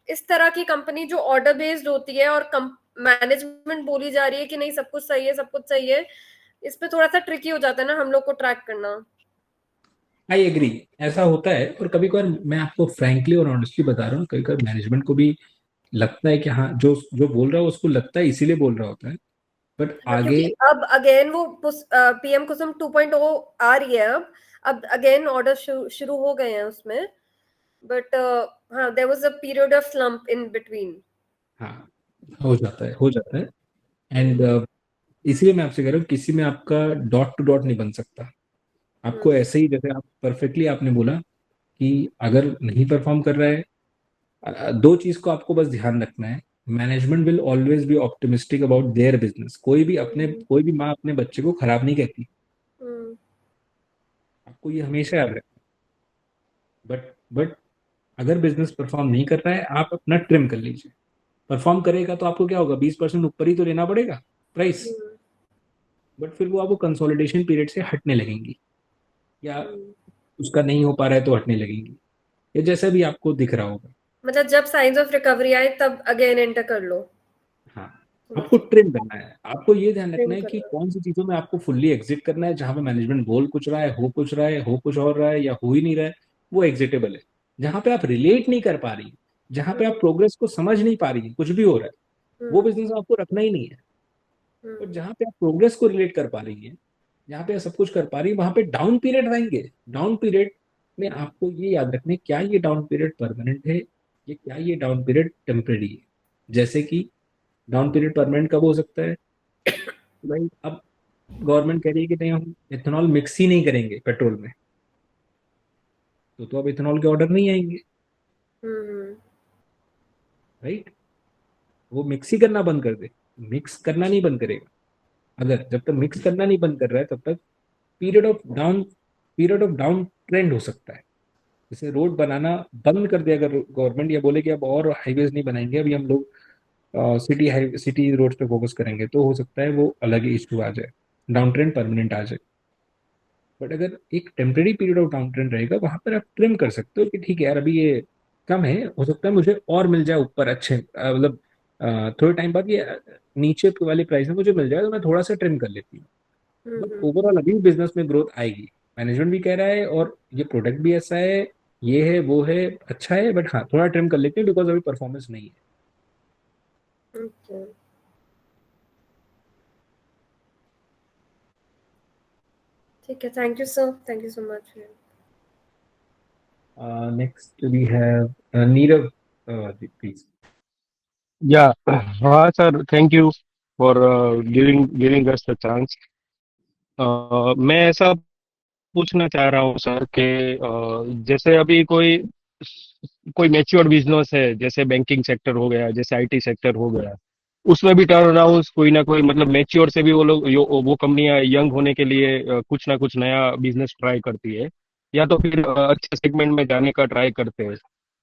इस तरह की कंपनी जो ऑर्डर बेस्ड होती है और मैनेजमेंट बोली जा रही है कि नहीं सब कुछ सही है, सब कुछ सही है, इस पे थोड़ा सा ट्रिकी हो जाता है ना हम लोग को ट्रैक करना। आई एग्री, ऐसा होता है। और कभी कभार मैं आपको फ्रैंकली और ऑनेस्टली बता रहा हूँ, कभी कभार मैनेजमेंट को भी लगता है कि हाँ जो जो बोल रहा है उसको लगता है इसीलिए बोल रहा होता है, बट हाँ, आगे, क्योंकि अब अगेन वो पीएम कुसुम 2.0 आ रही है। अब अगेन ऑर्डर शुरू हो गए हैं उसमें, बट हाँ there was a period of slump in between. हाँ हो जाता है, हो जाता है। एंड इसलिए मैं आपसे कह रहा हूँ, किसी में आपका डॉट टू डॉट नहीं बन सकता। आपको ऐसे ही, जैसे आप परफेक्टली आपने बोला कि अगर नहीं परफॉर्म कर रहा है, दो चीज को आपको बस ध्यान रखना है, management will always be optimistic about their business. कोई भी माँ अपने बच्चे को खराब नहीं कहती, आपको ये हमेशा याद रखना। बट अगर बिजनेस परफॉर्म नहीं कर रहा है, आप अपना ट्रिम कर लीजिए। परफॉर्म करेगा तो आपको क्या होगा, 20% ऊपर ही तो लेना पड़ेगा प्राइस, बट फिर वो आपको कंसोलिडेशन पीरियड से हटने लगेंगी, या उसका नहीं हो पा रहा है तो हटने लगेंगी, या जैसा भी आपको दिख रहा होगा। मतलब जब साइंस ऑफ रिकवरी आए तब अगेन एंटर कर लो। हाँ, आपको ट्रिम करना है, आपको ये ध्यान ट्रिम रखना है कि करना। कौन सी चीजों में आपको फुल्ली एग्जिट करना है, जहां पे मैनेजमेंट बोल कुछ रहा है, हो कुछ रहा है, हो कुछ और रहा है, या हो ही नहीं रहा है, वो एग्जिटेबल है। जहां पे आप रिलेट नहीं कर पा रही, जहां पे आप प्रोग्रेस को समझ नहीं पा रही, कुछ भी हो रहा है, वो बिजनेस आपको रखना ही नहीं है। और जहां पे आप प्रोग्रेस को रिलेट कर पा रही है, जहां पे आप सब कुछ कर पा रही है, वहां पे डाउन पीरियड आएंगे। डाउन पीरियड में आपको ये याद रखना है, क्या ये डाउन पीरियड परमानेंट है, ये क्या ये डाउन पीरियड टेम्परेरी है। जैसे कि डाउन पीरियड परमानेंट कब हो सकता है, भाई अब गवर्नमेंट कह रही है कि नहीं हम इथेनॉल मिक्स ही नहीं करेंगे पेट्रोल में, तो अब इथेनॉल के ऑर्डर नहीं आएंगे, राइट। वो मिक्स ही करना बंद कर दे, मिक्स करना नहीं बंद करेगा। अगर जब तक मिक्स करना नहीं बंद कर रहा है तब तक पीरियड ऑफ डाउन ट्रेंड हो सकता है। जैसे रोड बनाना बंद कर दिया अगर गवर्नमेंट, या बोले कि अब और हाईवेज नहीं बनाएंगे, अभी हम लोग सिटी रोड पे फोकस करेंगे, तो हो सकता है वो अलग ही इशू आ जाए, डाउन ट्रेंड परमानेंट आ जाए। बट अगर एक temporary period of down trend रहेगा, वहां पर आप ट्रिम कर सकते हो कि ठीक है यार अभी ये कम है, हो सकता है मुझे और मिल जाए ऊपर अच्छे, मतलब थोड़े टाइम बाद ये नीचे वाली प्राइस में मुझे मिल जाए, तो मैं थोड़ा सा ट्रिम कर लेती हूँ। बट ओवरऑल अभी बिजनेस में ग्रोथ आएगी, मैनेजमेंट भी कह रहा है, और ये प्रोडक्ट भी ऐसा है, ये है वो है, अच्छा है, बट हाँ थोड़ा ट्रिम कर लेते हैं बिकॉज अभी परफॉर्मेंस नहीं है। Okay. ठीक है, thank you sir, thank you so much. Next we have Nirav, please. Yeah, हाँ sir, thank you for giving us the chance. मैं ऐसा पूछना चाह रहा हूँ सर कि जैसे अभी कोई मैच्योर बिजनेस है, जैसे बैंकिंग सेक्टर हो गया, जैसे आईटी सेक्टर हो गया, उसमें भी टर्न अराउंड कोई ना कोई, मतलब मैच्योर से भी वो लोग वो कंपनियां यंग होने के लिए कुछ ना कुछ नया बिजनेस ट्राई करती है, या तो फिर अच्छे सेगमेंट में जाने का ट्राई करते हैं।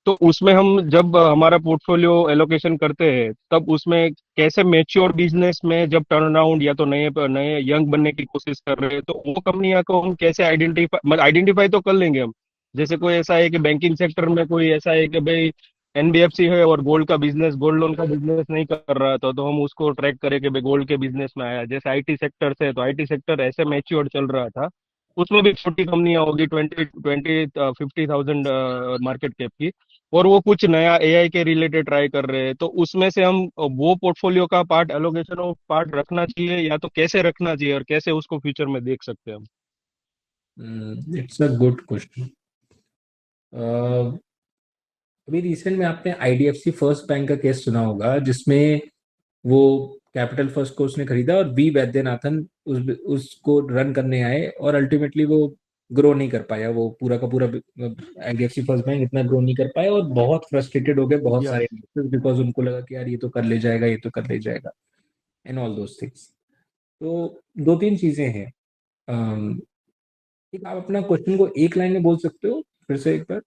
तो उसमें हम जब हमारा पोर्टफोलियो एलोकेशन करते हैं, तब उसमें कैसे मैच्योर बिजनेस में जब टर्न अराउंड या तो नए नए यंग बनने की कोशिश कर रहे हैं, तो वो कंपनियां को हम कैसे आइडेंटिफाई तो कर लेंगे हम। जैसे कोई ऐसा है कि बैंकिंग सेक्टर में कोई ऐसा है कि भाई एनबीएफसी है और गोल्ड लोन का बिजनेस नहीं कर रहा था, तो हम उसको ट्रैक करें कि भाई गोल्ड के बिजनेस में आया। जैसे आईटी सेक्टर से, तो आईटी सेक्टर ऐसे मैच्योर चल रहा था, उसमें भी छोटी कंपनियां होगी 50,000 मार्केट कैप की, और वो कुछ नया एआई के रिलेटेड ट्राई कर रहे हैं, तो उसमें से हम वो पोर्टफोलियो का पार्ट, एलोकेशन ऑफ पार्ट रखना चाहिए, या तो कैसे रखना चाहिए और कैसे उसको फ्यूचर में देख सकते हैं हम। It's a good question. अभी रिसेंट में आपने आईडीएफसी फर्स्ट बैंक का केस सुना होगा, जिसमें वो कैपिटल फर्स्ट को उसने खरीदा और बी वैद्यनाथन उसको रन करने आए, और अल्टीमेटली वो ग्रो नहीं कर पाया, वो पूरा का पूरा आईडीएफसी फर्स्ट बैंक इतना ग्रो नहीं कर पाया, और बहुत फ्रस्ट्रेटेड हो गए बहुत या सारे इन्वेस्टर्स, बिकॉज उनको लगा कि यार ये तो कर ले जाएगा, ये तो कर ले जाएगा, एंड ऑल दोस थिंग्स। तो दो तीन चीजें हैं। एक, आप अपना क्वेश्चन को एक लाइन में बोल सकते हो फिर से एक बार?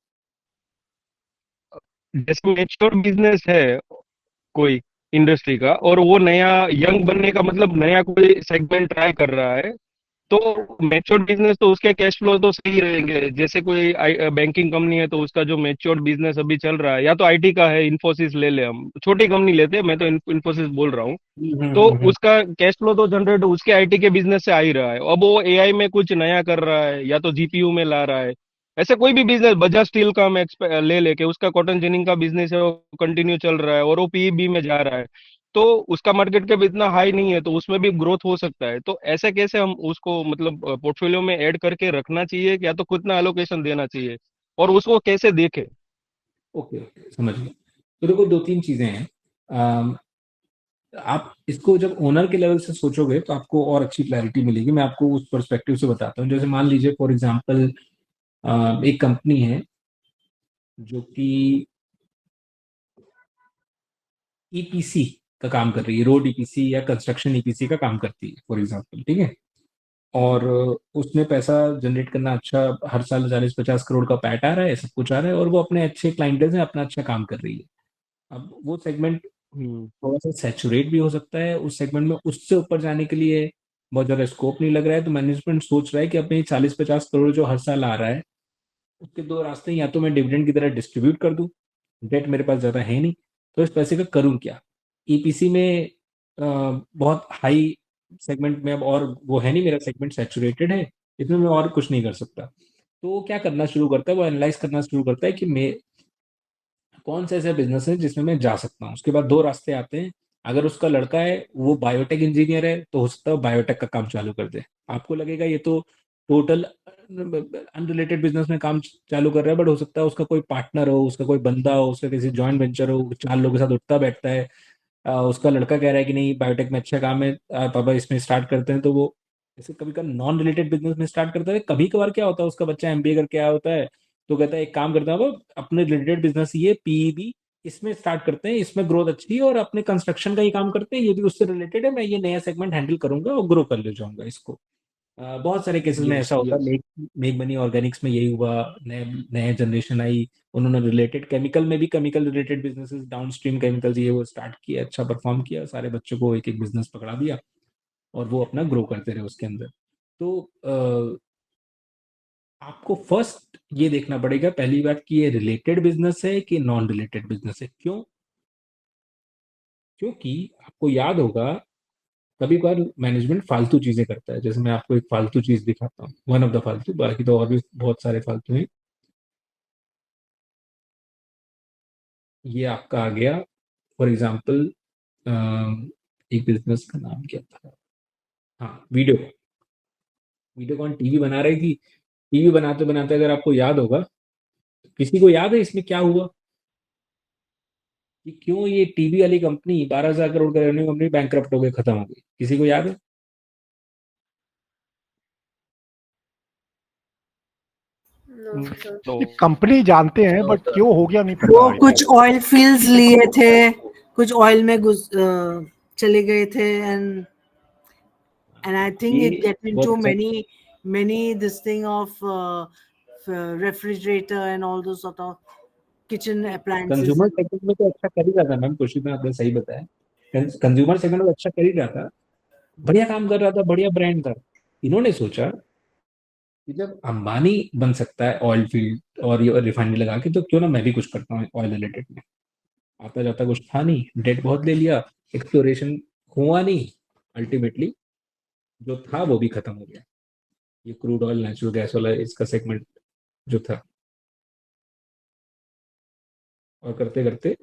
जैसे मैच्योर बिजनेस है कोई इंडस्ट्री का, और वो नया यंग बनने का मतलब नया कोई सेगमेंट ट्राई कर रहा है, तो मैच्योर बिजनेस तो उसके कैश फ्लो तो सही रहेंगे। जैसे कोई बैंकिंग कंपनी है, तो उसका जो मैच्योर बिजनेस अभी चल रहा है, या तो आईटी का है, इन्फोसिस ले ले, हम छोटी कंपनी लेते हैं, मैं तो इन्फोसिस बोल रहा हूँ, तो उसका कैश फ्लो तो जनरेट उसके आईटी के बिजनेस से आ ही रहा है। अब वो एआई में कुछ नया कर रहा है, या तो जीपीयू में ला रहा है, ऐसे कोई भी बिजनेस, बजाज स्टील का हम ले लेके, उसका कॉटन जिनिंग का बिजनेस है, वो कंटिन्यू चल रहा है और वो पीईबी में जा रहा है, तो उसका मार्केट कैप इतना हाई नहीं है, तो उसमें भी ग्रोथ हो सकता है। तो ऐसे कैसे हम उसको मतलब पोर्टफोलियो में ऐड करके रखना चाहिए, या तो कितना एलोकेशन देना चाहिए, और उसको कैसे देखें? ओके, समझ गया। तो देखो, दो तीन चीजें हैं। आप इसको जब ओनर के लेवल से सोचोगे तो आपको और अच्छी क्लैरिटी मिलेगी। मैं आपको उस पर्सपेक्टिव से बताता हूँ। जैसे मान लीजिए फॉर एग्जांपल एक कंपनी है जो कि ईपीसी का काम कर रही है, रोड ईपीसी या कंस्ट्रक्शन ईपीसी का काम करती है फॉर एग्जांपल, ठीक है। और उसमें पैसा जनरेट करना अच्छा, हर साल 40-50 करोड़ का पैट आ रहा है, सब कुछ आ रहा है, और वो अपने अच्छे क्लाइंट्स हैं, अपना अच्छा काम कर रही है। अब वो सेगमेंट हम्म। थोड़ा सा सैचुरेट भी हो सकता है, उस सेगमेंट में उससे ऊपर जाने के लिए बहुत ज्यादा स्कोप नहीं लग रहा है, तो मैनेजमेंट सोच रहा है कि अपने 40-50 करोड़ जो हर साल आ रहा है, उसके दो रास्ते, या तो मैं डिविडेंड की तरह डिस्ट्रीब्यूट कर दूं, डेट मेरे पास ज्यादा है नहीं, तो इस पैसे का करूं क्या। ईपीसी में बहुत हाई सेगमेंट में अब और वो है नहीं, मेरा सेगमेंट सैचुरेटेड है, इसमें मैं और कुछ नहीं कर सकता। तो वो क्या करना शुरू करता है, वो एनालाइज करना शुरू करता है कि मैं कौन सा ऐसा बिजनेस है जिसमें मैं जा सकता हूँ। उसके बाद दो रास्ते आते हैं। अगर उसका लड़का है वो बायोटेक इंजीनियर है, तो हो सकता है बायोटेक का काम चालू कर दे। आपको लगेगा ये तो टोटल अनरिलेटेड बिजनेस में काम चालू कर रहा है, बट हो सकता है उसका कोई पार्टनर हो, उसका कोई बंदा हो, उसका किसी जॉइंट वेंचर हो, 4 लोगों के साथ उठता बैठता है। उसका लड़का कह रहा है कि नहीं बायोटेक में अच्छा काम है, पापा इसमें स्टार्ट करते हैं, तो वो जैसे कभी कभी नॉन रिलेटेड बिजनेस में स्टार्ट करता है। कभी कभार क्या होता है, उसका बच्चा एमबीए करके आया होता है, तो कहता है एक काम करता हूँ, अपने रिलेटेड बिजनेस ये पीईबी इसमें स्टार्ट करते हैं, इसमें ग्रोथ अच्छी है और अपने कंस्ट्रक्शन का ही काम करते हैं, ये भी उससे रिलेटेड है, मैं ये नया सेगमेंट हैंडल करूंगा और ग्रो कर ले जाऊंगा इसको। बहुत सारे केसेस में यस ऐसा होता है। यस मेक मनी ऑर्गेनिक्स में यही हुआ, नए नए जनरेशन आई, उन्होंने रिलेटेड केमिकल में भी chemical related businesses, downstream chemicals ये वो स्टार्ट किया, अच्छा परफॉर्म किया, सारे बच्चों को एक एक बिजनेस पकड़ा दिया और वो अपना ग्रो करते रहे उसके अंदर। तो आपको फर्स्ट ये देखना पड़ेगा पहली बात कि ये रिलेटेड बिजनेस है कि नॉन रिलेटेड बिजनेस है। क्यों? क्योंकि आपको याद होगा कभी कभार मैनेजमेंट फालतू चीजें करता है। जैसे मैं आपको एक फालतू चीज दिखाता हूँ, वन ऑफ द फालतू, बाकी तो और भी बहुत सारे फालतू हैं। ये आपका आ गया फॉर एग्जाम्पल, एक बिजनेस का नाम क्या था, हाँ वीडियो, वीडियोकॉन टीवी बना रही थी। टीवी बनाते बनाते अगर आपको याद होगा, किसी को याद है इसमें क्या हुआ कि क्यों ये टीवी वाली कंपनी 12,000 करोड़ का रेवेन्यू कंपनी बैंकक्रप्ट हो गई, खत्म हो गई? किसी को याद है? No, sir. तो कंपनी जानते हैं बट क्यों हो गया नहीं वो पता। कुछ ऑयल फील्ड्स लिए थे, कुछ ऑयल में चले गए थे, and I think it ये get बहुत into अच्छा many this thing of refrigerator and all those sort of kitchen appliances. Consumer segment में तो अच्छा कर ही रहा था मैम, खुशी में आपने सही बताया, कंज्यूमर सेगमेंट में अच्छा कर ही रहा था, बढ़िया काम कर रहा था, बढ़िया ब्रांड था। इन्होंने सोचा कि जब अंबानी बन सकता है ऑयल फील्ड और ये रिफाइनरी लगा के, तो क्यों ना मैं भी कुछ करता हूँ ऑयल रिलेटेड में। आता जाता कुछ था नहीं, डेट बहुत ले लिया, एक्सप्लोरेशन हुआ नहीं, अल्टीमेटली जो था वो भी खत्म हो गया। ये क्रूड ऑयल नेचुरल गैस वाला इसका सेगमेंट जो था, और करते करते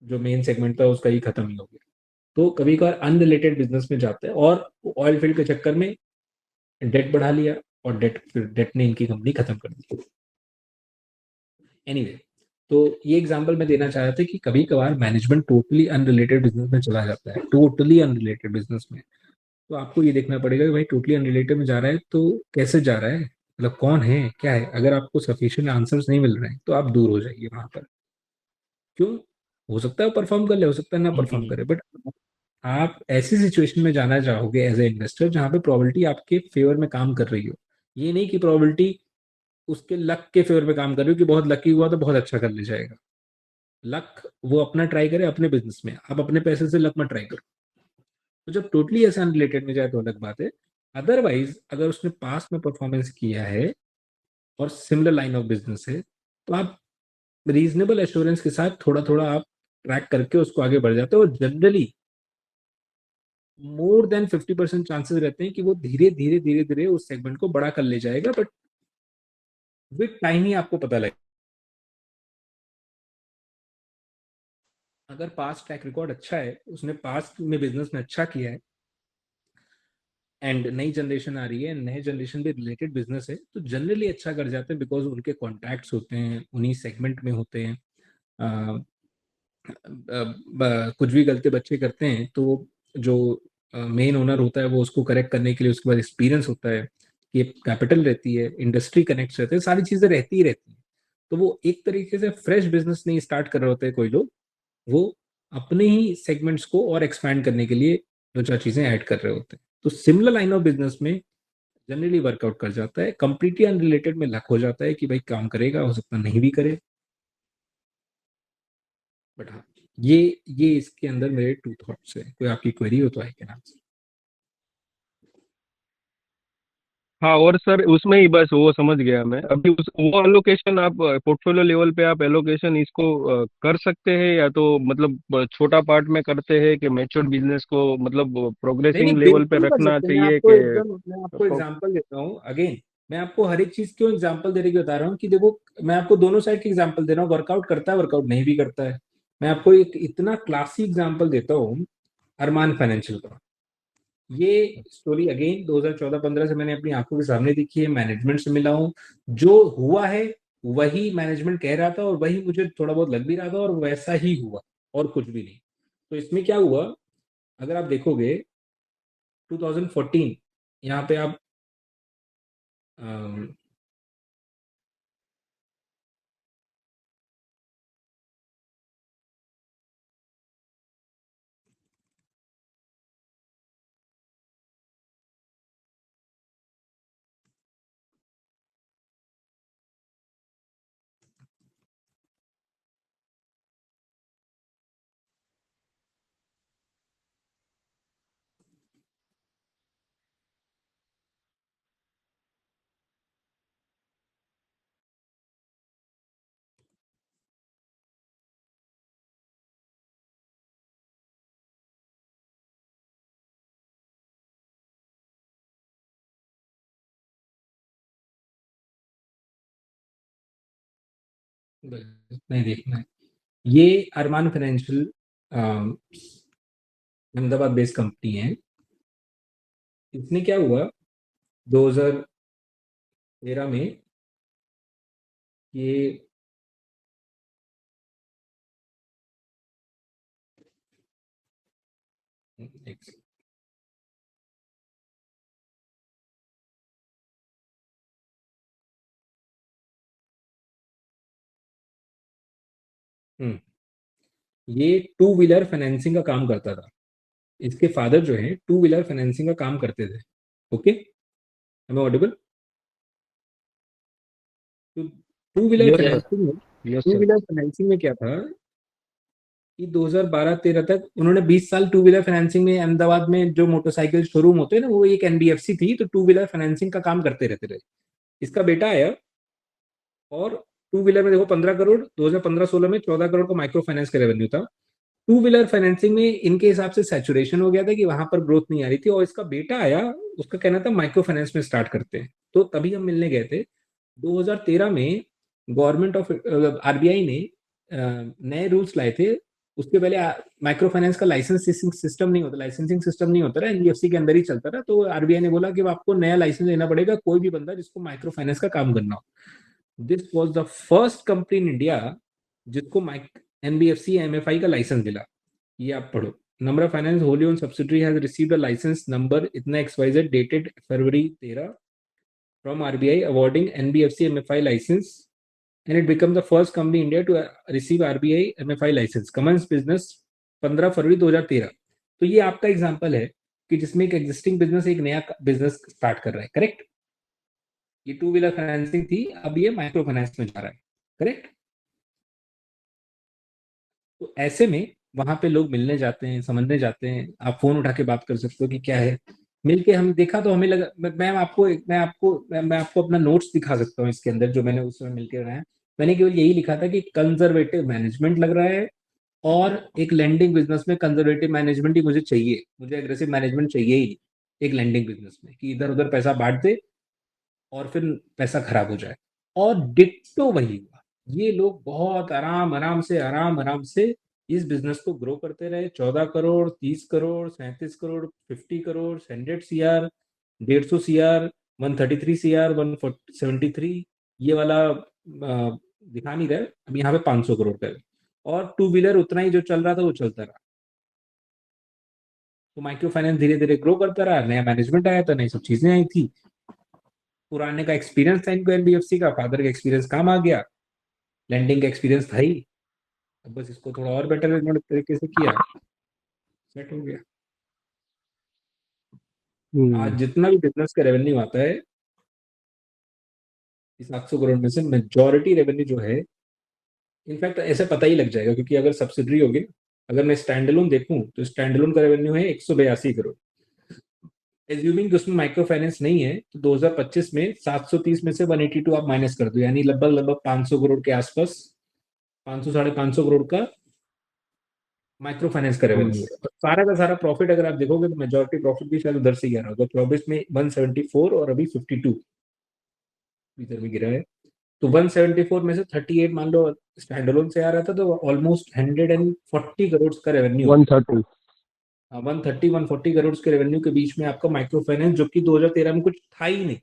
जो मेन सेगमेंट था उसका ही खत्म ही हो गया। तो कभी कभार अनरिलेटेड बिजनेस में जाते हैं और ऑयल फील्ड के चक्कर में डेट बढ़ा लिया और डेट ने इनकी कंपनी खत्म कर दी। एनीवे, तो ये एग्जांपल मैं देना चाह रहा था कि कभी कभार मैनेजमेंट टोटली अनरिलेटेड बिजनेस में चला जाता है, टोटली अनरिलेटेड बिजनेस में। तो आपको ये देखना पड़ेगा कि भाई टोटली अनरिलेटेड में जा रहा है तो कैसे जा रहा है, मतलब कौन है क्या है। अगर आपको सफिशिएंट आंसर्स नहीं मिल रहे हैं तो आप दूर हो जाइए वहां पर। क्यों? हो सकता है परफॉर्म कर ले, हो सकता है ना परफॉर्म करे, बट आप ऐसी सिचुएशन में जाना चाहोगे एज ए इन्वेस्टर जहां पे प्रोबेबिलिटी आपके फेवर में काम कर रही हो। ये नहीं कि प्रोबेबिलिटी उसके लक के फेवर में काम कर रही हो कि बहुत लकी हुआ तो बहुत अच्छा कर ले जाएगा। लक वो अपना ट्राई करे अपने बिजनेस में, आप अपने पैसे से लक में ट्राई करो। तो जब टोटली ऐसा अनरिलेटेड में जाए तो अलग बात है। अदरवाइज अगर उसने पास में परफॉर्मेंस किया है और सिमिलर लाइन ऑफ बिजनेस है, तो आप रीजनेबल एश्योरेंस के साथ थोड़ा थोड़ा आप ट्रैक करके उसको आगे बढ़ जाते हो, और जनरली मोर देन 50% चांसेस रहते हैं कि वो धीरे धीरे धीरे धीरे उस सेगमेंट को बड़ा कर ले जाएगा, बट विद टाइम ही आपको पता लगेगा। अगर पास्ट ट्रैक रिकॉर्ड अच्छा है, उसने पास्ट में बिजनेस में अच्छा किया है, एंड नई जनरेशन आ रही है, नए जनरेशन भी रिलेटेड बिजनेस है, तो जनरली अच्छा कर जाते हैं बिकॉज उनके कॉन्टैक्ट्स होते हैं, उन्हीं सेगमेंट में होते हैं। कुछ भी गलती बच्चे करते हैं तो जो मेन ओनर होता है वो उसको करेक्ट करने के लिए, उसके बाद एक्सपीरियंस होता है, कि कैपिटल रहती है, इंडस्ट्री कनेक्ट रहते हैं, सारी चीजें रहती ही रहती हैं। तो वो एक तरीके से फ्रेश बिजनेस नहीं स्टार्ट कर रहे होते हैं कोई लोग, वो अपने ही सेगमेंट्स को और एक्सपैंड करने के लिए दो चार चीजें ऐड कर रहे होते हैं। तो सिमिलर लाइन ऑफ बिजनेस में जनरली वर्कआउट कर जाता है। कंप्लीटली अनरिलेटेड में लक हो जाता है कि भाई काम करेगा, हो सकता नहीं भी करे, बट हाँ, ये इसके अंदर मेरे टू थॉट्स है। कोई आपकी क्वेरी हो तो आई कैन आंसर। हाँ, और सर उसमें ही बस वो समझ गया मैं। अभी उस वो एलोकेशन आप पोर्टफोलियो लेवल पे आप एलोकेशन इसको कर सकते हैं, या तो मतलब छोटा पार्ट में करते हैं कि मैच्योर बिजनेस को मतलब नहीं नहीं, प्रोग्रेसिंग लेवल पे बिल्कुल कर रखना सकते हैं। चाहिए कि मैं आपको एग्जांपल देता हूँ अगेन। मैं आपको हर एक चीज क्यों एग्जांपल देने की बता रहा हूँ कि देखो, मैं आपको दोनों साइड की एग्जांपल दे रहा हूँ, वर्कआउट करता है, वर्कआउट नहीं भी करता है। मैं आपको एक इतना क्लासी एग्जांपल देता हूँ, अरमान फाइनेंशियल का। ये स्टोरी अगेन 2014-15 से मैंने अपनी आंखों के सामने देखी है, मैनेजमेंट से मिला हूँ। जो हुआ है वही मैनेजमेंट कह रहा था और वही मुझे थोड़ा बहुत लग भी रहा था और वैसा ही हुआ, और कुछ भी नहीं। तो इसमें क्या हुआ, अगर आप देखोगे 2014, यहाँ पे आप नहीं देखना है। ये अरमान फाइनेंशियल अहमदाबाद बेस्ड कंपनी है। इसने क्या हुआ 2013 में ये एक सेकंड। ये टू व्हीलर फाइनेंसिंग का काम करता था। इसके फादर जो है टू व्हीलर फाइनेंसिंग का काम करते थे। Okay, am I audible? तो two wheeler yes sir, financing में yes two sir. Wheeler financing में क्या था कि 2012-13 तक उन्होंने 20 साल टू व्हीलर फाइनेंसिंग में अहमदाबाद में जो मोटरसाइकिल शोरूम होते हैं ना, वो एक एनबीएफसी थी, तो टू व्हीलर फाइनेंसिंग का काम करते रहते थे। इसका बेटा आया और टू व्हीलर में देखो 15 करोड़, 2015-16 में 14 करोड़ का माइक्रो फाइनेंस का रेवेन्यू था। टू व्हीलर फाइनेंसिंग में इनके हिसाब से सैचुरेशन हो गया था कि वहां पर ग्रोथ नहीं आ रही थी, और इसका बेटा आया, उसका कहना था माइक्रो फाइनेंस में स्टार्ट करते हैं। तो तभी हम मिलने गए थे 2013 में। गवर्नमेंट ऑफ आरबीआई ने नए रूल्स लाए थे। उसके पहले माइक्रो फाइनेंस का लाइसेंसिंग सिस्टम नहीं होता था, एनबीएफसी के अंदर ही चलता था। तो आरबीआई ने बोला कि आपको नया लाइसेंस लेना पड़ेगा कोई भी बंदा जिसको माइक्रो फाइनेंस का काम करना हो। This was the first company in India जिसको एनबीएफसी एमएफआई का लाइसेंस मिला। ये आप पढ़ो, number of finance wholly own subsidiary has received a license number इतना XYZ dated February 13 from RBI awarding NBFC MFI license, and it becomes the first company in India to receive RBI MFI license. Commence business 15 फरवरी 2013। तो ये आपका example है कि जिसमें एक existing business एक नया बिजनेस स्टार्ट कर रहा है। करेक्ट? ये टू व्हीलर फाइनेंसिंग थी, अब ये माइक्रो फाइनेंस में जा रहा है। करेक्ट? तो ऐसे में वहां पे लोग मिलने जाते हैं, समझने जाते हैं। आप फोन उठा के बात कर सकते हो कि क्या है, मिलके हम देखा तो हमें लगा, मैं आपको अपना नोट्स दिखा सकता हूँ इसके अंदर जो मैंने उस समय मिलके बनाया। मैंने केवल यही लिखा था कि कंजर्वेटिव मैनेजमेंट लग रहा है, और एक लैंडिंग बिजनेस में कंजर्वेटिव मैनेजमेंट ही मुझे चाहिए, मुझे एग्रेसिव मैनेजमेंट चाहिए ही नहीं एक लैंडिंग बिजनेस में, कि इधर उधर पैसा बांट दे और फिर पैसा खराब हो जाए। और डिट्टो वही हुआ। ये लोग बहुत आराम आराम से इस बिजनेस को ग्रो करते रहे। 14 crore, 30 crore, 37 crore, 50 crore, 100 CR, 150 CR, 133 CR, 173, ये वाला दिखा नहीं रहा है। अब यहाँ पे 500 करोड़ का है, और टू व्हीलर उतना ही जो चल रहा था वो चलता रहा। तो माइक्रो फाइनेंस धीरे धीरे ग्रो करता रहा, नया मैनेजमेंट आया था, नई सब चीजें आई थी, पुराने का एक्सपीरियंस था इनको एनबीएफसी का, फादर का एक्सपीरियंस काम आ गया, लैंडिंग का एक्सपीरियंस था ही, अब बस इसको थोड़ा और बेटर तरीके से किया, सेट हो गया। आज जितना भी बिजनेस का रेवेन्यू आता है, इस 700 करोड़ में से मेजॉरिटी रेवेन्यू जो है, इनफैक्ट ऐसे पता ही लग जाएगा, क्योंकि अगर सब्सिडरी होगी, अगर मैं स्टैंड अलोन देखूं तो स्टैंड अलोन का रेवेन्यू है 182 करोड़। एज्यूमिंग उसमें माइक्रो फाइनेंस नहीं है, तो 2025 में 730 में से 182 आप माइनस कर दो, यानी लगभग 500 करोड़ के आसपास, 500 साढ़े 500 करोड़ का माइक्रो फाइनेंस का रेवेन्यू है। और सारा का सारा प्रॉफिट अगर आप देखोगे तो मेजॉरिटी प्रॉफिट भी शायद उधर से ही आ रहा होगा। 24 में 174 और अभी 52 इधर भी गिरा है। तो 174 में से 38 मान लो स्टैंड अलोन से आ रहा था, तो ऑलमोस्ट 140 करोड़ का रेवेन्यू, 130। 140 करोड़ के रेवेन्यू के बीच में आपका माइक्रो फाइनेंस, जो कि 2013 में कुछ था ही नहीं।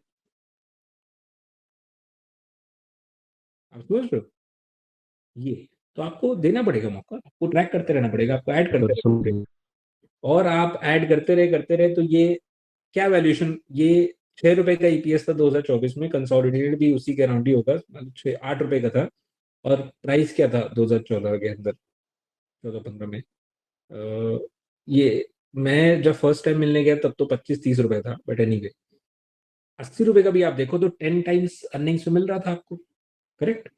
आप समझ रहे हो? ये तो आपको देना पड़ेगा मौका, आपको ट्रैक करते रहना पड़ेगा, आपको ऐड करते रहना पड़ेगा, और आप ऐड करते रहे तो ये क्या वैल्यूएशन, ये 6 रुपए का ईपीएस था 2024 में, कंसोलिडेटेड भी उसी के अराउंड ही होगा, 8 रुपए का था। और प्राइस क्या था 2014 के अंदर, 14-15 में, ये मैं जब फर्स्ट टाइम मिलने गया तब तो 25-30 रुपए था, बट एनीवे 80 रुपए का भी आप देखो तो 10 टाइम्स अर्निंग्स मिल रहा था आपको। करेक्ट?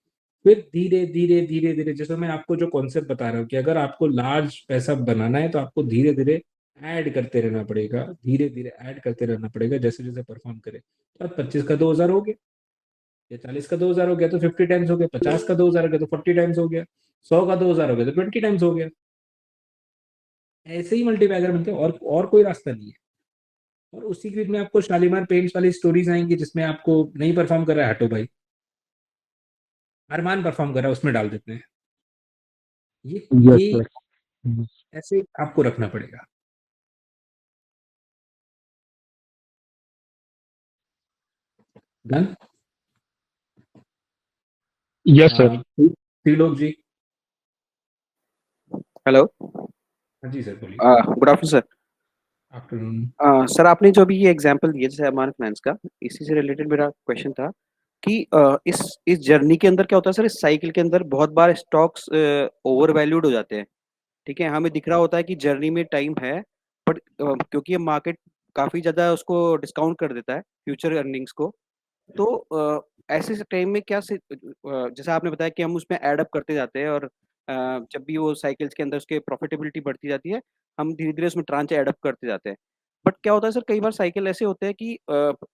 फिर धीरे धीरे धीरे धीरे, जैसे मैं आपको जो कॉन्सेप्ट बता रहा हूँ कि अगर आपको लार्ज पैसा बनाना है तो आपको धीरे धीरे ऐड करते रहना पड़ेगा, धीरे धीरे ऐड करते रहना पड़ेगा, जैसे जैसे परफॉर्म करे। तो 25 का 2000 हो गया, या 40 का 2000 हो गया तो 50 टाइम्स हो गया, 50 का 2000 हो गया तो 40 टाइम्स हो गया, 100 का 2000 हो गया तो 20 टाइम्स हो गया। ऐसे ही मल्टीपैगर मिलते हैं, और कोई रास्ता नहीं है। और उसी के बीच में आपको शालीमार पेंट्स वाली स्टोरीज आएंगी जिसमें आपको नहीं परफॉर्म कर रहा है, हटो भाई, अरमान परफॉर्म कर रहा है उसमें डाल देते हैं। ये यस ये सर। ऐसे आपको रखना पड़ेगा। Done. Yes sir. Trilok ji. Hello. हाँ जी सर बोलिए। Good afternoon sir. Afternoon. Sir आपने जो अभी ये एग्जांपल दिया जैसे अमान फाइनेंस का, इसी से रिलेटेड मेरा क्वेश्चन था कि इस जर्नी के अंदर क्या होता है सर, इस साइकिल के अंदर बहुत बार स्टॉक्स ओवर वैल्यूड हो जाते हैं। ठीक है, हमें दिख रहा होता है कि जर्नी में टाइम है, बट क्योंकि ये मार्केट काफी ज्यादा उसको डिस्काउंट कर देता है फ्यूचर अर्निंग्स को, तो ऐसे टाइम में जैसा आपने बताया कि हम उसमें एड अप करते जाते हैं, और जब भी वो साइकिल्स के अंदर उसके प्रॉफिटेबिलिटी बढ़ती जाती है, हम धीरे धीरे उसमें ट्रांच ऐड अप करते जाते हैं। बट क्या होता है सर, कई बार साइकिल ऐसे होते हैं कि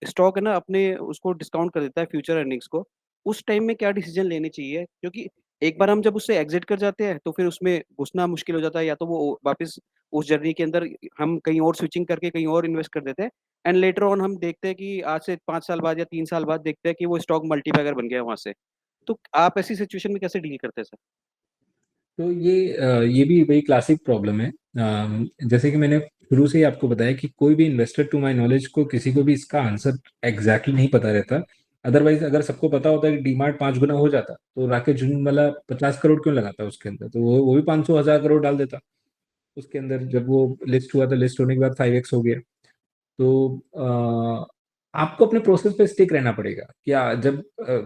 स्टॉक है ना अपने उसको डिस्काउंट कर देता है फ्यूचर अर्निंग्स को। उस टाइम में क्या डिसीजन लेने चाहिए, क्योंकि एक बार हम जब उससे एग्जिट कर जाते हैं तो फिर उसमें घुसना मुश्किल हो जाता है, या तो वो वापस उस जर्नी के अंदर हम कहीं और स्विचिंग करके कहीं और इन्वेस्ट कर देते हैं, एंड लेटर ऑन हम देखते हैं कि आज से 5 साल बाद या 3 साल बाद देखते हैं कि वो स्टॉक मल्टीबैगर बन गया है वहां से। तो आप ऐसी सिचुएशन में कैसे डील करते हैं सर? तो ये भी वही क्लासिक प्रॉब्लम है। जैसे कि मैंने शुरू से ही आपको बताया कि कोई भी इन्वेस्टर टू माय नॉलेज को किसी को भी इसका आंसर एग्जैक्टली नहीं पता रहता। अदरवाइज अगर सबको पता होता है कि डीमार्ट 5 गुना हो जाता तो राकेश झुनझुनवाला 50 करोड़ क्यों लगाता उसके अंदर, तो वो भी 500 1000 करोड़ डाल देता उसके अंदर। जब वो लिस्ट हुआ था, लिस्ट होने के बाद 5x हो गया। तो आपको अपने प्रोसेस पे स्टिक रहना पड़ेगा। क्या जब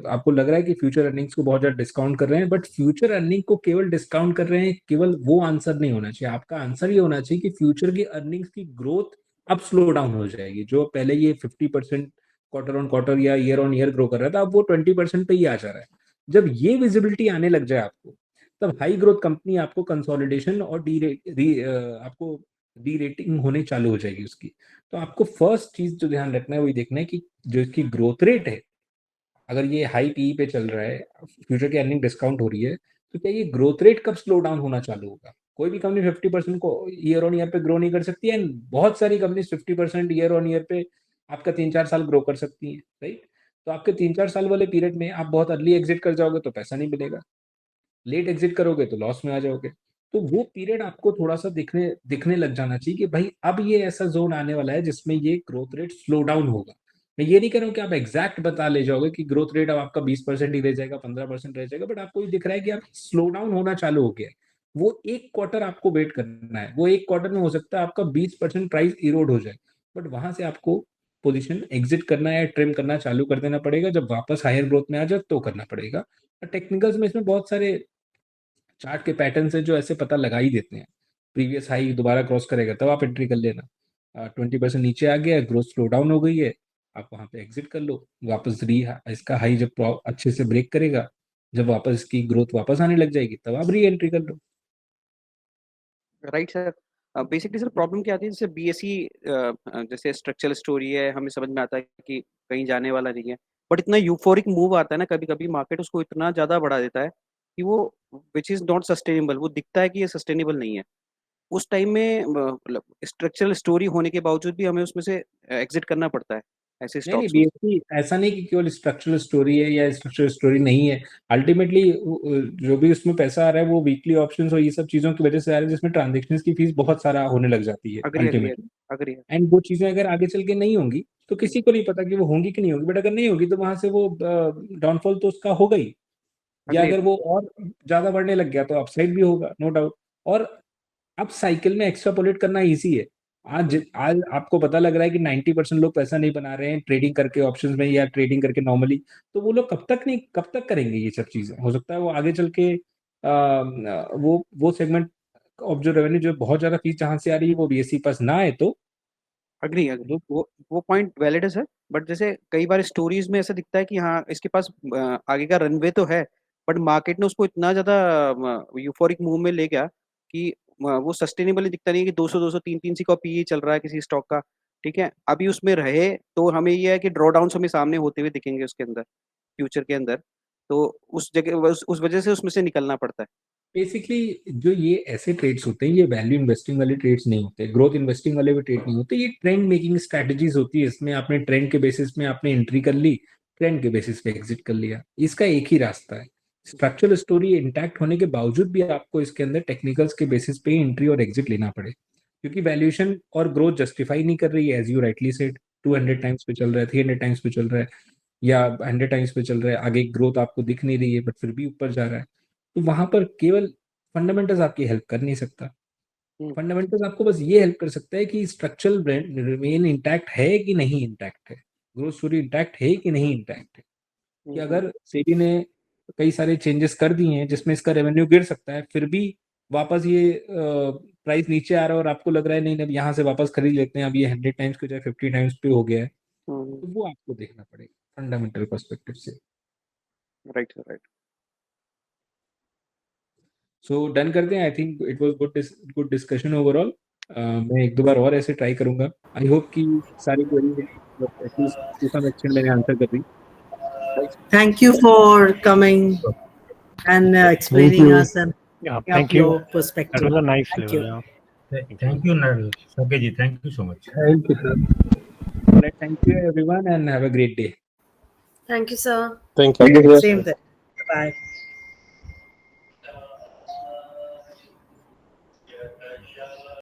आपको लग रहा है कि फ्यूचर अर्निंग्स को बहुत ज्यादा डिस्काउंट कर रहे हैं, बट फ्यूचर अर्निंग को केवल डिस्काउंट कर रहे हैं, केवल वो आंसर नहीं होना चाहिए। आपका आंसर ये होना चाहिए कि फ्यूचर की अर्निंग्स की ग्रोथ अब स्लो डाउन हो जाएगी। जो पहले ये 50% क्वार्टर ऑन क्वार्टर या ईयर ऑन ईयर ग्रो कर रहा था, अब वो 20% पे ही आ जा रहा है। जब ये विजिबिलिटी आने लग जाए आपको, तब हाई ग्रोथ कंपनी आपको कंसोलिडेशन और आपको डी रेटिंग होने चालू हो जाएगी उसकी। तो आपको फर्स्ट चीज जो ध्यान रखना है वही देखना है कि जो इसकी ग्रोथ रेट है, अगर ये हाई पीई पे चल रहा है, फ्यूचर की अर्निंग डिस्काउंट हो रही है, तो क्या ये ग्रोथ रेट कब स्लो डाउन होना चालू होगा। कोई भी कंपनी 50% को ईयर ऑन ईयर पे ग्रो नहीं कर सकती है, बहुत सारी कंपनी 50% ईयर ऑन ईयर पे आपका 3 4 साल ग्रो कर सकती है, राइट। तो आपके 3 4 साल वाले पीरियड में आप बहुत अर्ली एग्जिट कर जाओगे तो पैसा नहीं मिलेगा, लेट एग्जिट करोगे तो लॉस में आ जाओगे। तो वो पीरियड आपको थोड़ा सा दिखने दिखने लग जाना चाहिए कि भाई अब ये ऐसा जोन आने वाला है जिसमें ये ग्रोथ रेट स्लो डाउन होगा। मैं ये नहीं कह रहा हूँ कि आप एग्जैक्ट बता ले जाओगे कि ग्रोथ रेट अब आपका 20% ही रह जाएगा, 15% रह जाएगा, बट आपको ये दिख रहा है कि आप स्लो डाउन होना चालू हो गया है। वो एक क्वार्टर आपको वेट करना है। वो एक क्वार्टर में हो सकता है आपका 20% प्राइस इरोड हो जाए, बट वहां से आपको पोजीशन एग्जिट करना या ट्रिम करना चालू कर देना पड़ेगा। जब वापस हायर ग्रोथ में आ जाए तो करना पड़ेगा। टेक्निकल्स में इसमें बहुत सारे चार्ट के पैटर्न से जो ऐसे पता लगा ही देते हैं। प्रीवियस हाई दोबारा क्रॉस करेगा तब आप एंट्री कर लेना। 20% नीचे आ गया, ग्रोथ स्लो डाउन हो गई है, आप वहां पे एग्जिट कर लो। वापस इसका हाई जब अच्छे से ब्रेक करेगा, जब वापस इसकी ग्रोथ वापस आने लग जाएगी, तब आप री एंट्री कर लो। Right sir. Basically sir problem क्या आती है, जैसे बीएसई जैसे स्ट्रक्चरल स्टोरी है, हमें समझ में आता है कि कहीं जाने वाला नहीं है, बट इतना यूफोरिक मूव आता है ना कभी कभी, मार्केट उसको इतना ज्यादा बढ़ा देता है कि वो विच इज नॉट सस्टेनेबल, वो दिखता है कि ये सस्टेनेबल नहीं है। उस टाइम में मतलब स्ट्रक्चरल स्टोरी होने के बावजूद भी हमें उसमें से एग्जिट करना पड़ता है ऐसे नहीं नहीं, स्टॉक्स में। बीएससी ऐसा नहीं कि केवल स्ट्रक्चरल स्टोरी है या स्ट्रक्चरल स्टोरी नहीं है। अल्टीमेटली जो भी उसमें पैसा आ रहा है वो वीकली ऑप्शंस और ये सब चीजों की वजह से आ रहा है, जिसमें ट्रांजेक्शन की फीस बहुत सारा होने लग जाती है agree agree ultimately. Agree. And वो चीजें अगर आगे चल के नहीं होंगी तो किसी को नहीं पता कि वो होंगी कि नहीं होंगी, बट अगर नहीं होगी तो वहां से वो डाउनफॉल तो उसका होगा ही। या अग्री। अगर वो और ज्यादा बढ़ने लग गया तो अपसाइड भी होगा, नो डाउट। और अब साइकिल में एक्स्ट्रापोलेट करना इजी है। आज आपको पता लग रहा है कि 90% लोग पैसा नहीं बना रहे हैं ट्रेडिंग करके ऑप्शंस में या ट्रेडिंग करके नॉर्मली। तो वो लोग कब तक करेंगे ये सब चीजें। हो सकता है वो आगे चल के वो सेगमेंट ऑफ जो रेवेन्यू जो बहुत ज्यादा फीस जहां से आ रही है वो बीएससी पास ना आए तो। अग्री अग्री, वो पॉइंट वैलिड है सर। बट जैसे कई बार स्टोरीज में ऐसा दिखता है कि हाँ इसके पास आगे का रनवे तो है, बट मार्केट ने उसको इतना ज्यादा यूफोरिक मूव में ले गया कि वो सस्टेनेबली दिखता नहीं है कि 200 200 300 का पीई चल रहा है किसी स्टॉक का। ठीक है, अभी उसमें रहे तो हमें ये है कि ड्रॉ डाउन हमें सामने होते हुए दिखेंगे उसके अंदर, फ्यूचर के अंदर। तो उस जगह उस वजह से उसमें से निकलना पड़ता है। बेसिकली जो ये ऐसे ट्रेड्स होते हैं ये वैल्यू इन्वेस्टिंग वाले ट्रेड्स नहीं होते, ग्रोथ इन्वेस्टिंग वाले भी ट्रेड नहीं होते। ये ट्रेंड मेकिंग स्ट्रैटेजीज होती है। इसमें आपने ट्रेंड के बेसिस में आपने एंट्री कर ली, ट्रेंड के बेसिस पे एग्जिट कर लिया। इसका एक ही रास्ता है, स्ट्रक्चरल स्टोरी इंटैक्ट होने के बावजूद भी आपको इसके अंदर टेक्निकल्स के बेसिस पे एंट्री और एग्जिट लेना पड़े, क्योंकि वैल्यूएशन और ग्रोथ जस्टिफाई नहीं कर रही है, as you rightly said 200 times पे चल रहा है, 300 टाइम्स पे चल रहा है, या 100 टाइम्स पे चल रहा है, आगे ग्रोथ आपको दिख नहीं रही है बट फिर भी ऊपर जा रहा है। तो वहां पर केवल फंडामेंटल्स आपकी हेल्प कर नहीं सकता। फंडामेंटल्स आपको बस ये हेल्प कर सकता है कि स्ट्रक्चरल ब्रांड रिमेन इंटैक्ट है कि नहीं इंटैक्ट है, ग्रोथ स्टोरी इंटैक्ट है कि नहीं इंटैक्ट है। कि अगर सेबी ने कई सारे चेंजेस कर दिए हैं जिसमें इसका रेवेन्यू गिर सकता है, फिर भी वापस ये प्राइस नीचे आ रहा है और आपको लग रहा है नहीं अब यहाँ से वापस खरीद लेते हैं, अब ये 100 टाइम्स के बजाय 50 टाइम्स पे हो गया है, तो वो आपको देखना पड़ेगा फंडामेंटल पर्सपेक्टिव से। Right sir, right. So done करते हैं। I think it was good discussion overall. मैं एक दो बार और ऐसे ट्राई करूंगा। आई होप कि सारी queries at least to some extent मैंने आंसर कर दी। Thank you for coming and explaining us and Yeah, up thank you. your That perspective. was a nice Thank level. you. Yeah. Thank you, Sanjay ji. Thank you so much. Thank you, sir. Thank you everyone and have a great day. Thank you, sir. Thank you. Same there. Bye.